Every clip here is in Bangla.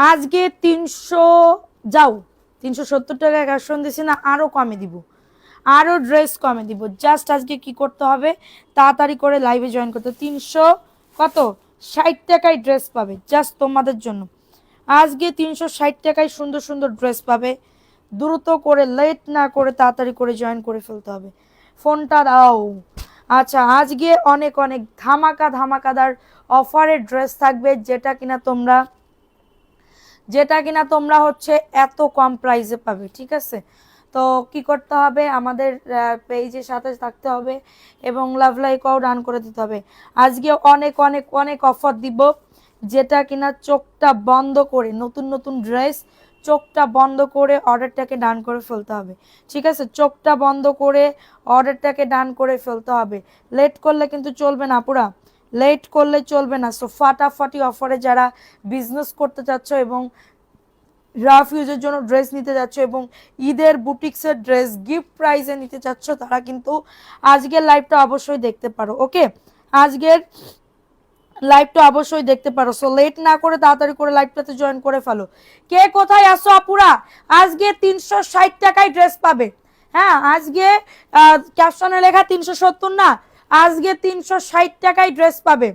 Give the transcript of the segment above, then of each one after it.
আজকে 300 যাও 370 টাকা কাশন দিছি না, আরো কমে দিব, আরো ড্রেস কমে দিব। জাস্ট আজকে কি করতে হবে, তাড়াতাড়ি করে লাইভে জয়েন করতে। 300 কত 60 টাকায় ড্রেস পাবে জাস্ট তোমাদের জন্য। আজকে 360 টাকায় সুন্দর সুন্দর ড্রেস পাবে। দ্রুত করে, লেট না করে তাড়াতাড়ি করে জয়েন করে ফেলতে হবে। ফোনটা দাও। আচ্ছা, আজকে অনেক অনেক ধামাকাদার অফারের ড্রেস থাকবে, যেটা কিনা তোমরা হচ্ছে এত কম প্রাইসে পাবে। ঠিক আছে, তো কি করতে হবে, আমাদের পেজের সাথে থাকতে হবে এবং লাভ লাইকও ডান করে দিতে হবে। আজকে অনেক অনেক অনেক অফার দিব, যেটা কিনা চোখটা বন্ধ করে, নতুন নতুন ড্রেস, চোখটা বন্ধ করে অর্ডারটাকে ডান করে ফেলতে হবে। ঠিক আছে, চোখটা বন্ধ করে অর্ডারটাকে ডান করে ফেলতে হবে। লেট করলে কিন্তু চলবে না পুরা, লেট করলে চলবে না। সো ফাটাফাটি অফারে যারা বিজনেস করতে চাচ্ছ এবং রাফ ইউজের জন্য ড্রেস নিতে যাচ্ছ এবং ঈদের বুটিক্সের ড্রেস গিফট প্রাইজে নিতে চাচ্ছ, তারা কিন্তু আজকের লাইভটা অবশ্যই দেখতে পারো। ওকে, আজকের লাইভটা অবশ্যই দেখতে পারো। সো লেট না করে তাড়াতাড়ি করে লাইভটাতে জয়েন করে ফেলো। কে কোথায় আসো আপুরা, আজকে 360 টাকায় ড্রেস পাবে। হ্যাঁ, আজকে ক্যাপশনে লেখা 370 না, আজকে 360 টাকায় ড্রেস পাবে।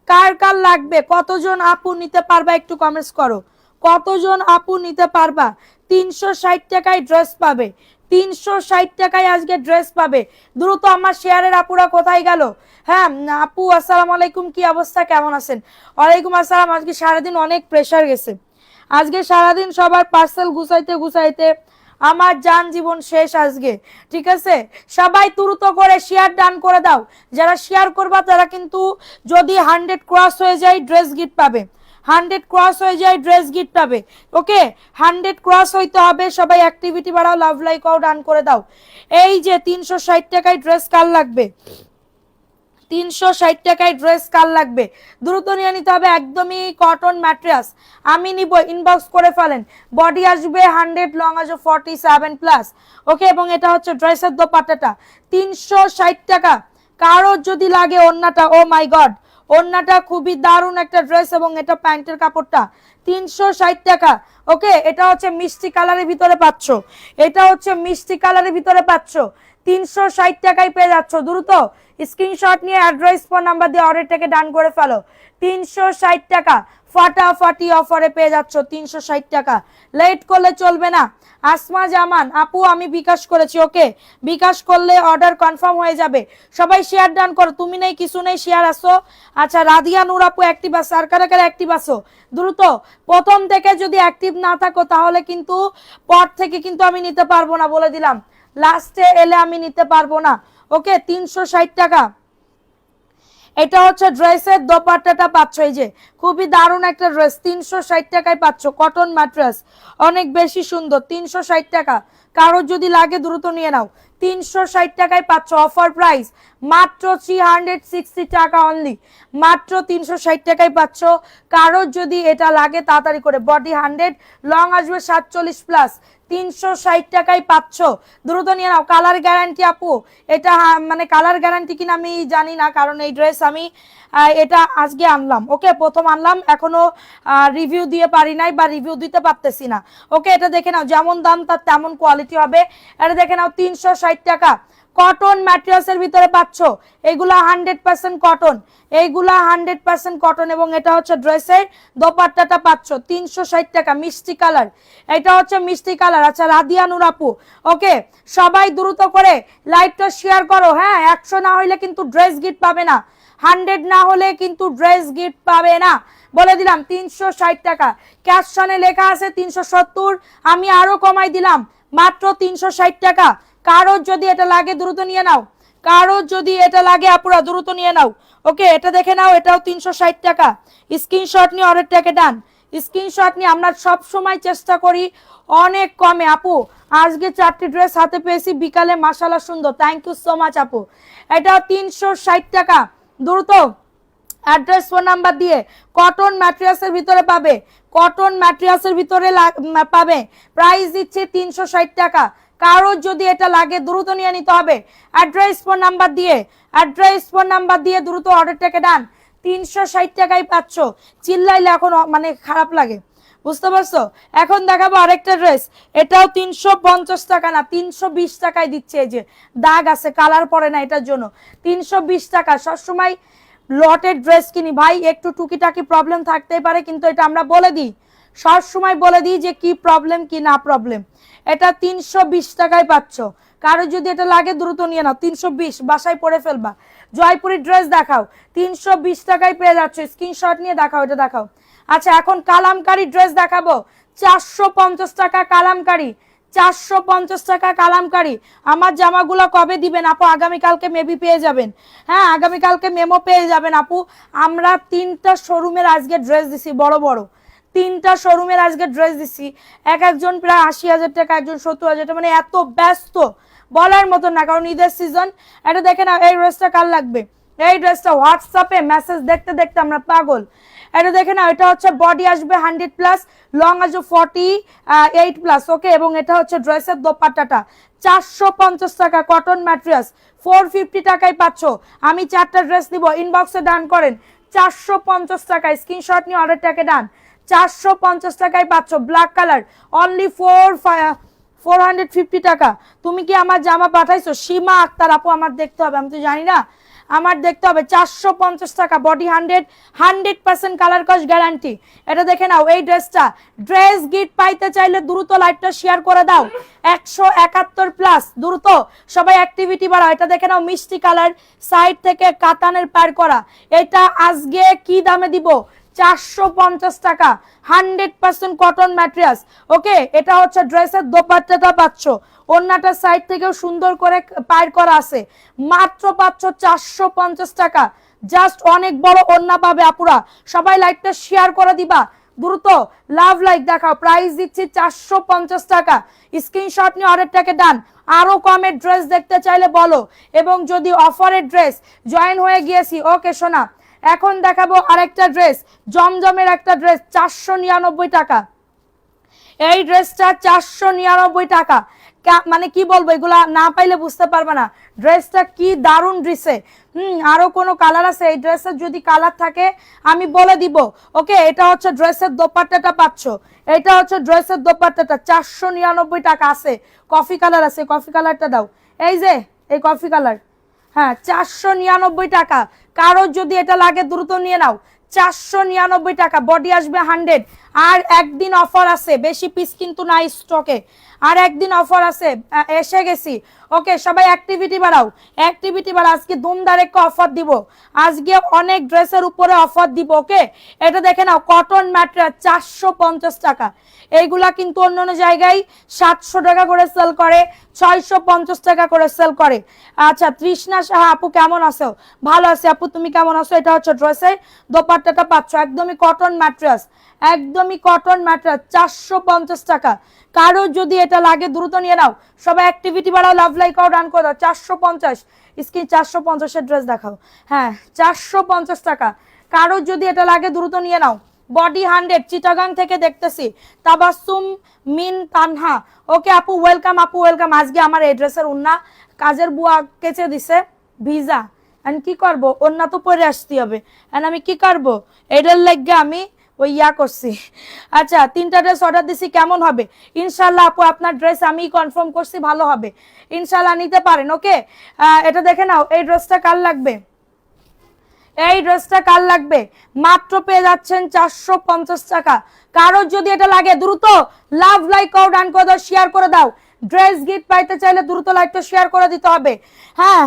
কার কার লাগবে, কতজন আপু নিতে পারবা একটু কমেন্টস করো। কতজন আপু নিতে পারবা? 360 টাকায় ড্রেস পাবে, 360 টাকায় আজকে ড্রেস পাবে। দ্রুত আমার শেয়ারের আপুরা কোথায় গেল? হ্যাঁ আপু, আসসালামু আলাইকুম, কি অবস্থা, কেমন আছেন? ওয়ালাইকুম আসসালাম। আজকে সারাদিন অনেক প্রেশার গেছে, আজকে সারাদিন সবার পার্সেল গুছাইতে গুছাইতে আমার যান জীবন শেষ আজকে। ঠিক আছে, সবাই দ্রুত করে শেয়ার ডান করে দাও। যারা শেয়ার করবা তারা কিন্তু, যদি 100 ক্রস হয়ে যায় ড্রেস গিফট পাবে, 100 ক্রস হয়ে যায় ড্রেস গিফট পাবে। ওকে, 100 ক্রস হইতে হবে। সবাই অ্যাক্টিভিটি বাড়াও, লাভ লাইকও ডান করে দাও। এই যে 360 টাকায় ড্রেস কার লাগবে, 360 টাকায় ড্রেস কার লাগবে, দ্রুত নিয়ে নিতে হবে। একদমই কটন ম্যাট্রেস আমি নিব, ইনবক্স করে ফেলেন। বডি আসবে 100, লং আসবে 47 প্লাস। ওকে, এবং এটা হচ্ছে ড্রেসের দোপাট্টাটা 360 টাকা। কারো যদি লাগে ওন্নাটা, ও মাই গড, ওন্নাটা খুবই দারুণ একটা ড্রেস এবং এটা প্যান্টের কাপড়টা 360 টাকা। ওকে, এটা হচ্ছে মিষ্টি কালারের ভিতরে পাচ্ছ, এটা হচ্ছে মিষ্টি কালারের ভিতরে পাচ্ছ, 360 টাকায় পেয়ে যাচ্ছ। দ্রুত স্ক্রিনশট নিয়ে অ্যাড্রেস ফোন নাম্বার দিয়ে অর্ডারটাকে ডান করে ফেলো। 360 টাকা ফাটাফাটি অফারে পেয়ে যাচ্ছ 360 টাকা। লেট করলে চলবে না। আসমা জামান আপু, আমি বিকাশ করেছি। ওকে, বিকাশ করলে অর্ডার কনফার্ম হয়ে যাবে। সবাই শেয়ার ডান করো, তুমি নেই কিছু নেই, শেয়ার আসো। আচ্ছা, রাদিয়া নূর আপু অ্যাক্টিভ আসো, আর কারা কারা অ্যাক্টিভ আসো দ্রুত। প্রথম থেকে যদি অ্যাক্টিভ না থাকো তাহলে কিন্তু পর থেকে কিন্তু আমি নিতে পারবো না, বলে দিলাম। লাস্টে এলে আমি নিতে পারবো না। ওকে, 360 টাকা। এটা হচ্ছে ড্রেসের দোপাট্টাটা পাচ্ছ, এই যে খুবই দারুণ একটা ড্রেস, 360 টাকায় পাচ্ছ। কটন ম্যাট্রেস অনেক বেশি সুন্দর, 360 টাকা। কারো যদি লাগে দ্রুত নিয়ে নাও, 360 টাকায় পাচ্ছ। অফার প্রাইস মাত্র 360 টাকা অনলি, মাত্র 360 টাকায় পাচ্ছ। কারো যদি এটা লাগে তাড়াতাড়ি করে, বডি 100, লং আসবে 47 প্লাস, 360 টাকায় পাচ্ছ। দ্রুত নিয়ে নাও। কালার গ্যারান্টি আপু, এটা মানে কালার গ্যারান্টি কিনা আমি জানি না, কারণ এই ড্রেস আমি এটা আজকে আনলাম। ওকে, প্রথম আনলাম, এখনো রিভিউ দিয়ে পারি নাই বা রিভিউ দিতে পারতেছি না। ওকে, এটা দেখে নাও, যেমন দাম তার তেমন কোয়ালিটি হবে। এটা দেখে নাও, 360 টাকা। কটন ম্যাটেরিয়ালসের ভিতরে পাচ্ছ, এগুলা 100% কটন, এইগুলা 100% কটন। এবং এটা হচ্ছে ড্রেসের দোপাট্টাটা পাচ্ছ 360 টাকা, মিষ্টি কালার, এটা হচ্ছে মিষ্টি কালার। আচ্ছা, রাদিয়া নূর আপু, ওকে, সবাই দ্রুত করে লাইভটা শেয়ার করো। হ্যাঁ, 100 না হইলে কিন্তু ড্রেস গিফট পাবে না, 100 না হলে কিন্তু ড্রেস গিফট পাবে না, বলে দিলাম। 360 টাকা, ক্যাপশনে লেখা আছে 370, আমি আরো কমাই দিলাম, মাত্র 360 টাকা। কারোর যদি এটা লাগে দ্রুত নিয়ে নাও, কারোর যদি এটা লাগে আপুরা দ্রুত নিয়ে নাও। ওকে, এটা দেখে নাও, এটাও 360 টাকা। স্ক্রিনশট নিয়ে অর্ডারটাকে ডান, স্ক্রিনশট নিয়ে। আমরা সব সময় চেষ্টা করি অনেক কমে। আপু, আজকে 4টি ড্রেস হাতে পেয়েছি বিকালে, মাশাআল্লাহ সুন্দর, থ্যাংক ইউ সো মাচ আপু। এটা 360 টাকা। দ্রুত অ্যাড্রেস ফোন নাম্বার দিয়ে কটন ম্যাটেরিয়ালসের ভিতরে পাবে, কটন ম্যাটেরিয়ালসের ভিতরে পাবে। প্রাইস দিচ্ছে 360 টাকা। কারো যদি এটা লাগে দ্রুত নিয়ে নিতে হবে। অ্যাড্রেস ফোন নাম্বার দিয়ে, অ্যাড্রেস ফোন নাম্বার দিয়ে দ্রুত অর্ডারটাকে ডান। 360 টাকায় পাচ্ছ। চিল্লাইলে এখন মানে খারাপ লাগে, বুঝতে পারছো? এখন দেখাবো আরেকটা ড্রেস, এটাও 350 টাকা না 320 টাকায় দিচ্ছে। এই যে দাগ আছে, কালার পরে না, এটার জন্য 320 টাকা। সবসময় লটের ড্রেস কিনি ভাই, একটু টুকিটাকি প্রবলেম থাকতেই পারে, কিন্তু এটা আমরা বলে দিই, সবসময় বলে দিই যে কি প্রবলেম কি না প্রবলেম। এটা 320 টাকায় পাচ্ছ। কারো যদি এটা লাগে দ্রুত নিয়ে নাও, 320, বাসায় পরে ফেলবা। জয়পুরি ড্রেস দেখাও, 320 টাকায় পেয়ে যাচ্ছ, স্ক্রিনশট নিয়ে দেখাও, এটা দেখাও। আচ্ছা এখন কালামকারী ড্রেস দেখাবো, 450 টাকা কালামকারী, 450 টাকা কালামকারী। আমার জামাগুলো কবে দিবেন আপু? আগামীকালকে মেবি পেয়ে যাবেন। হ্যাঁ আগামীকালকে মেমো পেয়ে যাবেন আপু। আমরা 3টা শোরুমের আজকে ড্রেস দিছি, বড় বড় 3টা শোরুমের আজকে ড্রেস দিছি। একজন প্রায় 80,000 টাকা, একজন 70,000 টাকা, মানে এত ব্যস্ত বলার মতো না, কারণ ঈদের সিজন। এটা দেখে না, এই ড্রেসটা কার লাগবে? এই ড্রেসটা হোয়াটসঅ্যাপে মেসেজ দেখতে দেখতে আমরা পাগল। এটা দেখে না, এটা হচ্ছে বডি আসবে 100+, লং আসবে 48+, ওকে। এবং এটা হচ্ছে ড্রেসের দোপাট্টাটা 450 টাকা কটন ম্যাটেরিয়ালস, 450 টাকায় পাচ্ছ। আমি 4টা ড্রেস দিব, ইনবক্সে ডান করেন, 450 টাকায় স্ক্রিনশট নিয়ে অর্ডারটাকে ডান। 450 টাকায় পাচ্ছ, ব্ল্যাক কালার, অনলি 450 টাকা। তুমি কি আমার জামা পাঠাইছো? সীমা আক্তার আপু, আমার দেখতে হবে, আমি তো জানি না, আমার দেখতে হবে। 450 টাকা, বডি 100% কালার কস গ্যারান্টি। এটা দেখে নাও এই ড্রেসটা। ড্রেস গিফট পাইতে চাইলে দ্রুত লাইভটা শেয়ার করে দাও, 171+, দ্রুত সবাই অ্যাক্টিভিটি বাড়াও। এটা দেখে নাও মিষ্টি কালার, সাইড থেকে কাতানের পার করা। এটা আজকে কি দামে দিব? 450 টাকা, 100% কটন ম্যাটেরিয়ালস, ওকে। এটা হচ্ছে ড্রেসের দোপাট্টাটা পাচ্ছ, ওন্নাটা সাইড থেকেও সুন্দর করে পার করা আছে, মাত্র পাচ্ছ 450 টাকা। জাস্ট অনেক বড় ওন্না পাবে আপুরা, সবাই লাইকটা শেয়ার করে দিবা দ্রুত, লাভ লাইক দেখাও। প্রাইস দিচ্ছি 450 টাকা, স্ক্রিনশট নিয়ে অর্ডারটাকে ডান। আরো কমের ড্রেস দেখতে চাইলে বলো, এবং যদি অফারের ড্রেস জয়েন হয়ে গিয়েছি, ওকে সোনা। এখন দেখাবো আরেকটা ড্রেস, জমজমের একটা ড্রেস, 499 টাকা। এই ড্রেসটা 499 টাকা। মানে কি বলবো, এগুলা না পাইলে বুঝতে পারবে না ড্রেসটা কি দারুণ ড্রেসে। আরো কোনো কালার আছে? এই ড্রেসের যদি কালার থাকে আমি বলে দিব, ওকে। এটা হচ্ছে ড্রেসের দোপাট্টাটা পাচ্ছ, এটা হচ্ছে ড্রেসের দোপাট্টাটা, 499 টাকা আছে। কফি কালার আছে, কফি কালারটা দাও, এই যে এই কফি কালার, হ্যাঁ 499 টাকা। কারোর যদি এটা লাগে দ্রুত নিয়ে নাও, 499 টাকা, বডি আসবে 100। আর একদিন অফার আছে, বেশি পিস কিন্তু নাই স্টকে, আর একদিন অফার আছে, এসে গেছি, ওকে। সবাই অ্যাক্টিভিটি বাড়াও, অ্যাক্টিভিটি বাড়াও। আজকে দুমদার একটা অফার দিব, আজকে অনেক ড্রেসের উপরে অফার দিব, ওকে। এটা দেখে নাও, কটন ম্যাটেরিয়াল, 450 টাকা। এইগুলা কিন্তু অন্য অন্য জায়গায় 700 টাকা করে সেল করে, 650 টাকা করে সেল করে। আচ্ছা তৃষ্ণা সাহা আপু কেমন আছো? ভালো আছে আপু, তুমি কেমন আছো? এটা হচ্ছে ড্রেসের দোপাট্টাটা পাচ্ছ, একদমই কটন ম্যাটেরিয়ালস, একদমই কটন ম্যাটেরিয়াল, 450 টাকা। কারো যদি এটা লাগে দ্রুত নিয়ে নাও, সবাই অ্যাক্টিভিটি বাড়াও, লাভ লাইক আও, ডান করে দাও। 450 স্ক্রিন, 450-এর ড্রেস দেখাও, হ্যাঁ 450 টাকা। কারো যদি এটা লাগে দ্রুত নিয়ে নাও, বডি 100, চিটাগাং থেকে দেখতেছি, তাবাসুম মিন তানহা, ওকে আপু ওয়েলকাম, আপু ওয়েলকাম। আজকে আমার এই ড্রেসের উন্না কাজের বুয়া কেচে দিছে, ভিজা, এন্ড কি করব, ওন্না তো পরে আসতে হবে, এন্ড আমি কি করব, এটার লাগে আমি ওই করছি। আচ্ছা 3টা ড্রেস অর্ডার দিছি, কেমন হবে? ইনশাল্লাহ আপু আপনার ড্রেস আমি কনফার্ম করছি, ভালো হবে ইনশাল্লাহ, নিতে পারেন, ওকে। এটা দেখে নাও, এই ড্রেসটা কার লাগবে? এই ড্রেসটা কার লাগবে? মাত্র পেয়ে যাচ্ছেন 450 টাকা। কারো যদি এটা লাগে দ্রুত লাভ লাইক আও, ডান করে দাও, শেয়ার করে দাও। ড্রেস গিফট পাইতে চাইলে দ্রুত লাইকটা শেয়ার করে দিতে হবে। হ্যাঁ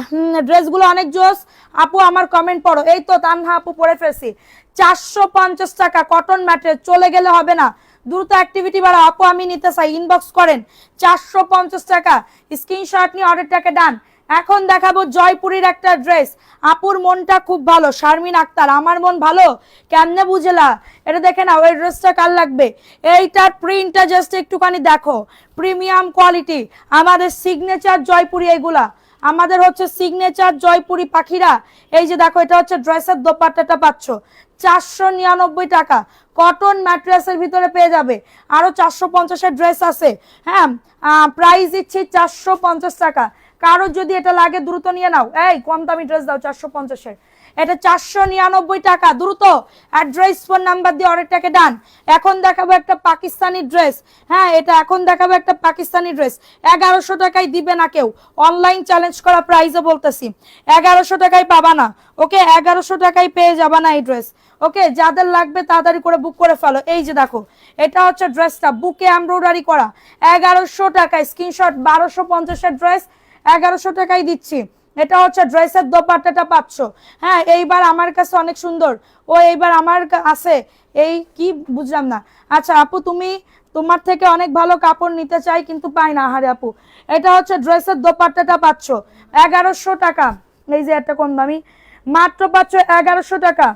ড্রেসগুলো অনেক জোস আপু, আমার কমেন্ট পড়ো। এই তো তানহা আপু পরে ফেলছি, 450 টাকা কটন ম্যাটেরিয়াল, চলে গেলে হবে না, দ্রুত অ্যাক্টিভিটি বাড়াও আপু, আমি নিতে চাই, ইনবক্স করেন। 450 টাকা, স্ক্রিনশট নিয়ে অর্ডারটাকে ডান। এখন দেখাবো জয়পুরীর একটা ড্রেস, আপুর মনটা খুব ভালো, শারমিন আক্তার, আমার মন ভালো কেমনে বুঝলা? এটা দেখে নাও, এই ড্রেসটা কার লাগবে? এইটার প্রিন্টটা জাস্ট একটুখানি দেখো, প্রিমিয়াম কোয়ালিটি, আমাদের সিগনেচার জয়পুরি, এগুলা আমাদের হচ্ছে সিগনেচার জয়পুরি পাখিরা। এই যে দেখো, এটা হচ্ছে ড্রেসের দোপাট্টাটা পাচ্ছ, 499 টাকা, কটন ম্যাটেরিয়ালসের ভিতরে পেয়ে যাবে। আরো 450-এর ড্রেস আছে, হ্যাঁ প্রাইস দিচ্ছি 450 টাকা। কারো যদি এটা লাগে দ্রুত নিয়ে নাও, এই কম দামি ড্রেস দাও 450-এর। এটা 499 টাকা। দ্রুত অ্যাড্রেস ফোন নাম্বার দিয়ে অর্ডারটাকে ডান। এখন দেখাবো একটা পাকিস্তানি ড্রেস। হ্যাঁ, এটা এখন দেখাবো একটা পাকিস্তানি ড্রেস। 1100 টাকায় দিবে না কেউ, অনলাইন চ্যালেঞ্জ করা প্রাইসে বলতেছি, 1100 টাকায় পাবা না। ওকে, 1100 টাকায় পেয়ে যাবা না এই ড্রেস। ওকে, যাদের লাগবে তাড়াতাড়ি করে বুক করে ফেলো। এই যে দেখো, এটা হচ্ছে ড্রেসটা, বুকে এমব্রয়ডারি করা, 1100 টাকায়। স্ক্রিনশট 1250 এর ড্রেস 1100 টাকায় দিচ্ছি। এটা হচ্ছে ড্রেসের দোপাট্টাটা পাচ্ছ। হ্যাঁ, এইবার আমার কাছে অনেক সুন্দর, ও এইবার আমার আছে এই কি বুঝলাম না। আচ্ছা আপু, তুমি তোমার থেকে অনেক ভালো কাপড় নিতে চাই কিন্তু পাই না। আহারে আপু, এটা হচ্ছে ড্রেসের দোপাট্টাটা পাচ্ছ 1100 টাকা। এই যে একটা কম দামি মাত্র পাচ্ছ 1100 টাকা।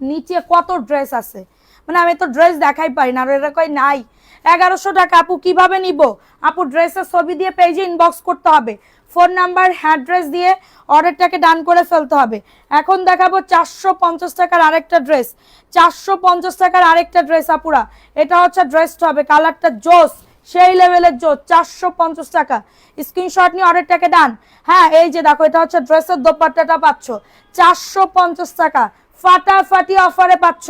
নিচে কত ড্রেস আছে, মানে আমি তো ড্রেস দেখাই পারি না, আর এরা কই নাই। 1100 টাকা আপু কিভাবে নিব? আপু ড্রেসের ছবি দিয়ে পেজে ইনবক্স করতে হবে, ফোন নাম্বার অ্যাড্রেস দিয়ে অর্ডারটাকে ডান করে ফেলতে হবে। এখন দেখাবো 450 টাকার আরেকটা ড্রেস, 450 টাকার আরেকটা ড্রেস আপুরা। এটা হচ্ছে ড্রেসটা হবে, কালারটা জোস, সেই লেভেলের জোস, 450 টাকা। স্ক্রিনশট নিয়ে অর্ডারটাকে ডান। হ্যাঁ, এই যে দেখো, এটা হচ্ছে ড্রেসের দোপাট্টাটা পাচ্ছ 450 টাকা। ফাটাফাটি অফারে পাচ্ছ,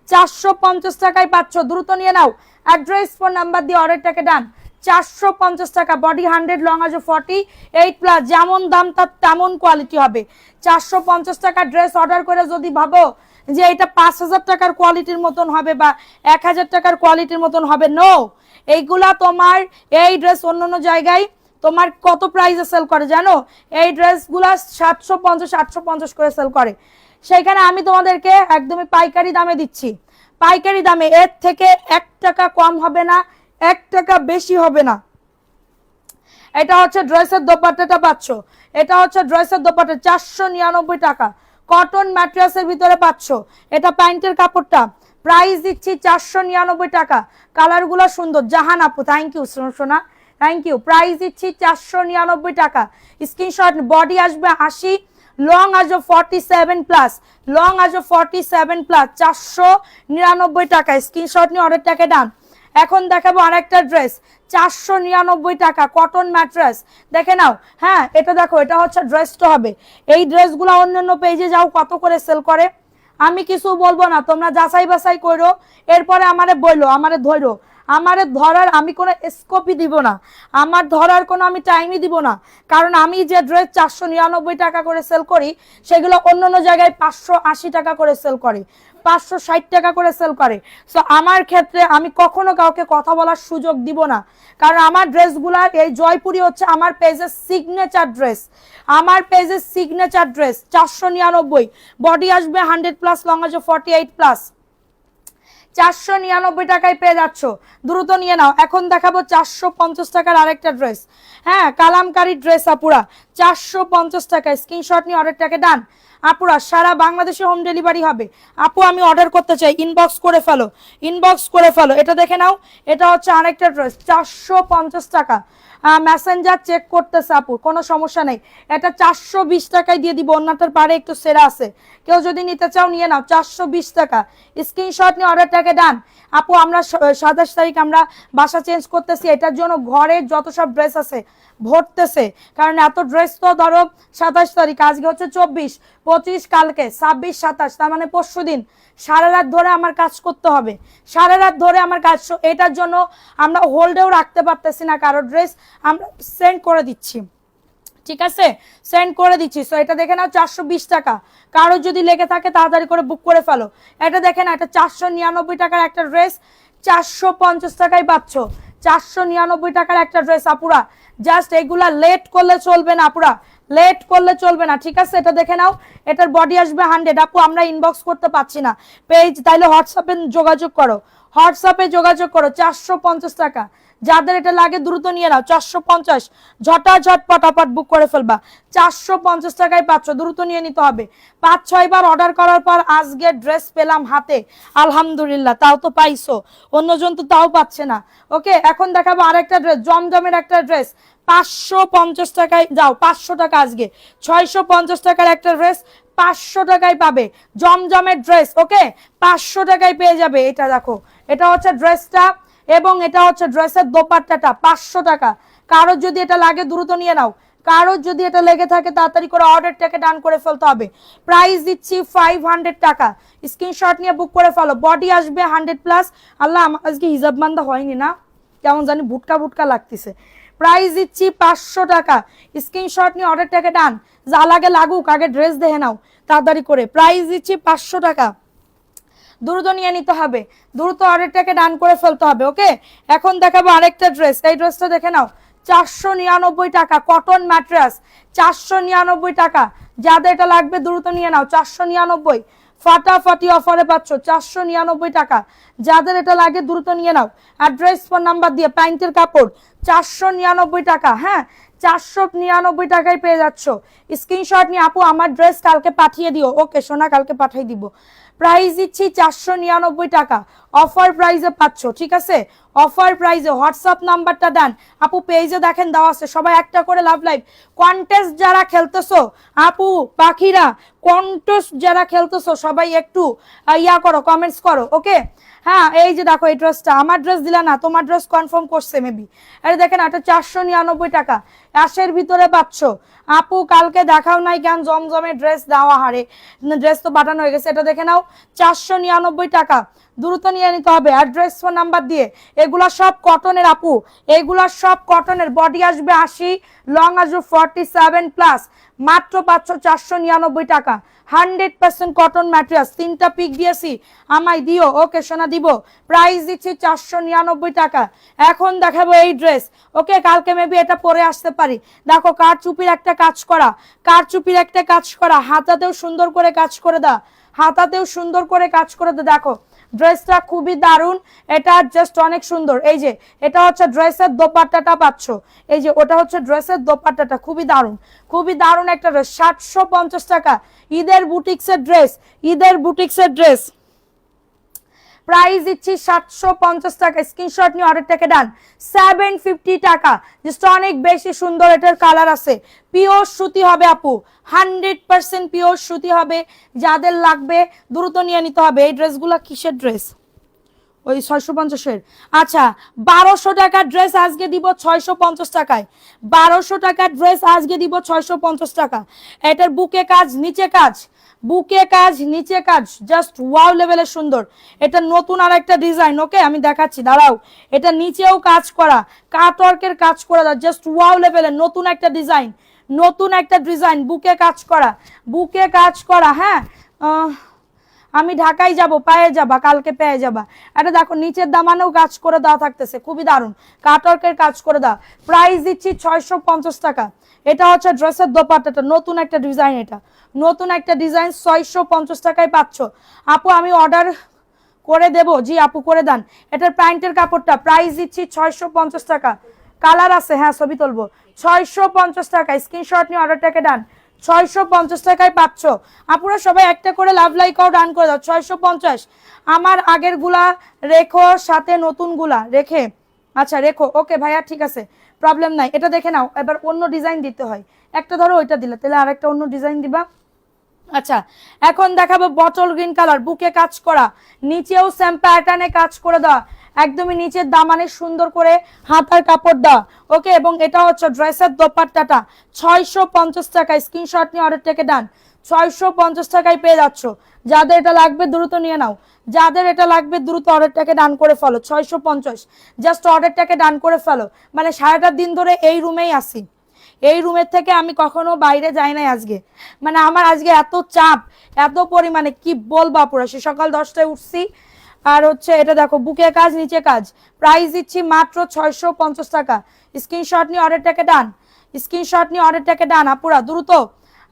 450 টাকায় পাচ্ছ। দ্রুত নিয়ে নাও, অ্যাড্রেস ফোন নাম্বার দিয়ে অর্ডারটাকে ডান। 450 টাকা, বডি 100, লং আছে 48+, যেমন দাম তার তেমন কোয়ালিটি হবে। 450 টাকার ড্রেস অর্ডার করে যদি ভাবো যে এটা 5000 টাকার কোয়ালিটির মতন হবে বা 1000 টাকার কোয়ালিটির মতন হবে, নো। এইগুলা তোমার, এই ড্রেস অন্য জায়গায় তোমার কত প্রাইসে সেল করে জানো? এই ড্রেসগুলা 750 850 করে সেল করে, সেইখানে আমি তোমাদেরকে একদমই পাইকারি দামে দিচ্ছি। পাইকারি দামে, এর থেকে 1 টাকা কম হবে না, 1 টাকা বেশি হবে না। এটা হচ্ছে ড্রেসের দোপাট্টাটা পাচ্ছ, এটা হচ্ছে ড্রেসের দোপাট্টা 499 টাকা। কটন ম্যাটেরিয়ালসের ভিতরে পাচ্ছ। এটা প্যান্টের কাপড়টা, প্রাইস দিচ্ছি 499 টাকা। কালারগুলো সুন্দর। জাহান আপু, থ্যাংক ইউ সোনা, থ্যাংক ইউ। প্রাইস দিচ্ছি 499 টাকা। স্ক্রিনশট, বডি আসবে 80, লং আসবে 47+, লং আসবে 47+, 499 টাকা। স্ক্রিনশট নিয়ে অর্ডারটাকে ডান। এখন দেখাবো আরেকটা ড্রেস, 499 টাকা, কটন ম্যাট্রেস। দেখে নাও। হ্যাঁ, এটা দেখো, এটা হচ্ছে ড্রেসটা হবে। এই ড্রেসগুলো অন্যান্য পেজে যাও কত করে সেল করে, আমি কিছু বলবো না, তোমরা যাচাই বাছাই করো, এরপরে আমারে বললো, আমারে ধরো। আমারে ধরার আমি কোনো স্কোপই দিব না, আমার ধরার কোনো আমি টাইমই দিব না। কারণ আমি যে ড্রেস 499 টাকা করে সেল করি, সেগুলো অন্য জায়গায় 580 টাকা করে সেল করে, 560 টাকা করে সেল করে। সো আমার ক্ষেত্রে আমি কখনো কাউকে কথা বলার সুযোগ দিব না, কারণ আমার ড্রেসগুলার এই জয়পুরি হচ্ছে আমার পেজের সিগনেচার ড্রেস, আমার পেজের সিগনেচার ড্রেস। 499, বডি আসবে 100+, লং আসবে 48+, 499 টাকায় পেয়ে যাচ্ছ। দ্রুত নিয়ে নাও। এখন দেখাবো 450 টাকার আরেকটা ড্রেস। হ্যাঁ, কালামকারী ড্রেস আপুরা, 450 টাকায়। স্ক্রিনশট নিয়ে অর্ডারটাকে ডান। আপুরা সারা বাংলাদেশে হোম ডেলিভারি হবে। আপু আমি অর্ডার করতে চাই, ইনবক্স করে ফেলো, ইনবক্স করে ফেলো। এটা দেখে নাও, এটা হচ্ছে আরেকটা ড্রেস, 450 টাকা। মেসেঞ্জার চেক করতেছে আপু, কোনো সমস্যা নেই। এটা 420 টাকায় দিয়ে দিব, অন্যটার পারে একটু সেরা আছে, কেউ যদি নিতে চাও নিয়ে নাও, 420 টাকা। স্ক্রিনশট নিয়ে অর্ডারটাকে ডান। আপু আমরা 27 তারিখ আমরা বাসা চেঞ্জ করতেছি, এটার জন্য ঘরে যত সব ড্রেস আছে ভরতেছে, কারণ এত ড্রেস তো ধরো 27 তারিখ, আজকে হচ্ছে 24, 25, কালকে 26, 27, তার মানে পরশু দিন সারা রাত ধরে আমার কাজ করতে হবে, সারা রাত ধরে আমার কাজ। এটার জন্য আমরা হোল্ডেও রাখতে পারতেছি না, কারো ড্রেস আমরা সেন্ড করে দিচ্ছি, ঠিক আছে, সেন্ড করে দিচ্ছি। সো এটা দেখে নাও, 420 টাকা। কারো যদি লেগে থাকে তাড়াতাড়ি করে বুক করে ফেলো। এটা দেখে না, এটা 499 টাকার একটা ড্রেস, 450 টাকায় পাচ্ছ। 499 টাকার একটা ড্রেস আপুরা, জাস্ট এগুলা লেট করলে চলবে না আপুরা, লেট করলে চলবে না, ঠিক আছে। এটা দেখে নাও, এটার বডি আসবে 100। আপু আমরা ইনবক্স করতে পারছি না পেজ, তাইলে হোয়াটসঅ্যাপে যোগাযোগ করো, হোয়াটসঅ্যাপে যোগাযোগ করো। 450 টাকা, যাদের এটা লাগে দ্রুত নিয়ে নাও। 450, ঝটাঝট পটাপট বুক করে ফেলবা। 450 টাকায় পাচ্ছ, দ্রুত নিয়ে নিতে হবে। 5-6 বার অর্ডার করার পর আজকে ড্রেস পেলাম হাতে, আলহামদুলিল্লাহ। তাও তো পাইছো, অন্যজন তো তাও পাচ্ছে না। ওকে, এখন দেখাবো আরেকটা ড্রেস, জমজমের একটা ড্রেস, 550 টাকায়। যাও 500 টাকা আজকে, 650 টাকার একটা ড্রেস 500 টাকায় পাবে, জমজমের ড্রেস। ওকে, 500 টাকায় পেয়ে যাবে। এটা দেখো, এটা হচ্ছে ড্রেসটা, এবং এটা হচ্ছে ড্রেসের দোপাট্টাটা, 500 টাকা। কারো যদি এটা লাগে দ্রুত নিয়ে নাও, কারো যদি এটা লেগে থাকে তাড়াতাড়ি করে অর্ডারটাকে ডান করে ফেলতে হবে। প্রাইস দিচ্ছি 500 টাকা, স্ক্রিনশট নিয়ে বুক করে ফেলো। বডি আসবে 100+। আল্লাহ আমার আজকে হিজাব বান্ধা হয়নি না, কেমন জানি বুটকা বুটকা লাগতেছে। প্রাইস দিচ্ছি 500 টাকা, স্ক্রিনশট নিয়ে অর্ডারটাকে ডান। যা লাগে লাগুক, আগে ড্রেস দেখে নাও তাড়াতাড়ি করে। প্রাইস দিচ্ছি 500 টাকা, দ্রুত নিয়ে নিতে হবে, দ্রুত অর্ডারটাকে ডান করে ফেলতে হবে। ওকে, এখন দেখাবো আরেকটা ড্রেস। এই ড্রেসটা দেখে নাও, 499 টাকা, কটন ম্যাট্রেস, 499 টাকা। যাদের এটা লাগবে দ্রুত নিয়ে নাও, 499 ফাটাফাটি অফারে পাচ্ছ 499 টাকা। যাদের এটা লাগে দ্রুত নিয়ে নাও। অ্যাড্রেস ফোন নাম্বার দিয়ে প্যান্টের কাপড় 499 টাকা। হ্যাঁ, 499 টাকায় পেয়ে যাচ্ছ। স্ক্রিনশট নিয়ে আপু আমার ড্রেস কালকে পাঠিয়ে দিও। ওকে সোনা, কালকে পাঠিয়ে দিব। প্রাইস দিচ্ছি 499 টাকা, অফার প্রাইসে পাচ্ছ। ঠিক আছে, অফার প্রাইসে। হোয়াটসঅ্যাপ নাম্বারটা দেন আপু, পেজে দেখেন দেওয়া আছে। সবাই একটা করে লাভ লাইভ কন্টেস্ট যারা খেলতেছো আপু পাখিরা, কন্টেস্ট যারা খেলতেছো সবাই একটু ইয়া করো, কমেন্টস করো। ওকে, হ্যাঁ এই যে দেখো এই ড্রেসটা, আমার ড্রেস দিলা না, তোমার ড্রেস কনফার্ম করছে মেবি। আরে দেখেন এটা 499 টাকা, অ্যাশের ভিতরে পাচ্ছ। আপু কালকে দেখাও নাই কেন জমজমে ড্রেস দেওয়া হারে, ড্রেস তো পাঠানো হয়ে গেছে। এটা দেখে নাও 499 টাকা, দ্রুত নিয়ে নিতে হবে। অ্যাড্রেস ফোন নাম্বার দিয়ে। এগুলা সব কটনের আপু, এগুলা সব কটনের। বডি আসবে 80, লং আসবে 47+। মাত্র পাচ্ছ 499 টাকা, 100% কটন ম্যাটেরিয়ালস। 3টা পিক দিয়েছি, আমায় দিও। ওকে সোনা দিব। প্রাইস দিচ্ছি 499 টাকা। এখন দেখাবো এই ড্রেস। ওকে, কালকে মেবি এটা পরে আসতে পারি। দেখো কারচুপির একটা কাজ করা, কারচুপির একটা কাজ করা, হাতাতেও সুন্দর করে কাজ করে দাও, হাতাতেও সুন্দর করে কাজ করে দাও। দেখো ড্রেসটা খুবই দারুণ, এটা জাস্ট অনেক সুন্দর। এই যে এটা হচ্ছে ড্রেসের দোপাট্টাটা পাচ্ছ, এই যে ওটা হচ্ছে ড্রেসের দোপাট্টাটা, খুবই দারুণ, খুবই দারুণ একটা ড্রেস। 750 টাকা, ঈদের বুটিক্সের ড্রেস, ঈদের বুটিক্সের ড্রেস। প্রাইস দিচ্ছি 750 টাকা, স্ক্রিনশট নিয়ে অর্ডারটাকে ডান। 750 টাকা, জাস্ট অনেক বেশি সুন্দর। এটার কালার আছে, পিওর সুতি হবে আপু, 100% পিওর সুতি হবে। যাদের লাগবে দ্রুত নিয়ে নিতে হবে। এই ড্রেসগুলো কিসের ড্রেস? ওই 650-এর। আচ্ছা, 1200 টাকার ড্রেস আজকে দিব 650 টাকায়। 1200 টাকার ড্রেস আজকে দিব 650 টাকা। এটার বুকে কাজ, নিচে কাজ, বুকে কাজ, নিচে কাজ, জাস্ট ওয়াও লেভেলের সুন্দর। এটা নতুন আর একটা ডিজাইন। ওকে, আমি দেখাচ্ছি, দাঁড়াও। এটা নিচেও কাজ করা, কাটওয়ার্কের কাজ করা, জাস্ট ওয়াও লেভেলের নতুন একটা ডিজাইন, নতুন একটা ডিজাইন। বুকে কাজ করা, বুকে কাজ করা। হ্যাঁ, আমি ঢাকায় যাব, পেয়ে যাবা, কালকে পেয়ে যাবা। এটা দেখো নিচের দামানেও কাজ করে দেওয়া থাকতেছে, খুবই দারুণ, কাটওয়ার্কের কাজ করে দাও। প্রাইস দিচ্ছি 650 টাকা। এটা হচ্ছে ড্রেসের দোপাট্টাটা, নতুন একটা ডিজাইন, এটা নতুন একটা ডিজাইন। 650 টাকায় পাচ্ছ আপু। আমি অর্ডার করে দেব, জি আপু করে দেন। এটার প্যান্টের কাপড়টা প্রাইস দিচ্ছি 650 টাকা। কালার আছে, হ্যাঁ ছবি তুলবো। 650 টাকা, স্ক্রিনশট নিয়ে অর্ডারটাকে ডান। 650 টাকায় পাচ্ছ। আপনারা সবাই একটা করে লাভ লাইক আউট ডান করে দাও। 650। আমার আগের গুলা রেখো, সাথে নতুন গুলা রেখে, আচ্ছা রেখো। ওকে ভাইয়া ঠিক আছে, প্রবলেম নাই। এটা দেখে নাও, এবার অন্য ডিজাইন দিতে হয়। একটা ধরো ওইটা দিলে, তাহলে আরেকটা অন্য ডিজাইন দিবা। আচ্ছা, এখন দেখাবো বটল গ্রিন কালার, বুকে কাজ করা, নিচেও সেম প্যাটার্নে কাজ করে দেওয়া, একদমই নিচের দামানে সুন্দর করে হাতার কাপড় দেওয়া। ওকে, এবং এটা হচ্ছে ড্রেসের দোপাট্টাটা। 650 টাকা, স্ক্রিনশট নিয়ে অর্ডারটাকে ডান। 650 টাকায় পেয়ে যাচ্ছ। যাদের এটা লাগবে দ্রুত নিয়ে নাও, যাদের এটা লাগবে দ্রুত অর্ডারটাকে ডান করে ফেলো। 650, জাস্ট অর্ডারটাকে ডান করে ফেলো। মানে সারাটা দিন ধরে এই রুমেই আসি, এই রুমের থেকে আমি কখনো বাইরে যাই নাই আজকে। মানে আমার আজকে এত চাপ, এত পরিমাণে কি বলবো পুরো। সে সকাল 10টায় উঠছি। আর হচ্ছে এটা দেখো বুকে কাজ, নিচে কাজ। প্রাইস দিচ্ছি মাত্র 650 টাকা। স্ক্রিনশট নিয়ে অর্ডারটাকে ডান, স্ক্রিনশট নিয়ে অর্ডারটাকে ডান। আপুরা দ্রুত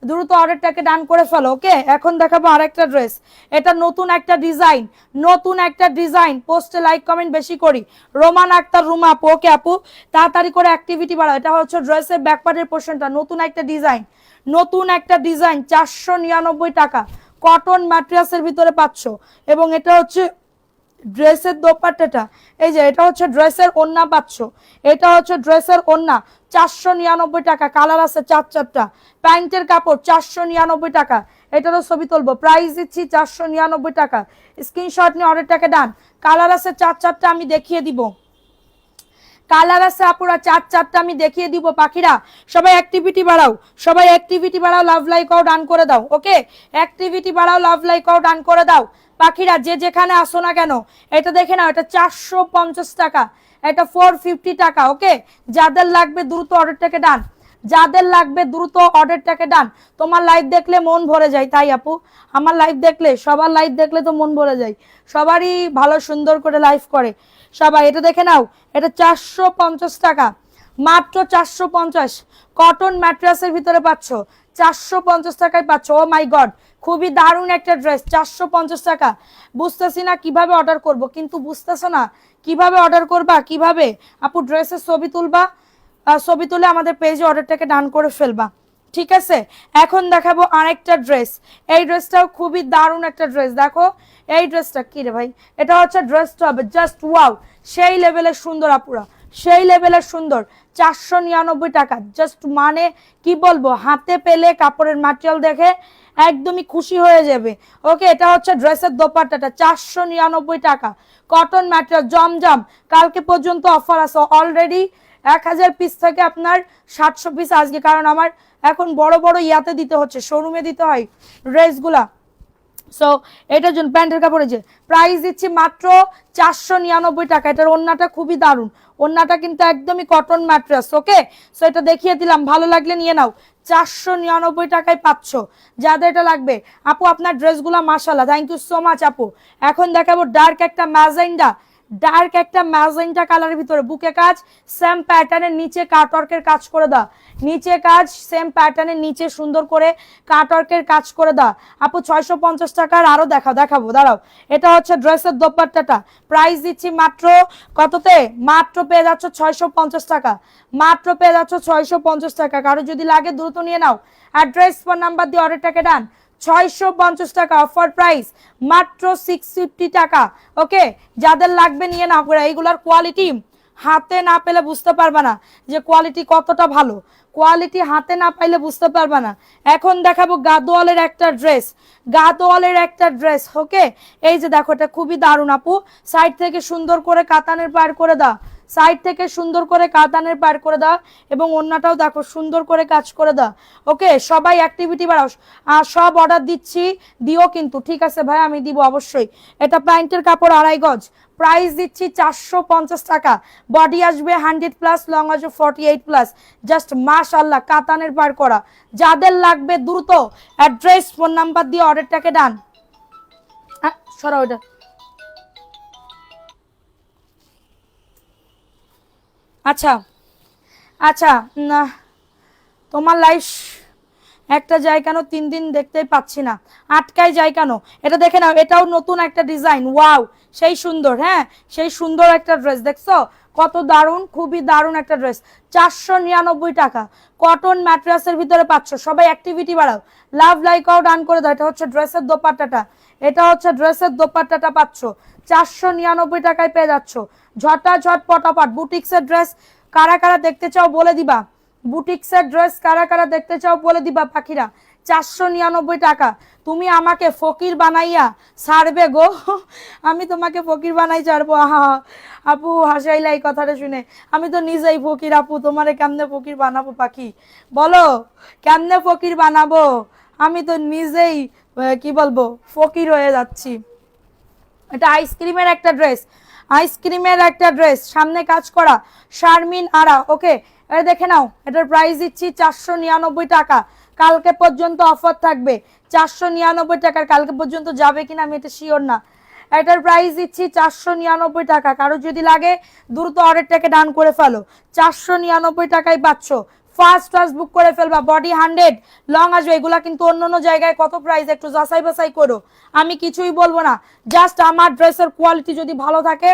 দ্রুত অর্ডারটাকে ডান করে ফেলো। ওকে, এখন দেখাবো আরেকটা ড্রেস। এটা নতুন একটা ডিজাইন, নতুন একটা ডিজাইন। পোস্টে লাইক কমেন্ট বেশি করি। রোমান আক্তার রুমা আপু। ওকে আপু, তাড়াতাড়ি করে অ্যাক্টিভিটি বাড়াও। এটা হচ্ছে ড্রেসের ব্যাকপার্টের পোর্শনটা, নতুন একটা ডিজাইন, নতুন একটা ডিজাইন। 499 টাকা, কটন ম্যাটেরিয়ালসের ভিতরে পাচ্ছ। এবং এটা হচ্ছে ড্রেসের দোপাট্টাটা। এই যে এটা হচ্ছে ড্রেসের ওড়না পাচ্ছ, এটা হচ্ছে ড্রেসের ওড়না। 499 টাকা, কালার আছে 4-4টা। প্যান্টের কাপড় 499 টাকা। এটারও ছবি তুলবো। প্রাইস দিচ্ছি 499 টাকা। স্ক্রিনশট নিয়ে অর্ডারটাকে ডান। কালার আছে 4-4টা, আমি দেখিয়ে দিব। কালার আছে আপুরা, চারটা আমি দেখিয়ে দিব পাখিরা। সবাই অ্যাক্টিভিটি বাড়াও, সবাই অ্যাক্টিভিটি বাড়াও, লাভ লাইক আও ডান করে দাও। ওকে, অ্যাক্টিভিটি বাড়াও, লাভ লাইক আও ডান করে দাও পাখিরা, যে যেখানে আসো না কেন। এটা দেখে নাও, এটা 450 টাকা, এটা 450 টাকা। ওকে, যাদের লাগবে দ্রুত অর্ডারটাকে ডান, যাদের লাগবে দ্রুত অর্ডারটাকে ডান। তোমার লাইভ দেখলে মন ভরে যায়, তাই আপু আমার লাইভ দেখলে, সবার লাইভ দেখলে তো মন ভরে যায়, সবারই ভালো সুন্দর করে লাইভ করে সবাই। এটা দেখে নাও, এটা 450 টাকা, মাত্র 450। কটন ম্যাট্রেসের ভিতরে পাচ্ছ, 450 টাকায় পাচ্ছ। ও মাই গড, খুবই দারুণ একটা ড্রেস, 450 টাকা। বুঝতেছি না কিভাবে অর্ডার করব, কিন্তু বুঝতেছো না কিভাবে অর্ডার করবা, কিভাবে আপু ড্রেসের ছবি তুলবা, ছবি তুলে আমাদের পেজে অর্ডারটাকে ডান করে ফেলবা, ঠিক আছে। এখন দেখাবো আরেকটা ড্রেস, এই ড্রেসটাও খুবই দারুণ একটা ড্রেস। দেখো এই ড্রেসটা কি রে ভাই, এটা হচ্ছে ড্রেসটা হবে জাস্ট ওয়াও, সেই লেভেলের সুন্দর আপুরা, সেই লেভেলের সুন্দর। 499 টাকা জাস্ট, মানে কি বলবো, হাতে পেলে কাপড়ের ম্যাটেরিয়াল দেখে একদমই খুশি হয়ে যাবে। ওকে, এটা হচ্ছে ড্রেসের দোপাট্টাটা, 499 টাকা, কটন ম্যাটেরিয়াল জমজম। কালকে পর্যন্ত অফার আছে, অলরেডি 1000 পিস থেকে আপনার 700 পিস আজকে, কারণ আমার এখন বড় বড় ইয়াতে দিতে হচ্ছে, শোরুমে দিতে হয় ড্রেসগুলা। সো এটার জন্য প্যান্টের কাপড়ে যে প্রাইস দিচ্ছি মাত্র 499 টাকা। এটার ওন্নাটা খুবই দারুণ, ওন্নাটা কিন্তু একদমই কটন ম্যাট্রেস। ওকে, সো এটা দেখিয়ে দিলাম, ভালো লাগলে নিয়ে নাও, 499 টাকায় পাচ্ছ যাদের এটা লাগবে। আপু আপনার ড্রেসগুলো মাশাআল্লাহ, থ্যাংক ইউ সো মাচ আপু। এখন দেখাবো ডার্ক একটা ম্যাজেন্ডা, ডার্ক একটা ম্যাজেন্টা কালারের ভিতরে, বুকে কাজ, সেম প্যাটার্নের নিচে কাটওয়ার্কের কাজ করে দাও, নিচে কাজ সেম প্যাটার্নের নিচে সুন্দর করে কাটওয়ার্কের কাজ করে দাও আপু। 650 টাকার আরো দেখাবো, দাঁড়াও। এটা হচ্ছে ড্রেসের দোপাট্টাটা, প্রাইস দিচ্ছি মাত্র কততে, মাত্র পেয়ে যাচ্ছ 650 টাকা, মাত্র পেয়ে যাচ্ছ 650 টাকা। কারো যদি লাগে দ্রুত নিয়ে নাও, অ্যাড্রেস ফোন নাম্বার দিয়ে অর্ডারটাকে ডান। 650 টাকা অফার প্রাইস, মাত্র 650 টাকা। ওকে, যাদের লাগবে নিয়ে নাও। এইগুলার কোয়ালিটি হাতে না পেলে বুঝতে পারবে না যে কোয়ালিটি কতটা ভালো, কোয়ালিটি হাতে না পাইলে বুঝতে পারবে না। এখন দেখাবো গাদোয়ালের একটা ড্রেস, গাদোয়ালের একটা ড্রেস। ওকে, এই যে দেখো, এটা খুবই দারুণ আপু, সাইড থেকে সুন্দর করে কাতানের পার করে দাও, সাইড থেকে সুন্দর করে কাতানের পার করে দাও, এবং ওন্নাটাও দেখো সুন্দর করে কাজ করে দাও। ওকে, সবাই অ্যাক্টিভিটি বাড়াও, সব অর্ডার দিচ্ছি, দিও কিন্তু, ঠিক আছে ভাই, আমি দিব অবশ্যই। এটা প্যান্টের কাপড় 2.5 গজ, প্রাইস দিচ্ছি 450 টাকা, বডি আসবে 100+, লং আসবে 48+, জাস্ট মাশাআল্লাহ কাতানের পার করা। যাদের লাগবে দ্রুত অ্যাড্রেস ফোন নাম্বার দিয়ে অর্ডারটাকে ডান। সরাও এটা, আচ্ছা আচ্ছা না, তোমার লাইফ একটা যায় কেন, 3 দিন দেখতেই পাচ্ছি না, আটকায় যায় কেন। এটা দেখে নাও, এটাও নতুন একটা ডিজাইন, ওয়াও সেই সুন্দর, হ্যাঁ সেই সুন্দর একটা ড্রেস, দেখছো কত দারুণ, খুবই দারুণ একটা ড্রেস। 499 টাকা, কটন ম্যাট্রেসের ভিতরে পাচ্ছ। সবাই অ্যাক্টিভিটি বাড়াও, লাভ লাইক আও ডান করে দাও। এটা হচ্ছে ড্রেসের দোপাট্টাটা, এটা হচ্ছে ড্রেসের দোপাট্টাটা পাচ্ছ 499 টাকায় পেয়ে যাচ্ছ। ঝটাঝট পটাপট বুটিক্সের ড্রেস কারা কারা দেখতে চাও বলে দিবা, বুটিক্সের ড্রেস কারা কারা দেখতে চাও বলে দিবা পাখিরা। 499 টাকা, তুমি আমাকে ফকির বানাইয়া ছাড়বে গো, আমি তোমাকে ফকির বানাই ছাড়বো। আহা আপু হাসাইলা এই কথাটা শুনে, আমি তো নিজেই ফকির আপু, তোমারে কেমনে ফকির বানাবো পাখি, বলো কেমনে ফকির বানাবো, আমি তো নিজেই কি বলবো ফকির হয়ে যাচ্ছি। এটা আইসক্রিমের একটা ড্রেস, আইসক্রিমের একটা ড্রেস, সামনে কাজ করা, শারমিন আরা। ওকে, এটা দেখে নাও, এটার প্রাইস দিচ্ছি 499 টাকা, কালকে পর্যন্ত অফার থাকবে 499 টাকার, কালকে পর্যন্ত যাবে কিনা আমি এটা শিওর না। এটার প্রাইস দিচ্ছি 499 টাকা, কারো যদি লাগে দ্রুত অর্ডারটাকে ডান করে ফেলো, 499 টাকায় পাচ্ছ। ফার্স্ট বুক করে ফেলবা, বডি 100, লং আসবে। এগুলা কিন্তু অন্য জায়গায় কত প্রাইস একটু যাচাই বাছাই করো, আমি কিছুই বলবো না, জাস্ট আমার ড্রেসের কোয়ালিটি যদি ভালো থাকে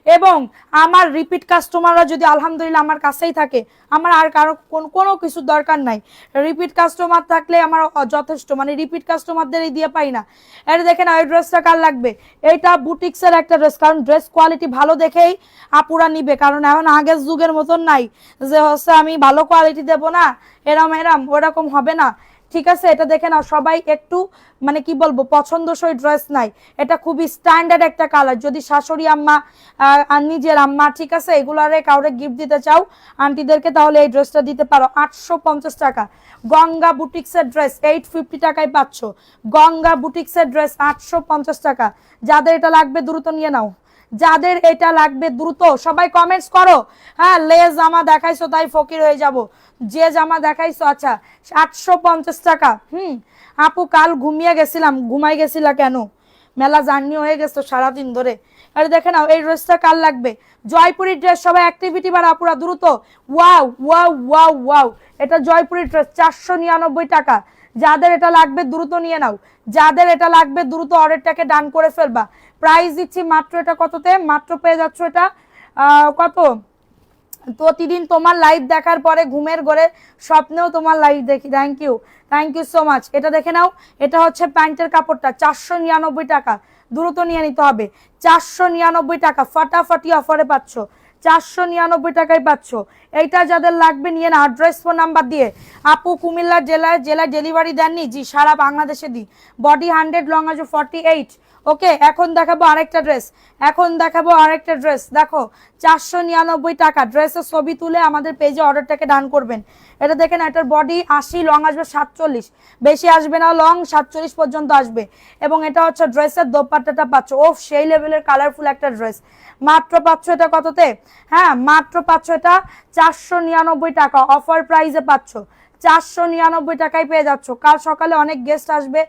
এবং আমার রিপিট কাস্টমাররা যদি আলহামদুলিল্লাহ আমার কাছেই থাকে, আমার আর কারো কোনো কিছু দরকার নাই। রিপিট কাস্টমার থাকলে আমার যথেষ্ট, মানে রিপিট কাস্টমারদের এই দিয়ে পাই না। এটা দেখে না, এই ড্রেসটা কার লাগবে, এইটা বুটিক্সের একটা ড্রেস, কারণ ড্রেস কোয়ালিটি ভালো দেখেই আপুরা নিবে, কারণ এখন আগের যুগের মতন নাই যে হচ্ছে আমি ভালো কোয়ালিটি দেবো না, এরম ওরকম হবে না। ঠিক আছে, এটা দেখে নাও সবাই একটু মানে কি বলবো পছন্দসই ড্রেস নাই, এটা খুবই স্ট্যান্ডার্ড একটা কালার। যদি শাশুড়ি আম্মা আর নিজের আম্মা ঠিক আছে এগুলারে কাউরে গিফট দিতে চাও আন্টিদেরকে, তাহলে এই ড্রেসটা দিতে পারো। 850 টাকা গঙ্গা বুটিক্সের ড্রেস 850 টাকায় পাচ্ছ। গঙ্গা বুটিক্সের ড্রেস 850 টাকা। যাদের এটা লাগবে দ্রুত নিয়ে নাও, যাদের এটা লাগবে দ্রুত সবাই কমেন্টস করো। হ্যাঁ, লেস জামা দেখাইছো তাই ফকির হয়ে যাব, যে জামা দেখাইছো। আচ্ছা 850 টাকা। আপু কাল ঘুমিয়ে গেছিলাম, ঘুমাই গেছিলা কেন? মেলা জার্নি হয়ে গেছে সারাদিন ধরে। আরে দেখে নাও এই ড্রেসটা কাল লাগবে, জয়পুরি ড্রেস। সবাই অ্যাক্টিভিটি বাড়া আপুরা দ্রুত। ওয়াও ওয়াও ওয়াও ওয়াও, এটা জয়পুরি ড্রেস 499 টাকা। যাদের এটা লাগবে দ্রুত নিয়ে নাও, যাদের এটা লাগবে দ্রুত অর্ডারটাকে ডান করে ফেলবা। প্রাইস দিচ্ছি মাত্র, এটা কততে মাত্র পেয়ে যাচ্ছ এটা কত, প্রতিদিন তোমার লাইভ দেখার পরে ঘুমের ঘরে স্বপ্নেও তোমার লাইভ দেখি। Thank you so much. এটা দেখে নাও, এটা হচ্ছে প্যান্টের কাপড়টা 499 টাকা। দ্রুত নিয়ে নিতে হবে, 499 টাকা ফাটাফাটি অফারে পাচ্ছ, 499 টাকায় পাচ্ছ। এইটা যাদের লাগবে নিয়ে না, অ্যাড্রেস ফোন নাম্বার দিয়ে। আপু কুমিল্লা জেলায় ডেলিভারি দেননি? জি সারা বাংলাদেশে দিই। বডি 100, লং আছে 48। ওকে, এখন দেখাবো আরেকটা ড্রেস। দেখো 499 টাকা। ড্রেসের ছবি তুলে আমাদের পেজে অর্ডারটাকে ডান করবেন। এটা দেখেন, এটার বডি 80, লং আসবে 47, বেশি আসবে না, লং 47 পর্যন্ত আসবে। এবং এটা হচ্ছে ড্রেসের দোপাট্টাটা পাচ্ছ। ও সেই লেভেলের কালারফুল একটা ড্রেস। মাত্র পাচ্ছ এটা কততে? হ্যাঁ মাত্র পাচ্ছ এটা 499 টাকা। অফার প্রাইসে পাচ্ছ, 499 টাকায় পেয়ে যাচ্ছ। কাল সকালে অনেক গেস্ট আসবে,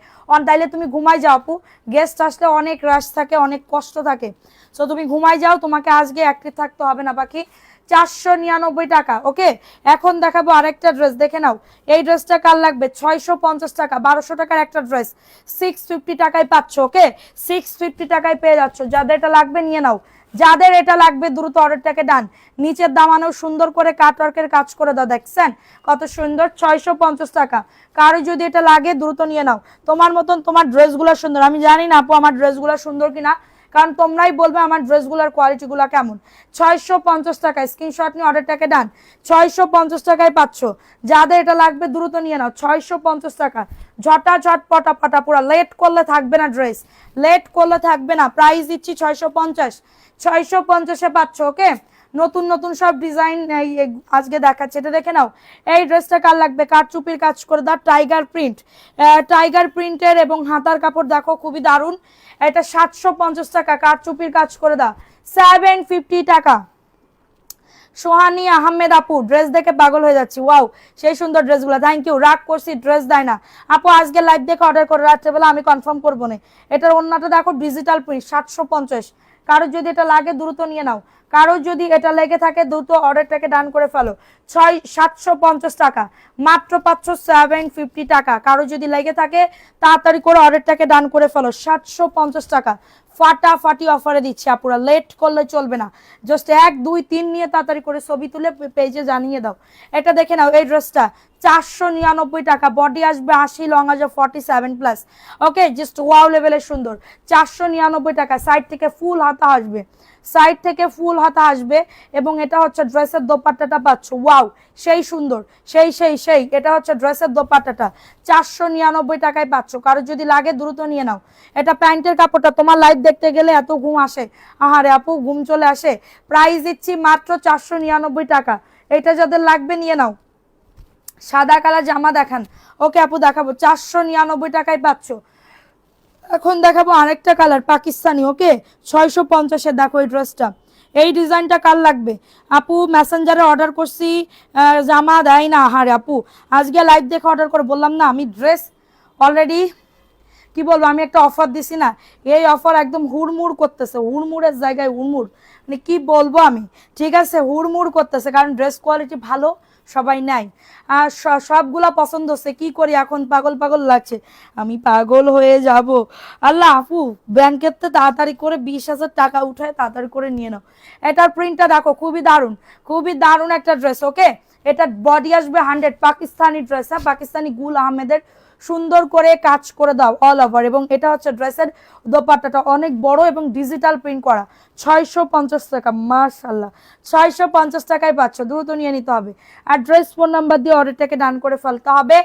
তাইলে তুমি ঘুমাই যাও আপু। গেস্ট আসলে অনেক রাশ থাকে, অনেক কষ্ট থাকে, সো তুমি ঘুমাই যাও, তোমাকে আজকে অ্যাক্টিভ থাকতে হবে না বাকি। 499 টাকা। ওকে, এখন দেখাবো আরেকটা ড্রেস, দেখে নাও। এই ড্রেসটা কার লাগবে? 650 টাকা, 1200 টাকার একটা ড্রেস 650 টাকায় পাচ্ছ। ওকে, 650 টাকায় পেয়ে যাচ্ছ। যাদের এটা লাগবে নিয়ে নাও, যাদের এটা লাগবে দ্রুত অর্ডারটাকে ডান। নিচের দামানো সুন্দর করে কাটওয়ার্কের কাজ করে দাও, দেখছেন কত সুন্দর। 650 টাকা। কারো যদি এটা লাগে দ্রুত নিয়ে নাও। তোমার মতন তোমার ড্রেসগুলো সুন্দর, আমি জানি না আপু আমার ড্রেসগুলো সুন্দর কিনা, কারণ তোমরাই বলবে আমার ড্রেসগুলোর কোয়ালিটিগুলো কেমন। 650 টাকায় স্ক্রিনশট নিয়ে অর্ডারটাকে ডান। 650 টাকায় পাচ্ছ। যাদের এটা লাগবে দ্রুত নিয়ে নাও, 650 টাকা। ঝটাঝট পটাপটা, পুরা লেট করলে থাকবে না ড্রেস, লেট করলে থাকবে না। প্রাইস দিচ্ছি 650, 650-এ পাচ্ছ। ওকে, নতুন নতুন সব ডিজাইন আজকে দেখাচ্ছে। এটা দেখে নাও, এই ড্রেসটা কার লাগবে? কারচুপির কাজ করে দাও, টাইগার প্রিন্টের এবং হাতার কাপড় দেখো খুবই দারুণ। এটা 750 টাকা, কারচুপির কাজ করে দাও 750 টাকা। সোহানি আহমেদ আপু, ড্রেস দেখে পাগল হয়ে যাচ্ছি, ওয়াও সেই সুন্দর ড্রেসগুলো, থ্যাংক ইউ। রাগ করছি ড্রেস দেয় না আপু, আজকে লাইভ দেখে অর্ডার করে রাত্রেবেলা আমি কনফার্ম করবো না। এটার অন্যটা দেখো ডিজিটাল প্রিন্ট 750। কারো যদি এটা লাগে দ্রুত নিয়ে নাও, কারো যদি এটা লেগে থাকে দ্রুত অর্ডারটাকে ডান করে ফেলো। 750 টাকা মাত্র পাচ্ছ, 750 টাকা। কারো যদি লেগে থাকে তাড়াতাড়ি করে অর্ডারটাকে ডান করে ফেলো। 750 টাকা ফাটাফাটি অফারে দিচ্ছি আপুরা, লেট করলে চলবে না। জাস্ট 1 2 3 নিয়ে তাড়াতাড়ি করে ছবি তুলে পেজে জানিয়ে দাও। এটা দেখে নাও, এই ড্রেসটা 499 টাকা। বডি আসবে 80, লং আসবে 47+। ওকে, জাস্ট ওয়াও লেভেলের সুন্দর। 499 টাকা। সাইড থেকে ফুল হাতা আসবে, এবং এটা হচ্ছে ড্রেসের দোপাট্টাটা পাচ্ছ। ওয়াও সেই সুন্দর, সেই এটা হচ্ছে ড্রেসের দোপাট্টাটা 499 টাকায় পাচ্ছ। কারো যদি লাগে দ্রুত নিয়ে নাও। এটা প্যান্টের কাপড়টা, তোমার লাইভ দেখতে গেলে এত ঘুম আসে, আহারে আপু ঘুম চলে আসে। প্রাইস দিচ্ছি মাত্র 499 টাকা। এটা যাদের লাগবে নিয়ে নাও। সাদা কালার জামা দেখান। ওকে আপু দেখাবো, 499 টাকায় পাচ্ছ। এখন দেখাবো আরেকটা কালার পাকিস্তানি। ওকে, 650-এ দেখো এই ড্রেসটা। এই ডিজাইনটা কার লাগবে আপু? মেসেঞ্জারে অর্ডার করছি, জামা দেয় না। আহারে আপু আজকে লাইভ দেখে অর্ডার করে, বললাম না আমি ড্রেস অলরেডি কি বলবো, আমি একটা অফার দিছি না, এই অফার একদম হুড়মুড় করতেছে, হুড়মুড়ের জায়গায় হুড়মুড়, মানে কি বলবো আমি, ঠিক আছে হুড়মুড় করতেছে, কারণ ড্রেস কোয়ালিটি ভালো, সবাই নাই, আর সবগুলা পছন্দ হচ্ছে। কি করি এখন, পাগল পাগল লাগছে, আমি পাগল হয়ে যাব। আল্লাহ আপু ব্যাংকের তো তাড়াতাড়ি করে 20,000 টাকা উঠায় তাড়াতাড়ি করে নিয়ে নাও। এটার প্রিন্টটা দেখো খুবই দারুণ একটা ড্রেস। ওকে, এটা বডি আসবে 100, পাকিস্তানি ড্রেস, হ্যাঁ পাকিস্তানি গুল আহমেদের সুন্দর করে কাজ করে দাও অল ওভার। এবং এটা হচ্ছে ড্রেসের দোপাট্টাটা অনেক বড় এবং ডিজিটাল প্রিন্ট করা, 650 টাকা। মাশাআল্লাহ, 650 টাকায় পাচ্ছ, দ্রুত নিয়ে নিতে হবে। আর ড্রেস ফোন নাম্বার দিয়ে অর্ডারটাকে ডান করে ফেলতে হবে।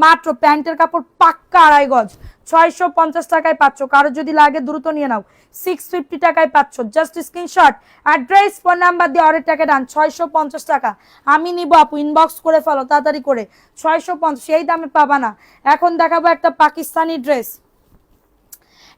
মাত্র প্যান্টের কাপড় পাক্কা 2.5 গজ, 650 টাকায় পাচ্ছ। কারো যদি লাগে দ্রুত নিয়ে নাও, 650 টাকায় পাচ্ছ, জাস্ট স্ক্রিনশট আর ড্রেস ফোন নাম্বার দিয়ে অর্ডারটাকে ডান। 650 টাকা আমি নিব আপু, ইনবক্স করে ফেলো তাড়াতাড়ি করে। 650 এই দামে পাবা না। এখন দেখাবো একটা পাকিস্তানি ড্রেস,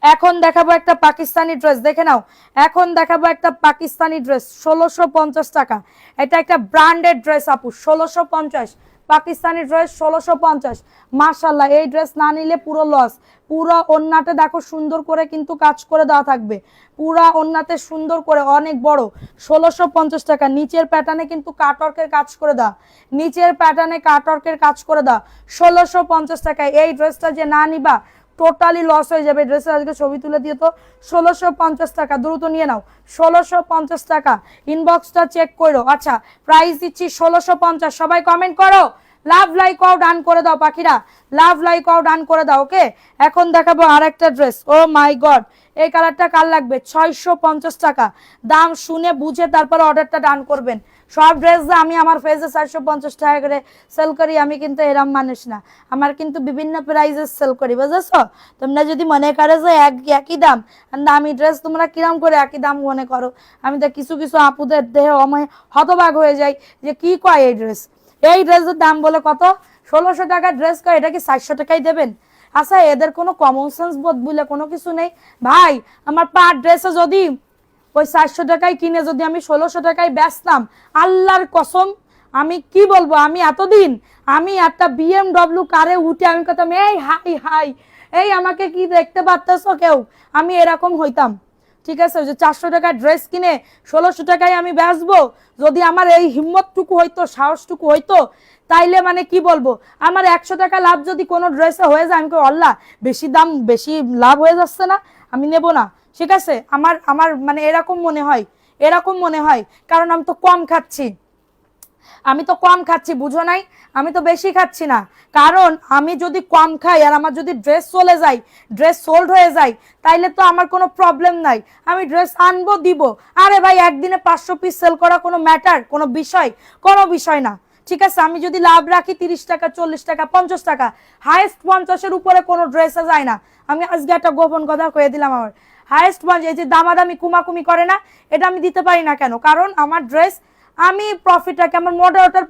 এখন দেখাবো একটা পাকিস্তানি ড্রেস, দেখে নাও। এখন দেখাবো একটা পাকিস্তানি ড্রেস, 1650 টাকা। এটা একটা ব্র্যান্ডেড ড্রেস আপু, 1650 পাকিস্তানি ড্রেস, 1650। মাশাআল্লাহ, এই ড্রেস না নিলে পুরো লস। পুরো ওন্নাতে দেখো সুন্দর করে কিন্তু কাজ করে দেওয়া থাকবে, পুরা ওন্নাতে সুন্দর করে অনেক বড়, 1650 টাকা। নিচের প্যাটার্নে কিন্তু কাটওয়ার্কের কাজ করে দাও, নিচের প্যাটার্নে কাটওয়ার্কের কাজ করে দাও, 1650 টাকায়। এই ড্রেসটা যে না নিবা টোটালি লস হয়ে যাবে। ড্রেসের আজকে ছবি তুলে দিয়ে তো, 1650 টাকা, দ্রুত নিয়ে নাও, 1650 টাকা। ইনবক্সটা চেক করো। আচ্ছা, প্রাইস দিচ্ছি 1650। সবাই কমেন্ট করো, লাভ লাইক আও ডান করে দাও পাখিরা, লাভ লাইক আও ডান করে দাও। ওকে, এখন দেখাবো আরেকটা ড্রেস। ও মাই গড, এই কালারটা কার লাগবে? 650 টাকা। দাম শুনে বুঝে তারপর অর্ডারটা ডান করবেন। সব ড্রেস আমি আমার ফেজে 450 টাকা করে সেল করি, আমি কিন্তু এরম মানুষ না, আমার কিন্তু বিভিন্ন প্রাইসে সেল করি, বুঝেছো? তোমরা যদি মনে করো যে একই দাম, দামি ড্রেস তোমরা কিরম করে একই দাম মনে করো? আমি তো কিছু কিছু আপুদের দেহে আমি হতবাক হয়ে যাই যে কি কয় এই ড্রেস, এই ড্রেসের দাম বলে কত? 1600 টাকা ড্রেস কয়, এটা কি 400 টাকাই দেবেন? আচ্ছা, এদের কোনো কমন সেন্স বোধ বলে কোনো কিছু নেই ভাই। আমার পার ড্রেসে যদি ওই 400 টাকায় কিনে যদি আমি 1600 টাকায় বেচতাম, আল্লাহর কসম আমি কি বলবো, আমি এতদিন আমি একটা BMW কারে উঠে আমি কতাম এই হাই হাই, এই আমাকে কি দেখতে পারতেছো কেউ, আমি এরকম হইতাম। ঠিক আছে, যে 400 টাকায় ড্রেস কিনে 1600 টাকায় আমি বেচবো, যদি আমার এই হিম্মতটুকু হইতো, সাহসটুকু হইতো, তাইলে মানে কি বলবো, আমার 100 টাকা লাভ যদি কোনো ড্রেসে হয়ে যায়, আমি কই আল্লাহ বেশি দাম, বেশি লাভ হয়ে যাচ্ছে না, আমি নেব না। ঠিক আছে, আমার আমার মানে এরকম মনে হয়, এরকম মনে হয়, কারণ আমি তো কম খাচ্ছি, আমি তো কম খাচ্ছি, বুঝো নাই? আমি তো বেশি খাচ্ছি না, কারণ আমি যদি কম খাই আর আমার যদি ড্রেস চলে যায়, ড্রেস সোল্ড হয়ে যায়, তাইলে তো আমার কোনো প্রবলেম নাই, আমি ড্রেস আনবো দিব। আরে ভাই, একদিনে 500 পিস সেল করা কোনো ম্যাটার, কোনো বিষয়, কোনো বিষয় না। ঠিক আছে, আমি যদি লাভ রাখি 30 টাকা, 40 টাকা, 50 টাকা, হাইয়েস্ট 50-এর উপরে কোনো ড্রেসে যায় না। আমি আজকে একটা গোপন কথা কয়ে দিলাম, আমার হাইয়েস্ট 50, এই যে দামাদামি কুমাকুমি করে না, এটা আমি দিতে পারি না। কেন? কারণ আমার ড্রেস, আমি প্রফিট রাখি। আমার মডারেটর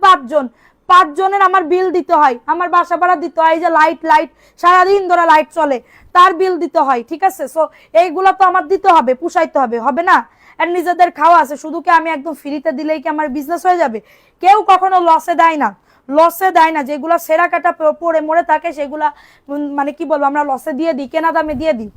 5 জনের আমার বিল দিতে হয়, আমার বাসা ভাড়া দিতে হয়, এই যে লাইট সারাদিন ধরে লাইট চলে, তার বিল দিতে হয়। ঠিক আছে, সো এইগুলো তো আমার দিতে হবে, পুষাইতে হবে, হবে না? আর নিজেদের খাওয়া আছে, শুধু কি আমি একদম ফ্রিতে দিলেই কি আমার বিজনেস হয়ে যাবে? কেউ কখনো লসে দেয় না, লসে দেয় না। যেগুলো সেরা কাটা পড়ে মরে থাকে সেগুলা মানে কি বলবো, আমরা লসে দিয়ে দিই, কেনা দামে দিয়ে দিই,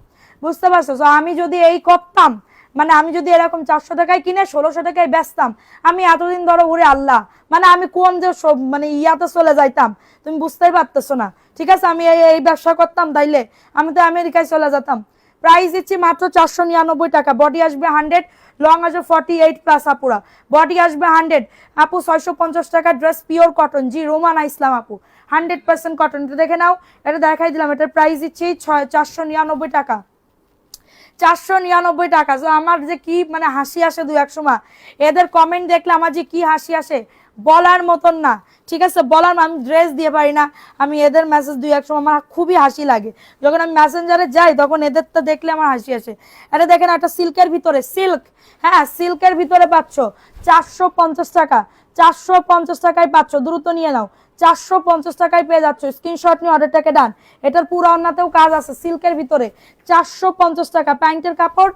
বুঝতে পারছো? তো আমি যদি এই করতাম, মানে আমি যদি এরকম 400 টাকায় কিনে 1600 টাকায় বেচতাম, আমি এতদিন ধরে ওরে আল্লাহ, মানে আমি কোন যে সব মানে ইয়াতে চলে যাইতাম, তুমি বুঝতেই পারতেছো না। ঠিক আছে, আমি এই ব্যবসা করতাম, তাইলে আমি তো আমেরিকায় চলে যেতাম। প্রাইস দিচ্ছি মাত্র 499 টাকা। বডি আসবে 100, লং আসবে 48+ আপুরা, বডি আসবে 100 আপু। 650 টাকা ড্রেস, পিওর কটন, জি রোমানা ইসলাম আপু, 100% কটন। এটা দেখে নাও, এটা দেখাই দিলাম। এটার প্রাইস দিচ্ছি 499 টাকা, 499 টাকা। তো আমার যে কি মানে হাসি আসে দু এক সময়, এদের কমেন্ট দেখলে আমার যে কি হাসি আসে বলার মতন না। ঠিক আছে, বলার, আমি ড্রেস দিয়ে পারি না, আমি এদের মেসেজ দুই এক সময় আমার খুবই হাসি লাগে, যখন আমি মেসেঞ্জারে যাই তখন এদেরটা দেখলে আমার হাসি আসে। এটা দেখেন, একটা সিল্কের ভিতরে, সিল্ক, হ্যাঁ সিল্কের ভিতরে পাচ্ছ 450 টাকা, 450 টাকায় পাচ্ছ, দ্রুত নিয়ে নাও, 450 টাকায় পেয়ে যাচ্ছ। স্ক্রিনশট নিয়ে অর্ডারটাকে ডান। এটার পুরো অন্যতেও কাজ আছে, সিল্কের ভিতরে 450 টাকা। প্যান্টের কাপড়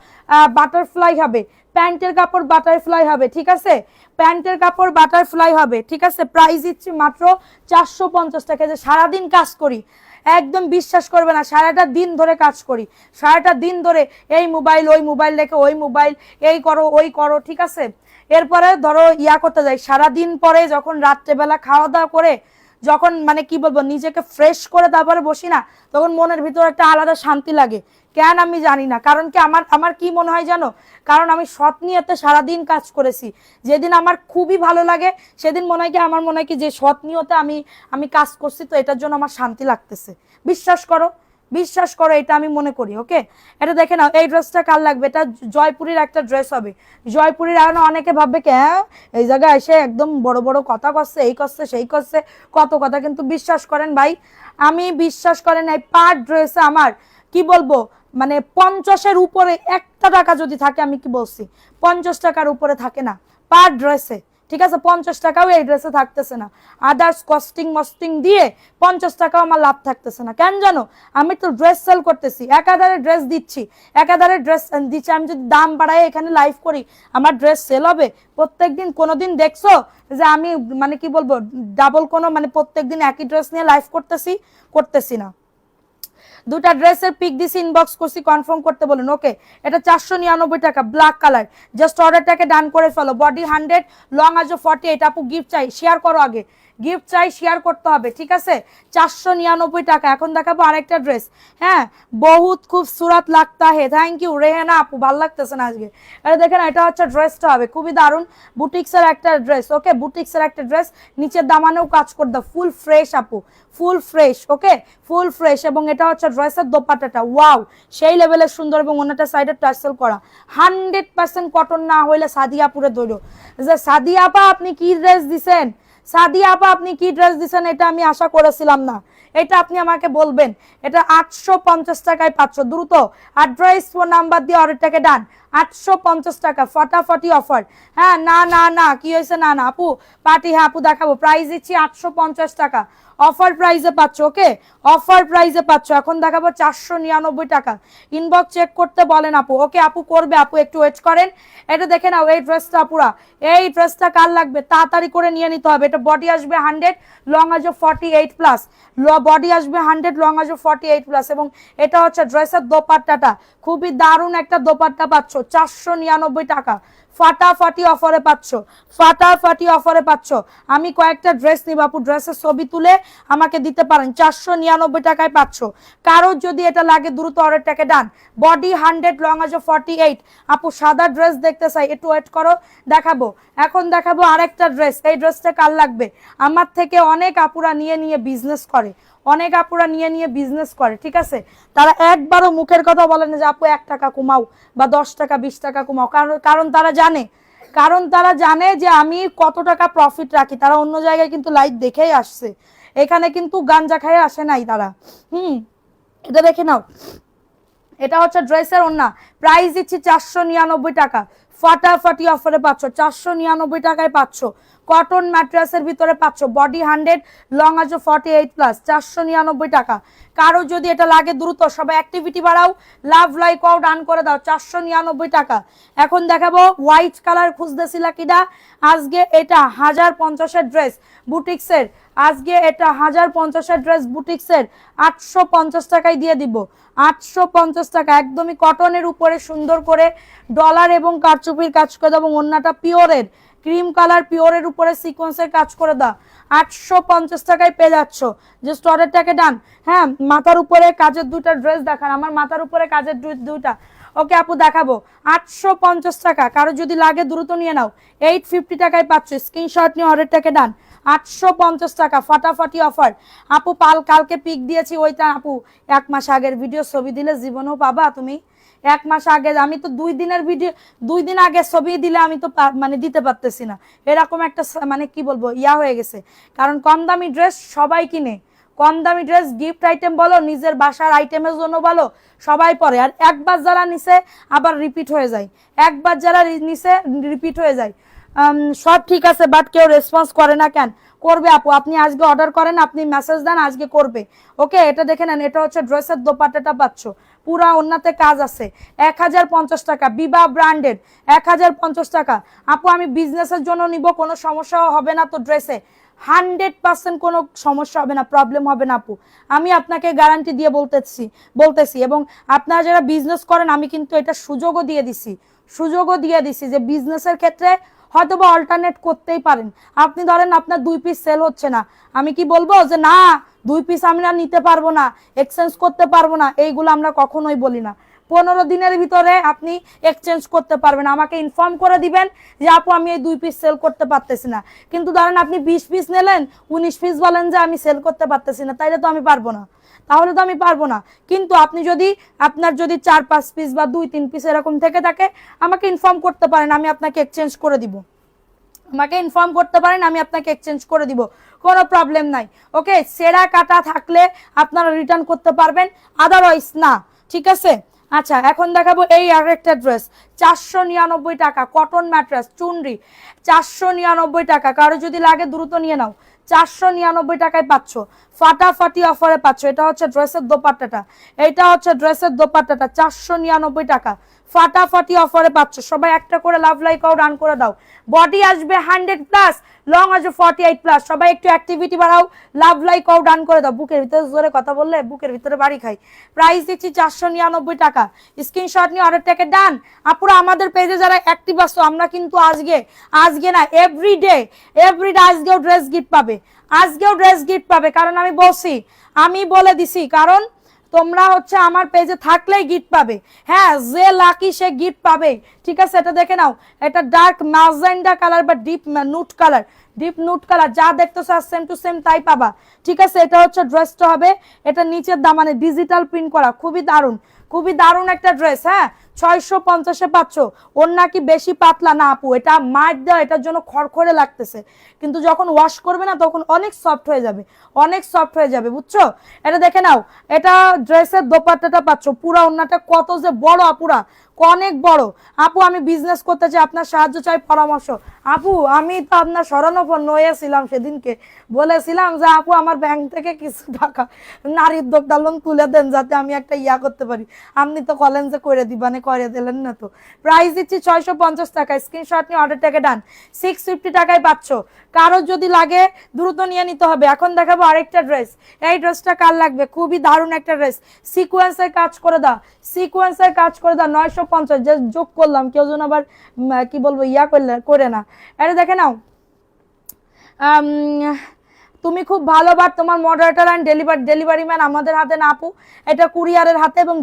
বাটারফ্লাই হবে, প্যান্টের কাপড় বাটারফ্লাই হবে। ঠিক আছে, প্যান্টের কাপড় বাটারফ্লাই হবে। ঠিক আছে, প্রাইস দিচ্ছি মাত্র 450 টাকা। যে সারাদিন কাজ করি, একদম বিশ্বাস করবে না, সারাটা দিন ধরে কাজ করি, সারাটা দিন ধরে এই মোবাইল ওই মোবাইল রেখে ওই মোবাইল, এই করো ওই করো। ঠিক আছে, এরপরে ধরো ইয়া করতে যাই, সারাদিন পরে যখন রাত্রেবেলা খাওয়া দাওয়া করে যখন মানে কি বলবো নিজেকে ফ্রেশ করে তারপরে বসি না, তখন মনের ভিতরে একটা আলাদা শান্তি লাগে। কেন আমি জানি না, কারণ কি আমার আমার কি মনে হয় জানো, কারণ আমি সৎ নিয়তে সারাদিন কাজ করেছি। যেদিন আমার খুবই ভালো লাগে সেদিন মনে হয় কি, আমার মনে হয় কি যে সৎ নিয়তে আমি আমি কাজ করছি, তো এটার জন্য আমার শান্তি লাগতেছে। বিশ্বাস করো, বিশ্বাস করো, এটা আমি মনে করি। ওকে, এটা দেখে নাও, এই ড্রেসটা কার লাগবে? এটা জয়পুরের একটা ড্রেস হবে। জয়পুরের এখন অনেকে ভাববে কি হ্যাঁ এই জায়গায় এসে একদম বড় বড় কথা করছে, এই করছে সেই করছে, কত কথা, কিন্তু বিশ্বাস করেন ভাই, আমি বিশ্বাস করেন এই পার ড্রেসে আমার কি বলবো মানে 50-এর উপরে একটা টাকা যদি থাকে, আমি কি বলছি 50 টাকার উপরে থাকে না পার ড্রেসে, ঠিক আছে? 50 টাকাও এই ড্রেসে থাকতেছে না, আদার্স কস্টিং মস্টিং দিয়ে 50 টাকাও আমার লাভ থাকতেছে না। কেন জানো? আমি তো ড্রেস সেল করতেছি, একাধারে ড্রেস দিচ্ছি, একাধারে ড্রেস দিচ্ছি। আমি যদি দাম বাড়াই এখানে লাইভ করি, আমার ড্রেস সেল হবে? প্রত্যেকদিন কোনোদিন দেখছো যে আমি মানে কি বলবো ডাবল কোনো মানে প্রত্যেকদিন একই ড্রেস নিয়ে লাইভ করতেছি? করতেছি না। দুটা ড্রেসের পিক দিছি, ইনবক্স করছি, কনফার্ম করতে বলুন। ওকে, এটা 499 টাকা, ব্ল্যাক কালার। জাস্ট অর্ডারটাকে ডান করে ফেলো। বডি 100, লং আজও 48। আপু গিফট চাই, শেয়ার করো আগে, গিফট চাই, শেয়ার করতে হবে, ঠিক আছে? 499 টাকা। এখন দেখাবো আরেকটা ড্রেস। হ্যাঁ, বহুত খুবসুরত লাগতা হে, থ্যাংক ইউ রেহানা আপু, ভালো লাগতেছে না আজকে। এটা দেখেন, এটা হচ্ছে ড্রেসটা হবে খুবই দারুণ, বুটিক্সের একটা ড্রেস। ওকে, বুটিক্সের একটা ড্রেস, নিচের দামানেও কাজ করে দাও, ফুল ফ্রেশ আপু, ফুল ফ্রেশ। ওকে, ফুল ফ্রেশ। এবং এটা হচ্ছে ড্রেসের দোপাট্টাটা, ওয়াও সেই লেভেলের সুন্দর, এবং ওনাটা সাইডে টার্সেল করা, 100% কটন না হইলে সাদিয়াপুরে দৈর। যে সাদিয়া আপা আপনি কি ড্রেস দিছেন, সাদিয়া আপা আপনি কি ড্রেস দিছেন, এটা আমি আশা করেছিলাম না, এটা আপনি আমাকে বলবেন। এটা 850 টাকায় পাচ্ছ, দ্রুত অ্যাড্রেস ফোন নাম্বার দিয়ে অর্ডারটাকে ডান। 850 টাকা, ফাটাফাটি অফার। হ্যাঁ, না না না কি হয়েছে, না না আপু পার্টি, হ্যাঁ আপু দেখাবো, প্রাইস দিচ্ছি 850 টাকা, অফার প্রাইসে পাচ্ছ। ওকে, অফার প্রাইসে পাচ্ছ। এখন দেখাবো 499 টাকা। ইনবক্স চেক করতে বলেন আপু। ওকে আপু করবে, আপু একটু ওয়েট করেন। এটা দেখে নাও, এই ড্রেসটা পুরা, এই ড্রেসটা কার লাগবে তাড়াতাড়ি করে নিয়ে নিতে হবে। এটা বডি আসবে 100, লং আসবে 48 প্লাস, বডি আসবে 100, লং আসবে 48 প্লাস। এবং এটা হচ্ছে ড্রেসের দোপাট্টাটা, খুবই দারুণ একটা দোপাট্টা পাচ্ছ, 499 টাকা, ফাটাফাটি অফারে পাচ্ছ, ফাটাফাটি অফারে পাচ্ছ। আমি কয়েকটা ড্রেস নিব আপু, ড্রেসের ছবি তুলে আমাকে দিতে পারেন, 499 টাকায় পাচ্ছ। কারোর যদি এটা লাগে দ্রুত অর্ডারটাকে ডান। বডি 100, লং আসবে 48। আপু সাদা ড্রেস দেখতে চাই, একটু ওয়েট করো, দেখাবো। এখন দেখাবো আরেকটা ড্রেস। এই ড্রেসটা কার লাগবে? আমার থেকে অনেক আপুরা নিয়ে নিয়ে বিজনেস করে, অনেক আপুরা নিয়ে নিয়ে বিজনেস করে, ঠিক আছে? তারা একবারও মুখের কথা বলে না যে আপু 1 টাকা কমাও বা 10 টাকা 20 টাকা কমাও, কারণ তারা জানে, কারণ তারা জানে যে আমি কত টাকা প্রফিট রাখি। তারা অন্য জায়গায় কিন্তু লাইভ দেখেই আসছে, এখানে কিন্তু গাঞ্জা খেয়ে আসে নাই তারা। এটা দেখে নাও, এটা হচ্ছে ড্রেসের ওন্না, প্রাইস দিচ্ছি 499 টাকা, ফাটাফাটি অফারে পাচ্ছ, 499 টাকায় পাচ্ছ। কটন ম্যাট্রেসের ভিতরে পাচ্ছ, বডি 100, লং আসবে 48 প্লাস, 499 টাকা। কারো যদি এটা লাগে দ্রুত সবাই অ্যাক্টিভিটি বাড়াও, লাভ লাইক আও ডান করে দাও, 499 টাকা। এখন দেখাবো হোয়াইট কালার খুঁজতেছিলা কিনা, আজকে এটা 1050-এর ড্রেস বুটিক্সের, আজকে এটা 1050-এর ড্রেস বুটিক্সের 850 টাকায় দিয়ে দিব, 850 টাকা। একদমই কটনের উপরে সুন্দর করে ডলার এবং কারচুপির কাজ করে দাও, এবং ওন্নাটা পিওরের ক্রিম কালার, পিওরের উপরে সিকোয়েন্সের কাজ করে দাও, 850 টাকায় পেয়ে যাচ্ছ। জাস্ট অর্ডারটাকে ডান। হ্যাঁ, মাথার উপরে কাজের দুইটা ড্রেস দেখান, আমার মাথার উপরে কাজের দুইটা। ওকে আপু দেখাবো, 850 টাকা। কারো যদি লাগে দ্রুত নিয়ে নাও, 850 টাকায় পাচ্ছ, স্ক্রিনশট নিয়ে অর্ডারটাকে ডান। 850 টাকা, ফাটাফাটি অফার। আপু কালকে পিক দিয়েছি ওইটা, আপু 1 মাস আগের ভিডিও ছবি দিলে জীবনেও পাবা তুমি। 1 মাস আগে, আমি তো 2 দিনের ভিডিও, 2 দিন আগে ছবি দিলে আমি তো মানে দিতে পারতেছি না, এরকম একটা মানে কি বলবো ইয়া হয়ে গেছে। কারণ কম দামি ড্রেস সবাই কিনে, কম দামি ড্রেস গিফট আইটেম বলো, নিজের বাসার আইটেমের জন্য বলো, সবাই পরে। আর একবার যারা নিছে আবার রিপিট হয়ে যায়, একবার যারা নিছে রিপিট হয়ে যায়। সব ঠিক আছে, বাট কেউ রেসপন্স করে না কেন? করবে আপু, আপনি আজকে অর্ডার করেন, আপনি মেসেজ দেন, আজকে করবে। ওকে, এটা দেখে নেন, এটা হচ্ছে ড্রেসের দোপাট্টাটা পাচ্ছ, পুরা ওন্নাতে কাজ আছে, 1050 টাকা, বিবা ব্র্যান্ডেড, 1050 টাকা। আপু আমি বিজনেসের জন্য নিব, কোনো সমস্যা হবে না তো ড্রেসে? 100% কোনো সমস্যা হবে না, প্রবলেম হবে না আপু, আমি আপনাকে গ্যারান্টি দিয়ে বলতেছি। এবং আপনারা যারা বিজনেস করেন, আমি কিন্তু এটা সুযোগও দিয়ে দিছি যে বিজনেসের ক্ষেত্রে হয়তো বা অল্টারনেট করতেই পারেন। আপনি ধরেন আপনার 2 পিস সেল হচ্ছে না, আমি কি বলবো যে না 2 পিস আমি আর নিতে পারবো না, এক্সচেঞ্জ করতে পারবো না, এইগুলো আমরা কখনোই বলি না। 15 দিনের ভিতরে আপনি এক্সচেঞ্জ করতে পারবেন, আমাকে ইনফর্ম করে দিবেন যে আপু আমি এই 2 পিস সেল করতে পারতেছি না। কিন্তু ধরেন আপনি 20 পিস নিলেন, 19 পিস বলেন যে আমি সেল করতে পারতেছি না, তাইলে তো আমি পারবো না, তাহলে তো আমি পারবো না। কিন্তু আপনি যদি আপনার যদি 4-5 পিস বা 2-3 পিস এরকম থেকে থাকে, আমাকে ইনফর্ম করতে পারেন, আমি আপনাকে এক্সচেঞ্জ করে দিব। আমাকে ইনফর্ম করতে পারেন, আমি আপনাকে এক্সচেঞ্জ করে দিব, কোনো প্রবলেম নাই। ওকে, সেরা কাটা থাকলে আপনারা রিটার্ন করতে পারবেন, আদারওয়াইজ না। ঠিক আছে, আচ্ছা এখন দেখাবো এই আরেকটা ড্রেস, 499 টাকা, কটন ম্যাট্রেস চুনরি, 499 টাকা। কারো যদি লাগে দ্রুত নিয়ে নাও, 499 টাকায় পাচ্ছ, ফাটাফাটি অফারে পাচ্ছ। এটা হচ্ছে ড্রেসের দোপাট্টাটা, এটা হচ্ছে ড্রেসের দোপাট্টাটা, 499 টাকা, ফাটাফাটি অফারে পাচ্ছ। সবাই একটা করে লাভ লাইক আও রান করে দাও। বডি আসবে 100+, লং আসবে 48+। সবাই একটু অ্যাক্টিভিটি বাড়াও, লাভ লাইক আও ডান করে দাও। বুকের ভিতরে জোরে কথা বললে বুকের ভিতরে বাড়ি খাই। প্রাইস দিচ্ছি 499 টাকা। স্ক্রিনশট নিয়ে অর্ডারটাকে ডান। আপুরা আমাদের পেজে যারা অ্যাক্টিভ আছো, আমরা কিন্তু আজকে না এভরিডে আজকেও ড্রেস গিফট পাবে, আজকেও ড্রেস গিফট পাবে। কারণ আমি বলছি, আমি বলে দিছি, কারণ তোমরা হচ্ছে আমার পেজে থাকলেই গিফট পাবে। হ্যাঁ, যে লাকি সে গিফট পাবে। ঠিক আছে, এটা দেখে নাও, এটা ডার্ক ম্যাজেন্ডা কালার বা ডিপ নুট কালার, যা দেখতেছো সেম টু সেম তাই পাবা। ঠিক আছে, এটা হচ্ছে ড্রেসটা হবে, এটা নিচের দামানে ডিজিটাল প্রিন্ট করা, খুবই দারুণ একটা ড্রেস। হ্যাঁ, 650-এ পাচ্ছ। ওর নাকি বেশি পাতলা না আপু, এটা মাইট দেওয়া, এটার জন্য খড়খড়ে লাগতেছে, কিন্তু যখন ওয়াশ করবে না তখন অনেক সফট হয়ে যাবে, বুঝছো? এটা দেখে নাও, এটা ড্রেসের দোপাট্টাটা পাচ্ছ, পুরা ওন্নাটা কত যে বড় আপুরা, অনেক বড়। আপু আমি বিজনেস করতে চাই, আপনার সাহায্য চাই, পরামর্শ। আপু আমি তো আপনার শরণাপন্ন হয়েছিলাম, সেদিনকে বলেছিলাম যে আপু আমার ব্যাংক থেকে কিছু টাকা নারী উদ্যোক্তা লোন তুলে দেন, যাতে আমি একটা করতে পারি। আপনি তো কলেন যে করে দিবানে, করে দিলেন না তো। প্রাইস দিচ্ছি 650 টাকা। স্ক্রিনশট নিয়ে অর্ডারটাকে ডান। 650 টাকায় পাচ্ছ। কারো যদি লাগে দ্রুত নিয়ে নিতে হবে। এখন দেখাবো আরেকটা ড্রেস, এই ড্রেসটা কার লাগবে, খুবই দারুণ একটা ড্রেস, সিকোয়েন্সের কাজ করে দাও, 950, যে যোগ করলাম, কেউ যেন আবার কি বলবো করে না। এটা দেখে নাও, তুমি খুব ভালো, বাট তোমার মডারেটর অ্যান্ড ডেলিভারি ম্যান আমাদের হাতে না আপু, এটা কুরিয়ারের হাতে। এবং